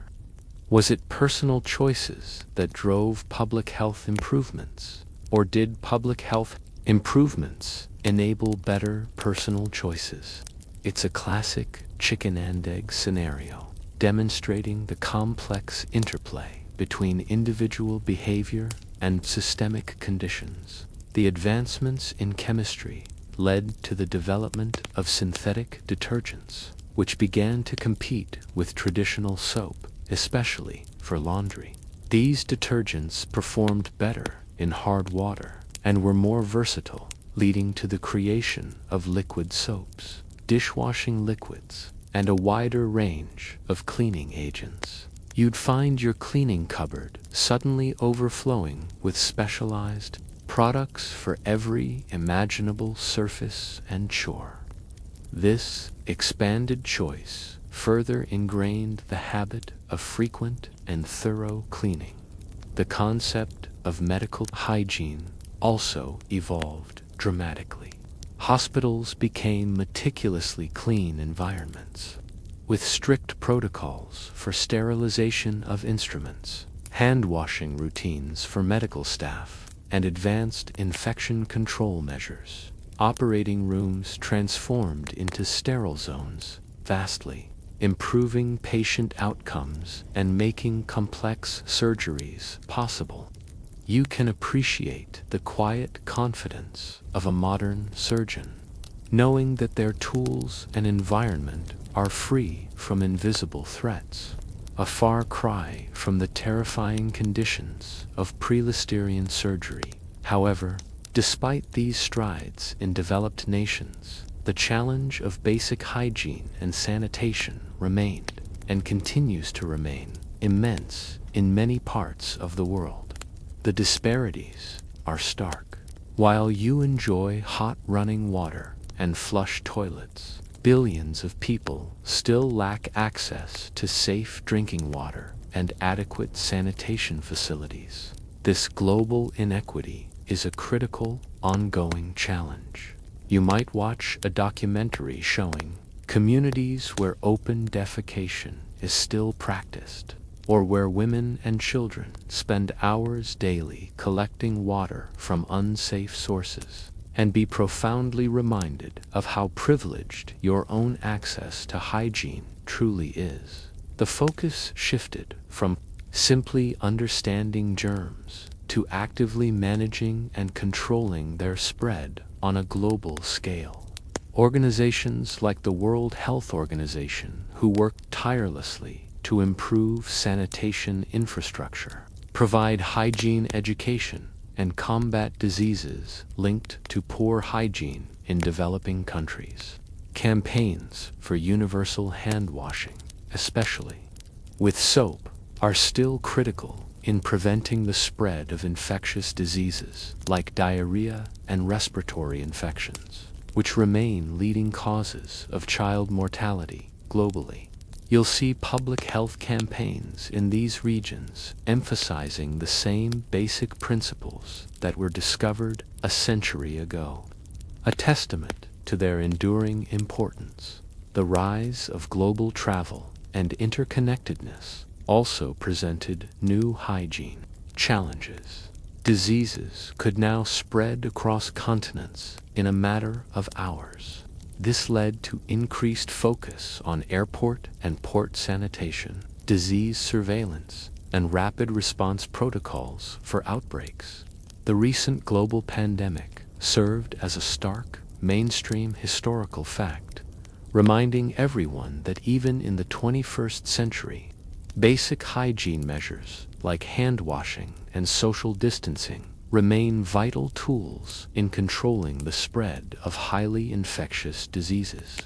Was it personal choices that drove public health improvements, or did public health improvements enable better personal choices? It's a classic chicken and egg scenario, demonstrating the complex interplay between individual behavior and systemic conditions. The advancements in chemistry led to the development of synthetic detergents, which began to compete with traditional soap, especially for laundry. These detergents performed better in hard water and were more versatile, leading to the creation of liquid soaps, dishwashing liquids, and a wider range of cleaning agents. You'd find your cleaning cupboard suddenly overflowing with specialized products for every imaginable surface and chore. This expanded choice further ingrained the habit of frequent and thorough cleaning. The concept of medical hygiene also evolved dramatically. Hospitals became meticulously clean environments, with strict protocols for sterilization of instruments, hand-washing routines for medical staff, and advanced infection control measures. Operating rooms transformed into sterile zones, vastly improving patient outcomes and making complex surgeries possible. You can appreciate the quiet confidence of a modern surgeon, knowing that their tools and environment are free from invisible threats, a far cry from the terrifying conditions of pre-Listerian surgery. However, despite these strides in developed nations, the challenge of basic hygiene and sanitation remained, and continues to remain, immense in many parts of the world. The disparities are stark. While you enjoy hot running water and flush toilets, billions of people still lack access to safe drinking water and adequate sanitation facilities. This global inequity is a critical, ongoing challenge. You might watch a documentary showing Communities where open defecation is still practiced, or where women and children spend hours daily collecting water from unsafe sources, and be profoundly reminded of how privileged your own access to hygiene truly is. The focus shifted from simply understanding germs to actively managing and controlling their spread on a global scale. Organizations like the World Health Organization, who work tirelessly to improve sanitation infrastructure, provide hygiene education, and combat diseases linked to poor hygiene in developing countries. Campaigns for universal hand washing, especially with soap, are still critical in preventing the spread of infectious diseases like diarrhea and respiratory infections, which remain leading causes of child mortality globally. You'll see public health campaigns in these regions emphasizing the same basic principles that were discovered a century ago, a testament to their enduring importance. The rise of global travel and interconnectedness also presented new hygiene challenges. Diseases could now spread across continents in a matter of hours. This led to increased focus on airport and port sanitation, disease surveillance, and rapid response protocols for outbreaks. The recent global pandemic served as a stark, mainstream historical fact, reminding everyone that even in the 21st century, basic hygiene measures like hand washing and social distancing remain vital tools in controlling the spread of highly infectious diseases.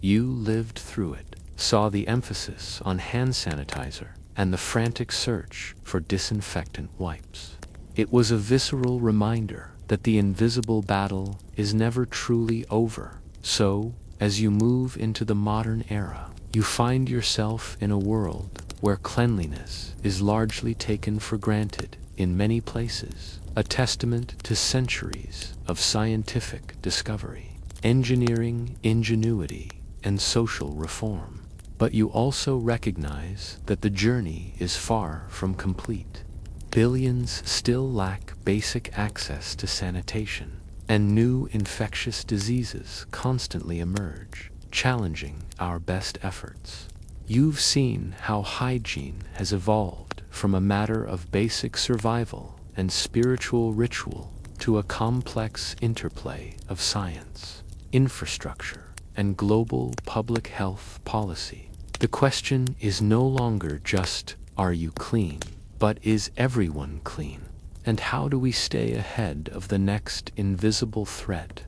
You lived through it, saw the emphasis on hand sanitizer and the frantic search for disinfectant wipes. It was a visceral reminder that the invisible battle is never truly over. So, as you move into the modern era, you find yourself in a world where cleanliness is largely taken for granted in many places, a testament to centuries of scientific discovery, engineering ingenuity, and social reform. But you also recognize that the journey is far from complete. Billions still lack basic access to sanitation, and new infectious diseases constantly emerge, challenging our best efforts. You've seen how hygiene has evolved from a matter of basic survival and spiritual ritual to a complex interplay of science, infrastructure, and global public health policy. The question is no longer just, are you clean, but is everyone clean? And how do we stay ahead of the next invisible threat?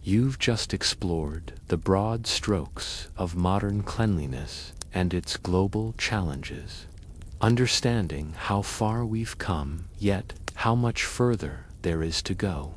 You've just explored the broad strokes of modern cleanliness and its global challenges, understanding how far we've come, yet how much further there is to go.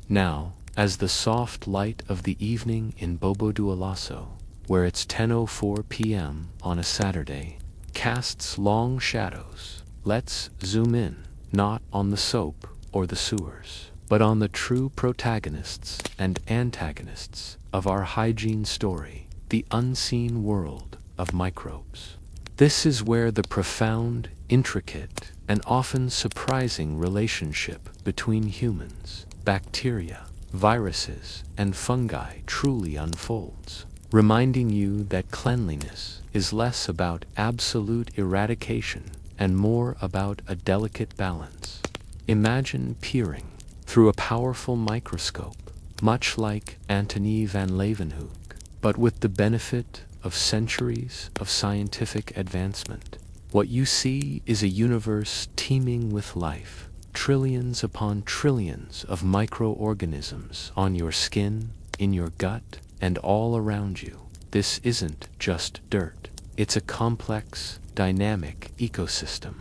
Now, as the soft light of the evening in Bobo Dioulasso, where it's 10:04 p.m. on a Saturday, casts long shadows, let's zoom in, not on the soap or the sewers, but on the true protagonists and antagonists of our hygiene story, the unseen world of microbes. This is where the profound, intricate, and often surprising relationship between humans, bacteria, viruses, and fungi truly unfolds, reminding you that cleanliness is less about absolute eradication and more about a delicate balance. Imagine peering through a powerful microscope, much like Antony van Leeuwenhoek, but with the benefit of centuries of scientific advancement. What you see is a universe teeming with life, trillions upon trillions of microorganisms on your skin, in your gut, and all around you. This isn't just dirt. It's a complex, dynamic ecosystem.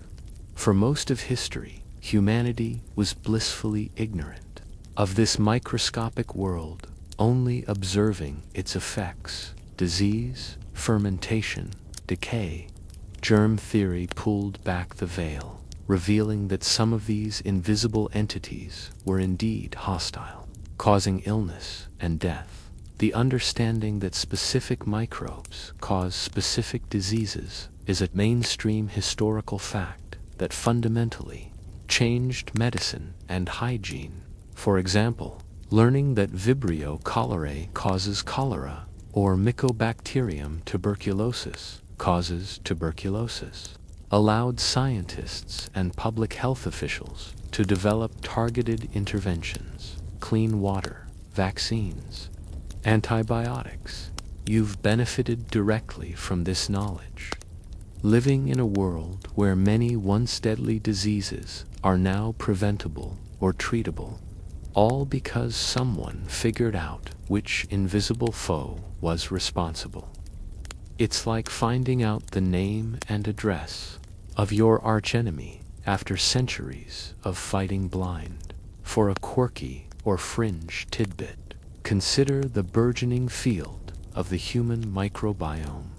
For most of history, humanity was blissfully ignorant of this microscopic world, only observing its effects: disease, fermentation, decay. Germ theory pulled back the veil, revealing that some of these invisible entities were indeed hostile, causing illness and death. The understanding that specific microbes cause specific diseases is a mainstream historical fact that fundamentally changed medicine and hygiene. For example, learning that Vibrio cholerae causes cholera, or Mycobacterium tuberculosis causes tuberculosis, allowed scientists and public health officials to develop targeted interventions, clean water, vaccines, antibiotics. You've benefited directly from this knowledge. Living in a world where many once deadly diseases are now preventable or treatable, all because someone figured out which invisible foe was responsible. It's like finding out the name and address of your archenemy after centuries of fighting blind for a quirky or fringe tidbit. Consider the burgeoning field of the human microbiome.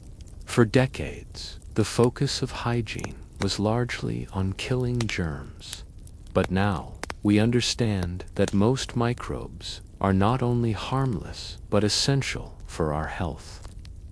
For decades, the focus of hygiene was largely on killing germs, but now we understand that most microbes are not only harmless but essential for our health.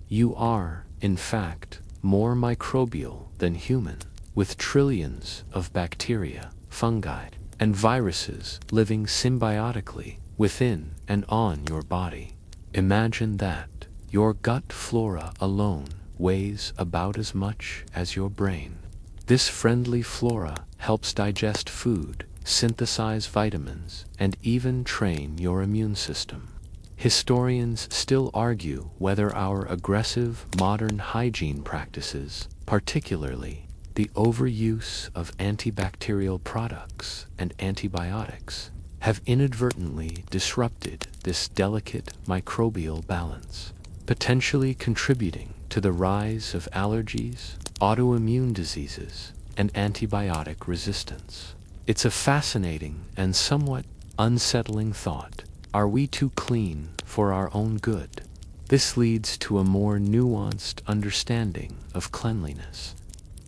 You are, in fact, more microbial than human, with trillions of bacteria, fungi, and viruses living symbiotically within and on your body. Imagine that your gut flora alone weighs about as much as your brain. This friendly flora helps digest food, synthesize vitamins, and even train your immune system. Historians still argue whether our aggressive modern hygiene practices, particularly the overuse of antibacterial products and antibiotics, have inadvertently disrupted this delicate microbial balance, potentially contributing to the rise of allergies, autoimmune diseases, and antibiotic resistance. It's a fascinating and somewhat unsettling thought. Are we too clean for our own good? This leads to a more nuanced understanding of cleanliness.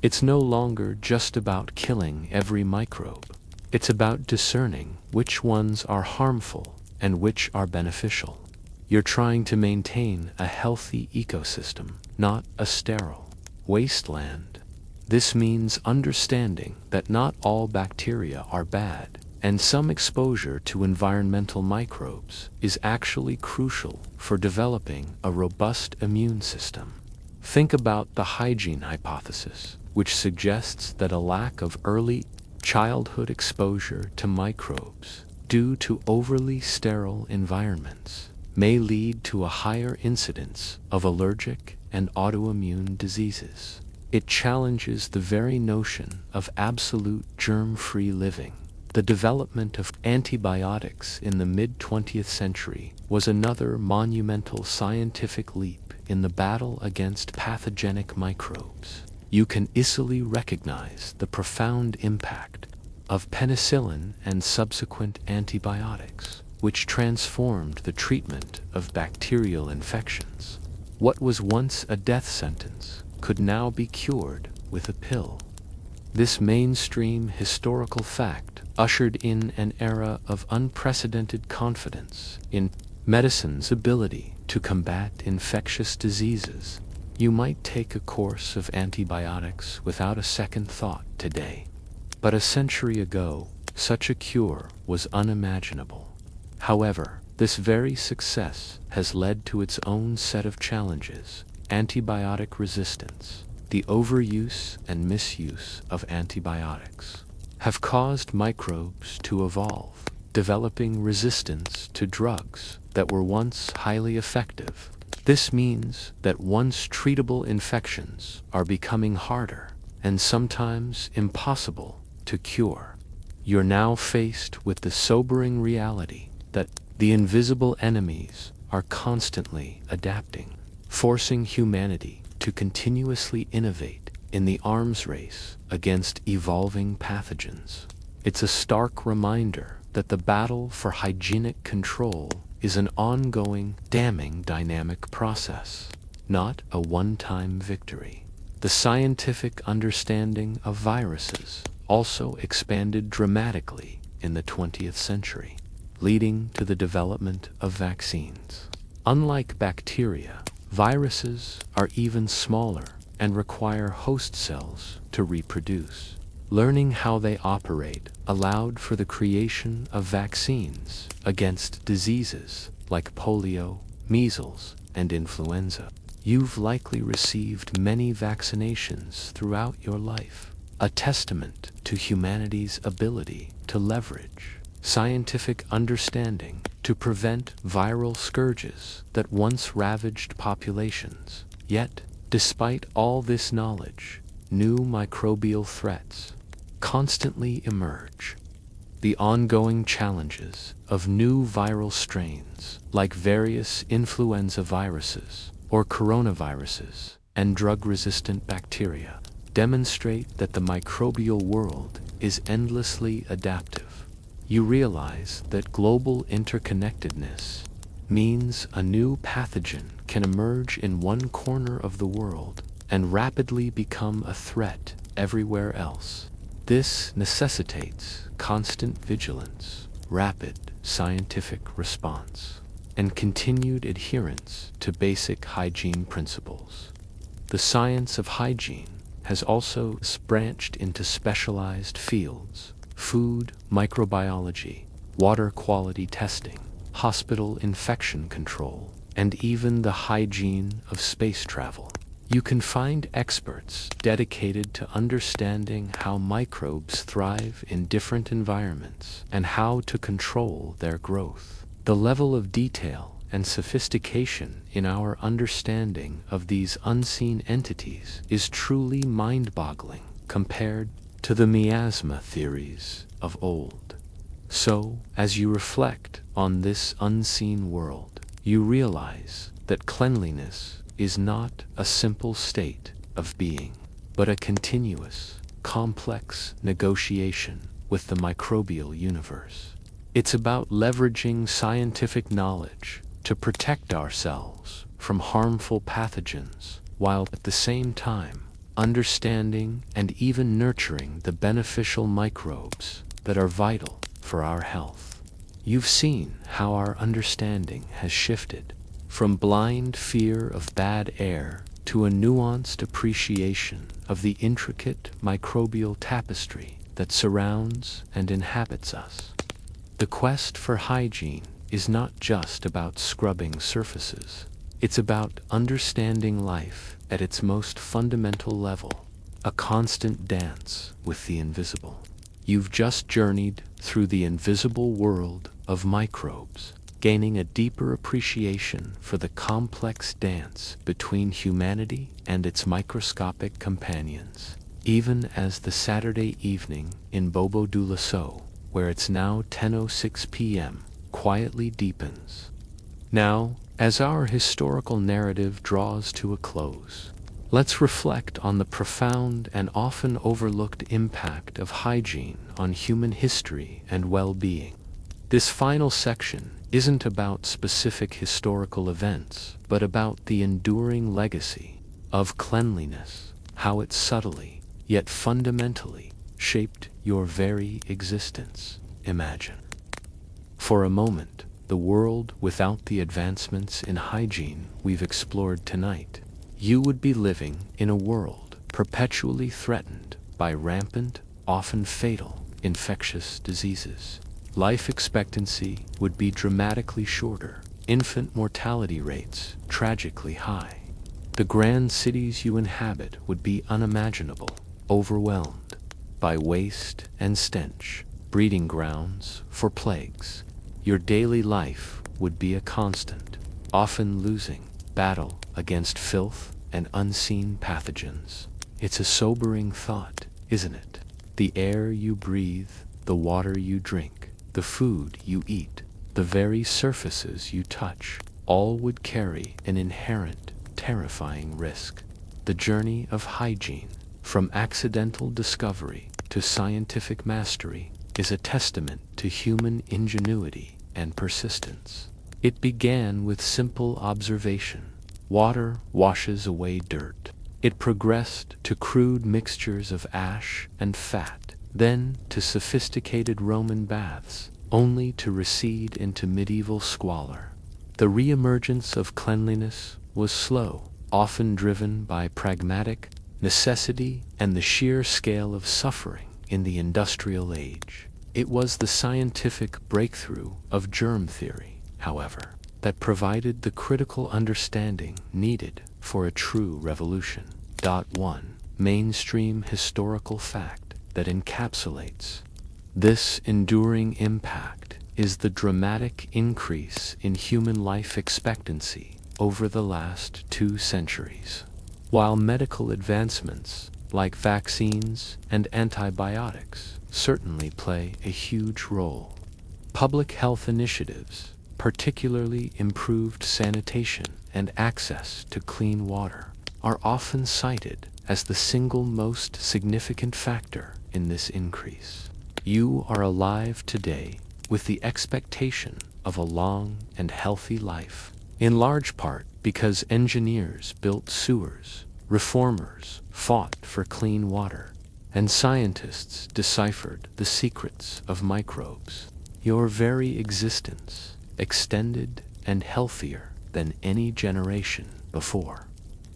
It's no longer just about killing every microbe. It's about discerning which ones are harmful and which are beneficial. You're trying to maintain a healthy ecosystem, not a sterile wasteland. This means understanding that not all bacteria are bad, and some exposure to environmental microbes is actually crucial for developing a robust immune system. Think about the hygiene hypothesis, which suggests that a lack of early childhood exposure to microbes due to overly sterile environments may lead to a higher incidence of allergic and autoimmune diseases. It challenges the very notion of absolute germ-free living. The development of antibiotics in the mid-20th century was another monumental scientific leap in the battle against pathogenic microbes. You can easily recognize the profound impact of penicillin and subsequent antibiotics, which transformed the treatment of bacterial infections. What was once a death sentence could now be cured with a pill. This mainstream historical fact ushered in an era of unprecedented confidence in medicine's ability to combat infectious diseases. You might take a course of antibiotics without a second thought today, but a century ago, such a cure was unimaginable. However, this very success has led to its own set of challenges: antibiotic resistance. The overuse and misuse of antibiotics have caused microbes to evolve, developing resistance to drugs that were once highly effective. This means that once treatable infections are becoming harder and sometimes impossible to cure. You're now faced with the sobering reality that the invisible enemies are constantly adapting, forcing humanity to continuously innovate in the arms race against evolving pathogens. It's a stark reminder that the battle for hygienic control is an ongoing, damning dynamic process, not a one-time victory. The scientific understanding of viruses also expanded dramatically in the 20th century, leading to the development of vaccines. Unlike bacteria, viruses are even smaller and require host cells to reproduce. Learning how they operate allowed for the creation of vaccines against diseases like polio, measles, and influenza. You've likely received many vaccinations throughout your life, a testament to humanity's ability to leverage scientific understanding to prevent viral scourges that once ravaged populations. Yet, despite all this knowledge, new microbial threats constantly emerge. The ongoing challenges of new viral strains, like various influenza viruses or coronaviruses and drug-resistant bacteria, demonstrate that the microbial world is endlessly adaptive. You realize that global interconnectedness means a new pathogen can emerge in one corner of the world and rapidly become a threat everywhere else. This necessitates constant vigilance, rapid scientific response, and continued adherence to basic hygiene principles. The science of hygiene has also branched into specialized fields: food microbiology, water quality testing, hospital infection control, and even the hygiene of space travel. You can find experts dedicated to understanding how microbes thrive in different environments and how to control their growth. The level of detail and sophistication in our understanding of these unseen entities is truly mind-boggling compared to the miasma theories of old. So, as you reflect on this unseen world, you realize that cleanliness is not a simple state of being, but a continuous, complex negotiation with the microbial universe. It's about leveraging scientific knowledge to protect ourselves from harmful pathogens, while at the same time understanding and even nurturing the beneficial microbes that are vital for our health. You've seen how our understanding has shifted from blind fear of bad air to a nuanced appreciation of the intricate microbial tapestry that surrounds and inhabits us. The quest for hygiene is not just about scrubbing surfaces. It's about understanding life at its most fundamental level, a constant dance with the invisible. You've just journeyed through the invisible world of microbes, gaining a deeper appreciation for the complex dance between humanity and its microscopic companions. Even as the Saturday evening in Bobo Dioulasso, where it's now 10:06 p.m., quietly deepens. Now, as our historical narrative draws to a close, let's reflect on the profound and often overlooked impact of hygiene on human history and well-being. This final section isn't about specific historical events, but about the enduring legacy of cleanliness, how it subtly, yet fundamentally, shaped your very existence. Imagine, for a moment, the world without the advancements in hygiene we've explored tonight. You would be living in a world perpetually threatened by rampant, often fatal, infectious diseases. Life expectancy would be dramatically shorter, infant mortality rates tragically high. The grand cities you inhabit would be unimaginable, overwhelmed by waste and stench, breeding grounds for plagues. Your daily life would be a constant, often losing, battle against filth and unseen pathogens. It's a sobering thought, isn't it? The air you breathe, the water you drink, the food you eat, the very surfaces you touch, all would carry an inherent, terrifying risk. The journey of hygiene, from accidental discovery to scientific mastery, is a testament to human ingenuity and persistence. It began with simple observation. Water washes away dirt. It progressed to crude mixtures of ash and fat, then to sophisticated Roman baths, only to recede into medieval squalor. The reemergence of cleanliness was slow, often driven by pragmatic necessity and the sheer scale of suffering in the industrial age. It was the scientific breakthrough of germ theory, however, that provided the critical understanding needed for a true revolution. 1. Mainstream historical fact that encapsulates this enduring impact is the dramatic increase in human life expectancy over the last 2 centuries. While medical advancements like vaccines and antibiotics certainly play a huge role, public health initiatives, particularly improved sanitation and access to clean water, are often cited as the single most significant factor in this increase. You are alive today with the expectation of a long and healthy life, in large part because engineers built sewers, reformers fought for clean water, and scientists deciphered the secrets of microbes. Your very existence, extended and healthier than any generation before,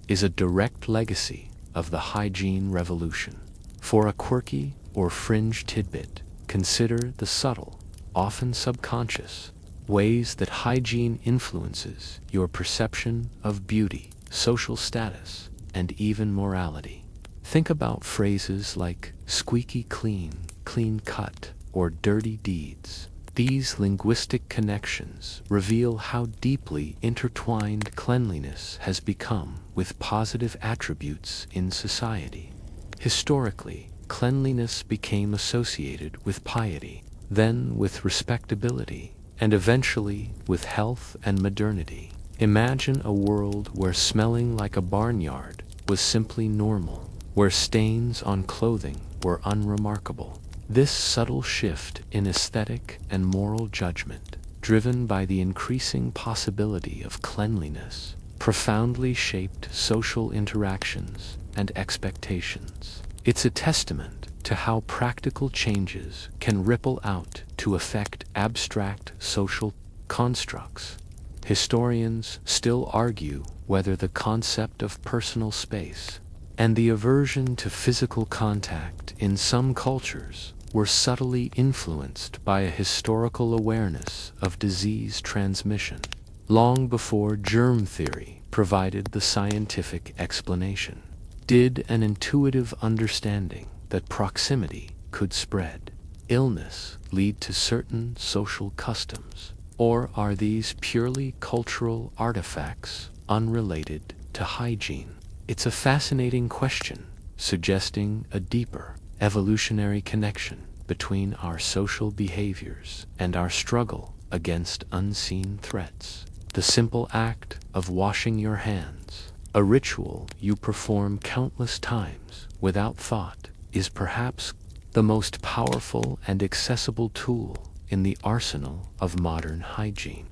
is a direct legacy of the hygiene revolution. For a quirky or fringe tidbit, consider the subtle, often subconscious, ways that hygiene influences your perception of beauty, social status, and even morality. Think about phrases like squeaky clean, clean cut, or dirty deeds. These linguistic connections reveal how deeply intertwined cleanliness has become with positive attributes in society. Historically, cleanliness became associated with piety, then with respectability, and eventually with health and modernity. Imagine a world where smelling like a barnyard was simply normal, where stains on clothing were unremarkable. This subtle shift in aesthetic and moral judgment, driven by the increasing possibility of cleanliness, profoundly shaped social interactions and expectations. It's a testament to how practical changes can ripple out to affect abstract social constructs. Historians still argue whether the concept of personal space and the aversion to physical contact in some cultures were subtly influenced by a historical awareness of disease transmission, long before germ theory provided the scientific explanation. Did an intuitive understanding that proximity could spread illness lead to certain social customs, or are these purely cultural artifacts unrelated to hygiene? It's a fascinating question, suggesting a deeper evolutionary connection between our social behaviors and our struggle against unseen threats. The simple act of washing your hands, a ritual you perform countless times without thought, is perhaps the most powerful and accessible tool in the arsenal of modern hygiene.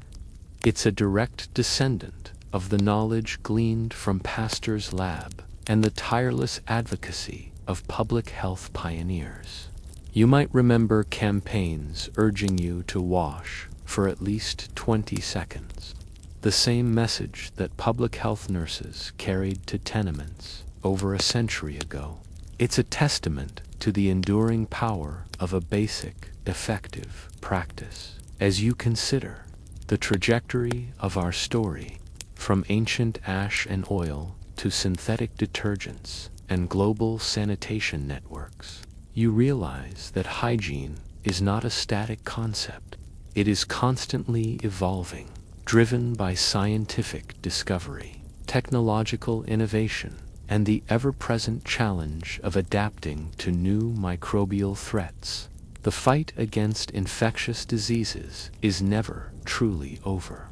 It's a direct descendant of the knowledge gleaned from Pasteur's lab and the tireless advocacy of public health pioneers. You might remember campaigns urging you to wash for at least 20 seconds. The same message that public health nurses carried to tenements over a century ago. It's a testament to the enduring power of a basic, effective practice. As you consider the trajectory of our story, from ancient ash and oil to synthetic detergents and global sanitation networks, you realize that hygiene is not a static concept. It is constantly evolving, driven by scientific discovery, technological innovation, and the ever-present challenge of adapting to new microbial threats. The fight against infectious diseases is never truly over.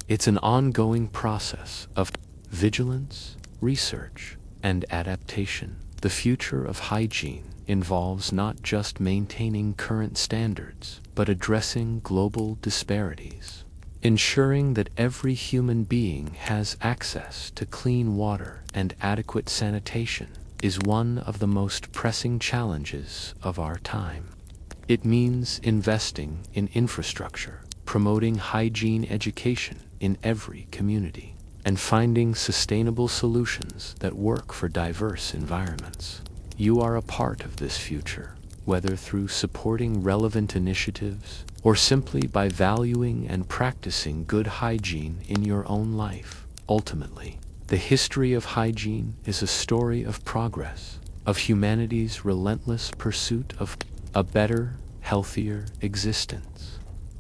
It's an ongoing process of vigilance, research, and adaptation. The future of hygiene involves not just maintaining current standards, but addressing global disparities. Ensuring that every human being has access to clean water and adequate sanitation is one of the most pressing challenges of our time. It means investing in infrastructure, promoting hygiene education, in every community, and finding sustainable solutions that work for diverse environments. You are a part of this future, whether through supporting relevant initiatives or simply by valuing and practicing good hygiene in your own life. Ultimately, the history of hygiene is a story of progress, of humanity's relentless pursuit of a better, healthier existence.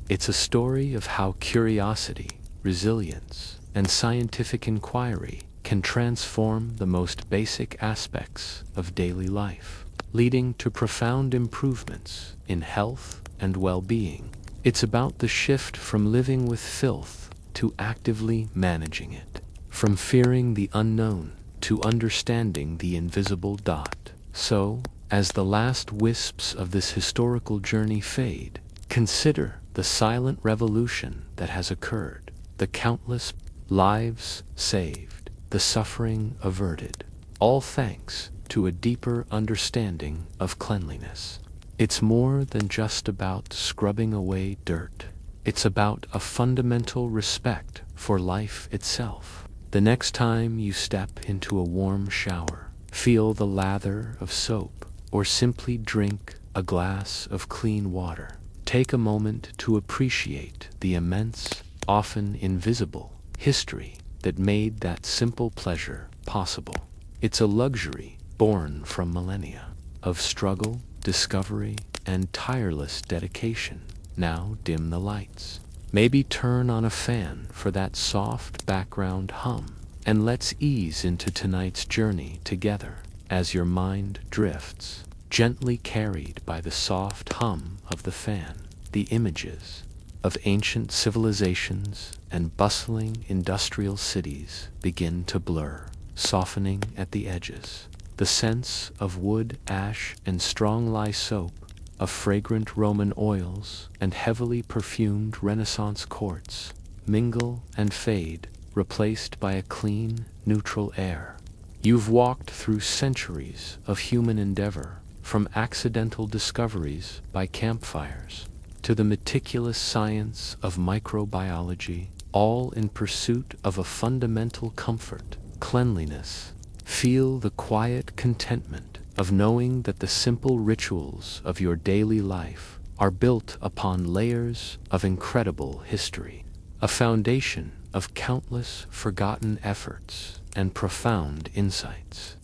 It's a story of how curiosity, resilience, and scientific inquiry can transform the most basic aspects of daily life, leading to profound improvements in health and well-being. It's about the shift from living with filth to actively managing it, from fearing the unknown to understanding the invisible dot. So, as the last wisps of this historical journey fade, consider the silent revolution that has occurred, the countless lives saved, the suffering averted, all thanks to a deeper understanding of cleanliness. It's more than just about scrubbing away dirt. It's about a fundamental respect for life itself. The next time you step into a warm shower, feel the lather of soap, or simply drink a glass of clean water, take a moment to appreciate the immense, often invisible, history that made that simple pleasure possible. It's a luxury born from millennia of struggle, discovery, and tireless dedication. Now dim the lights. Maybe turn on a fan for that soft background hum, and let's ease into tonight's journey together as your mind drifts, gently carried by the soft hum of the fan. The images of ancient civilizations and bustling industrial cities begin to blur, softening at the edges. The scents of wood, ash, and strong lye soap, of fragrant Roman oils and heavily perfumed Renaissance courts mingle and fade, replaced by a clean, neutral air. You've walked through centuries of human endeavor, from accidental discoveries by campfires to the meticulous science of microbiology, all in pursuit of a fundamental comfort, cleanliness. Feel the quiet contentment of knowing that the simple rituals of your daily life are built upon layers of incredible history, a foundation of countless forgotten efforts and profound insights.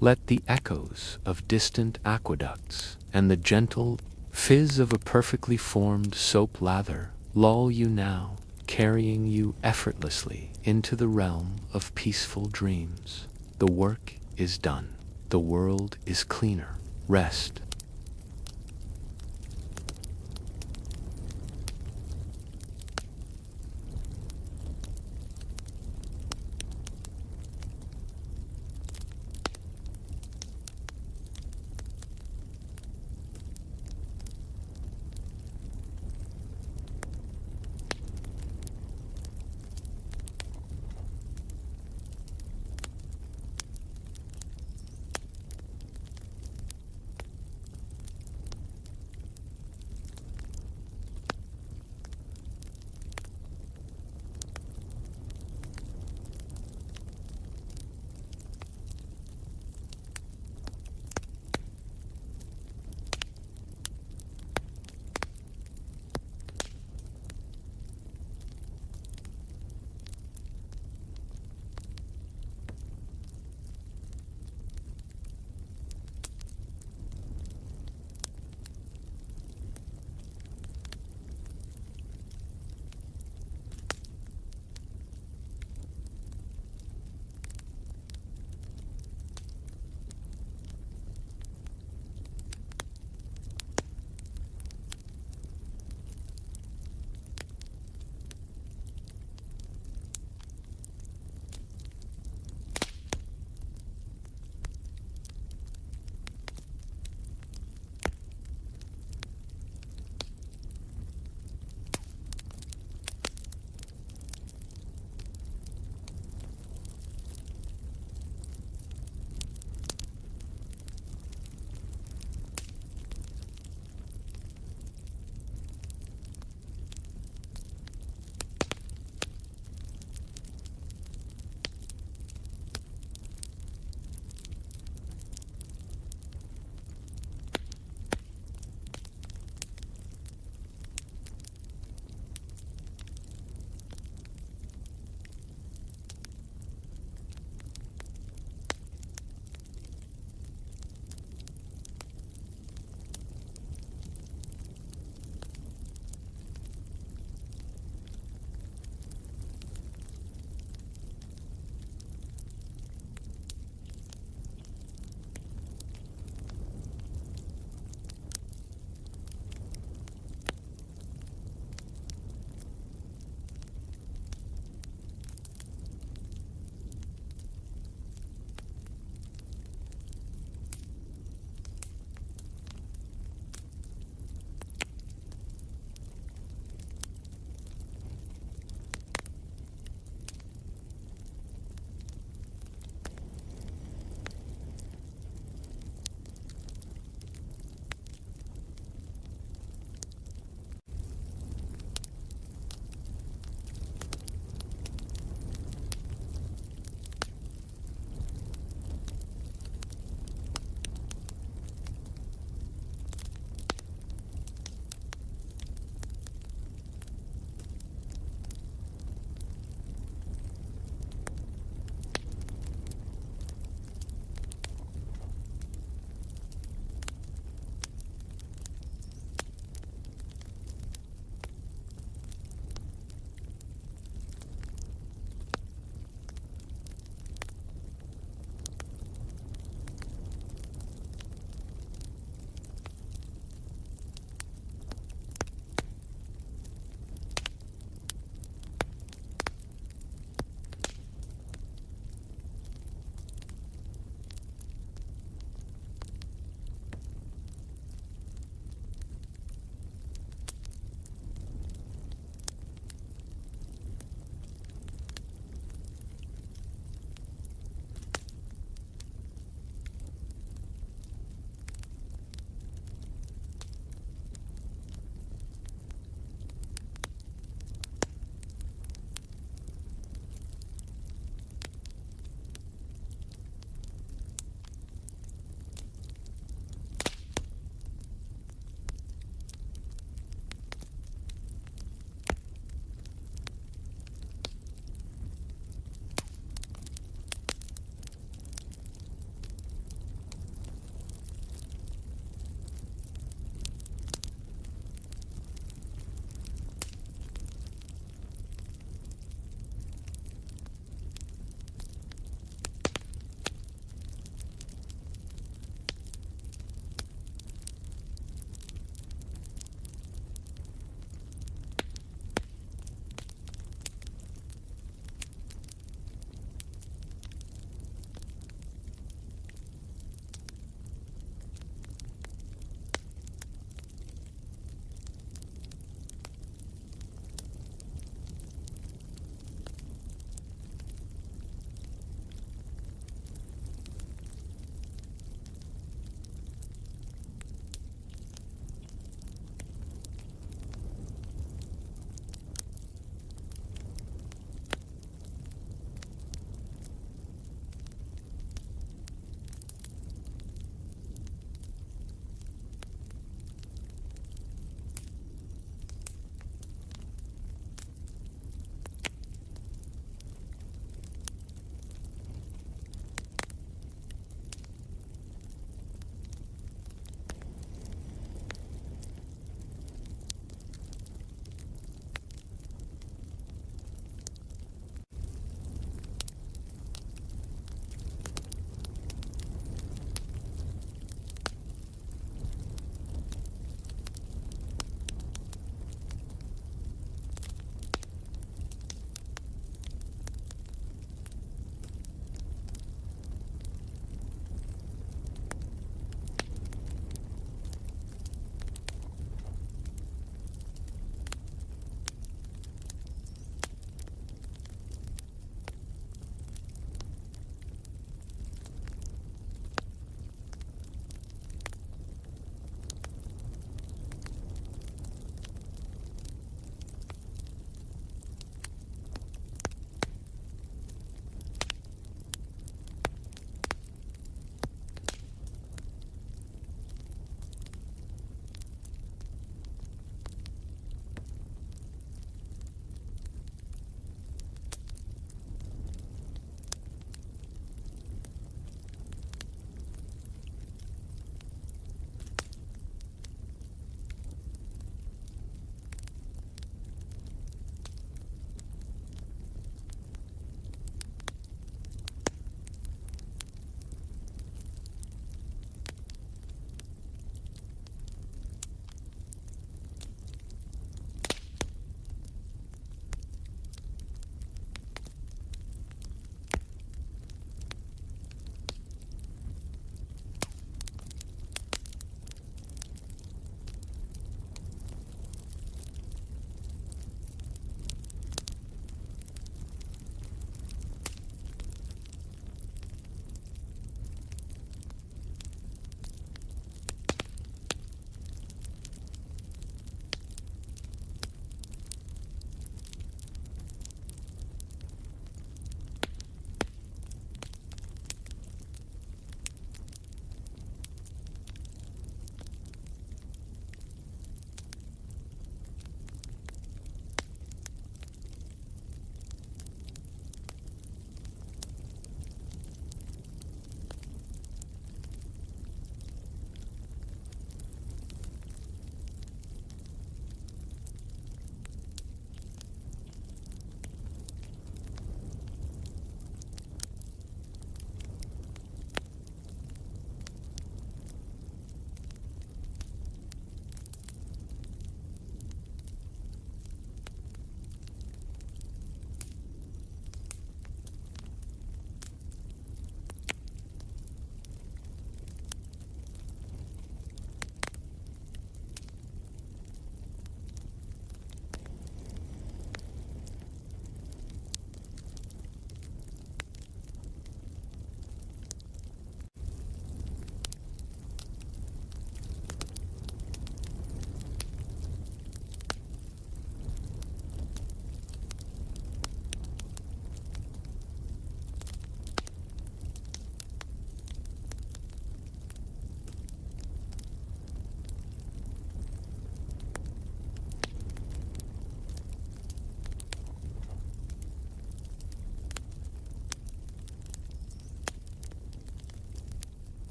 Let the echoes of distant aqueducts and the gentle fizz of a perfectly formed soap lather lull you now, carrying you effortlessly into the realm of peaceful dreams. The work is done. The world is cleaner. Rest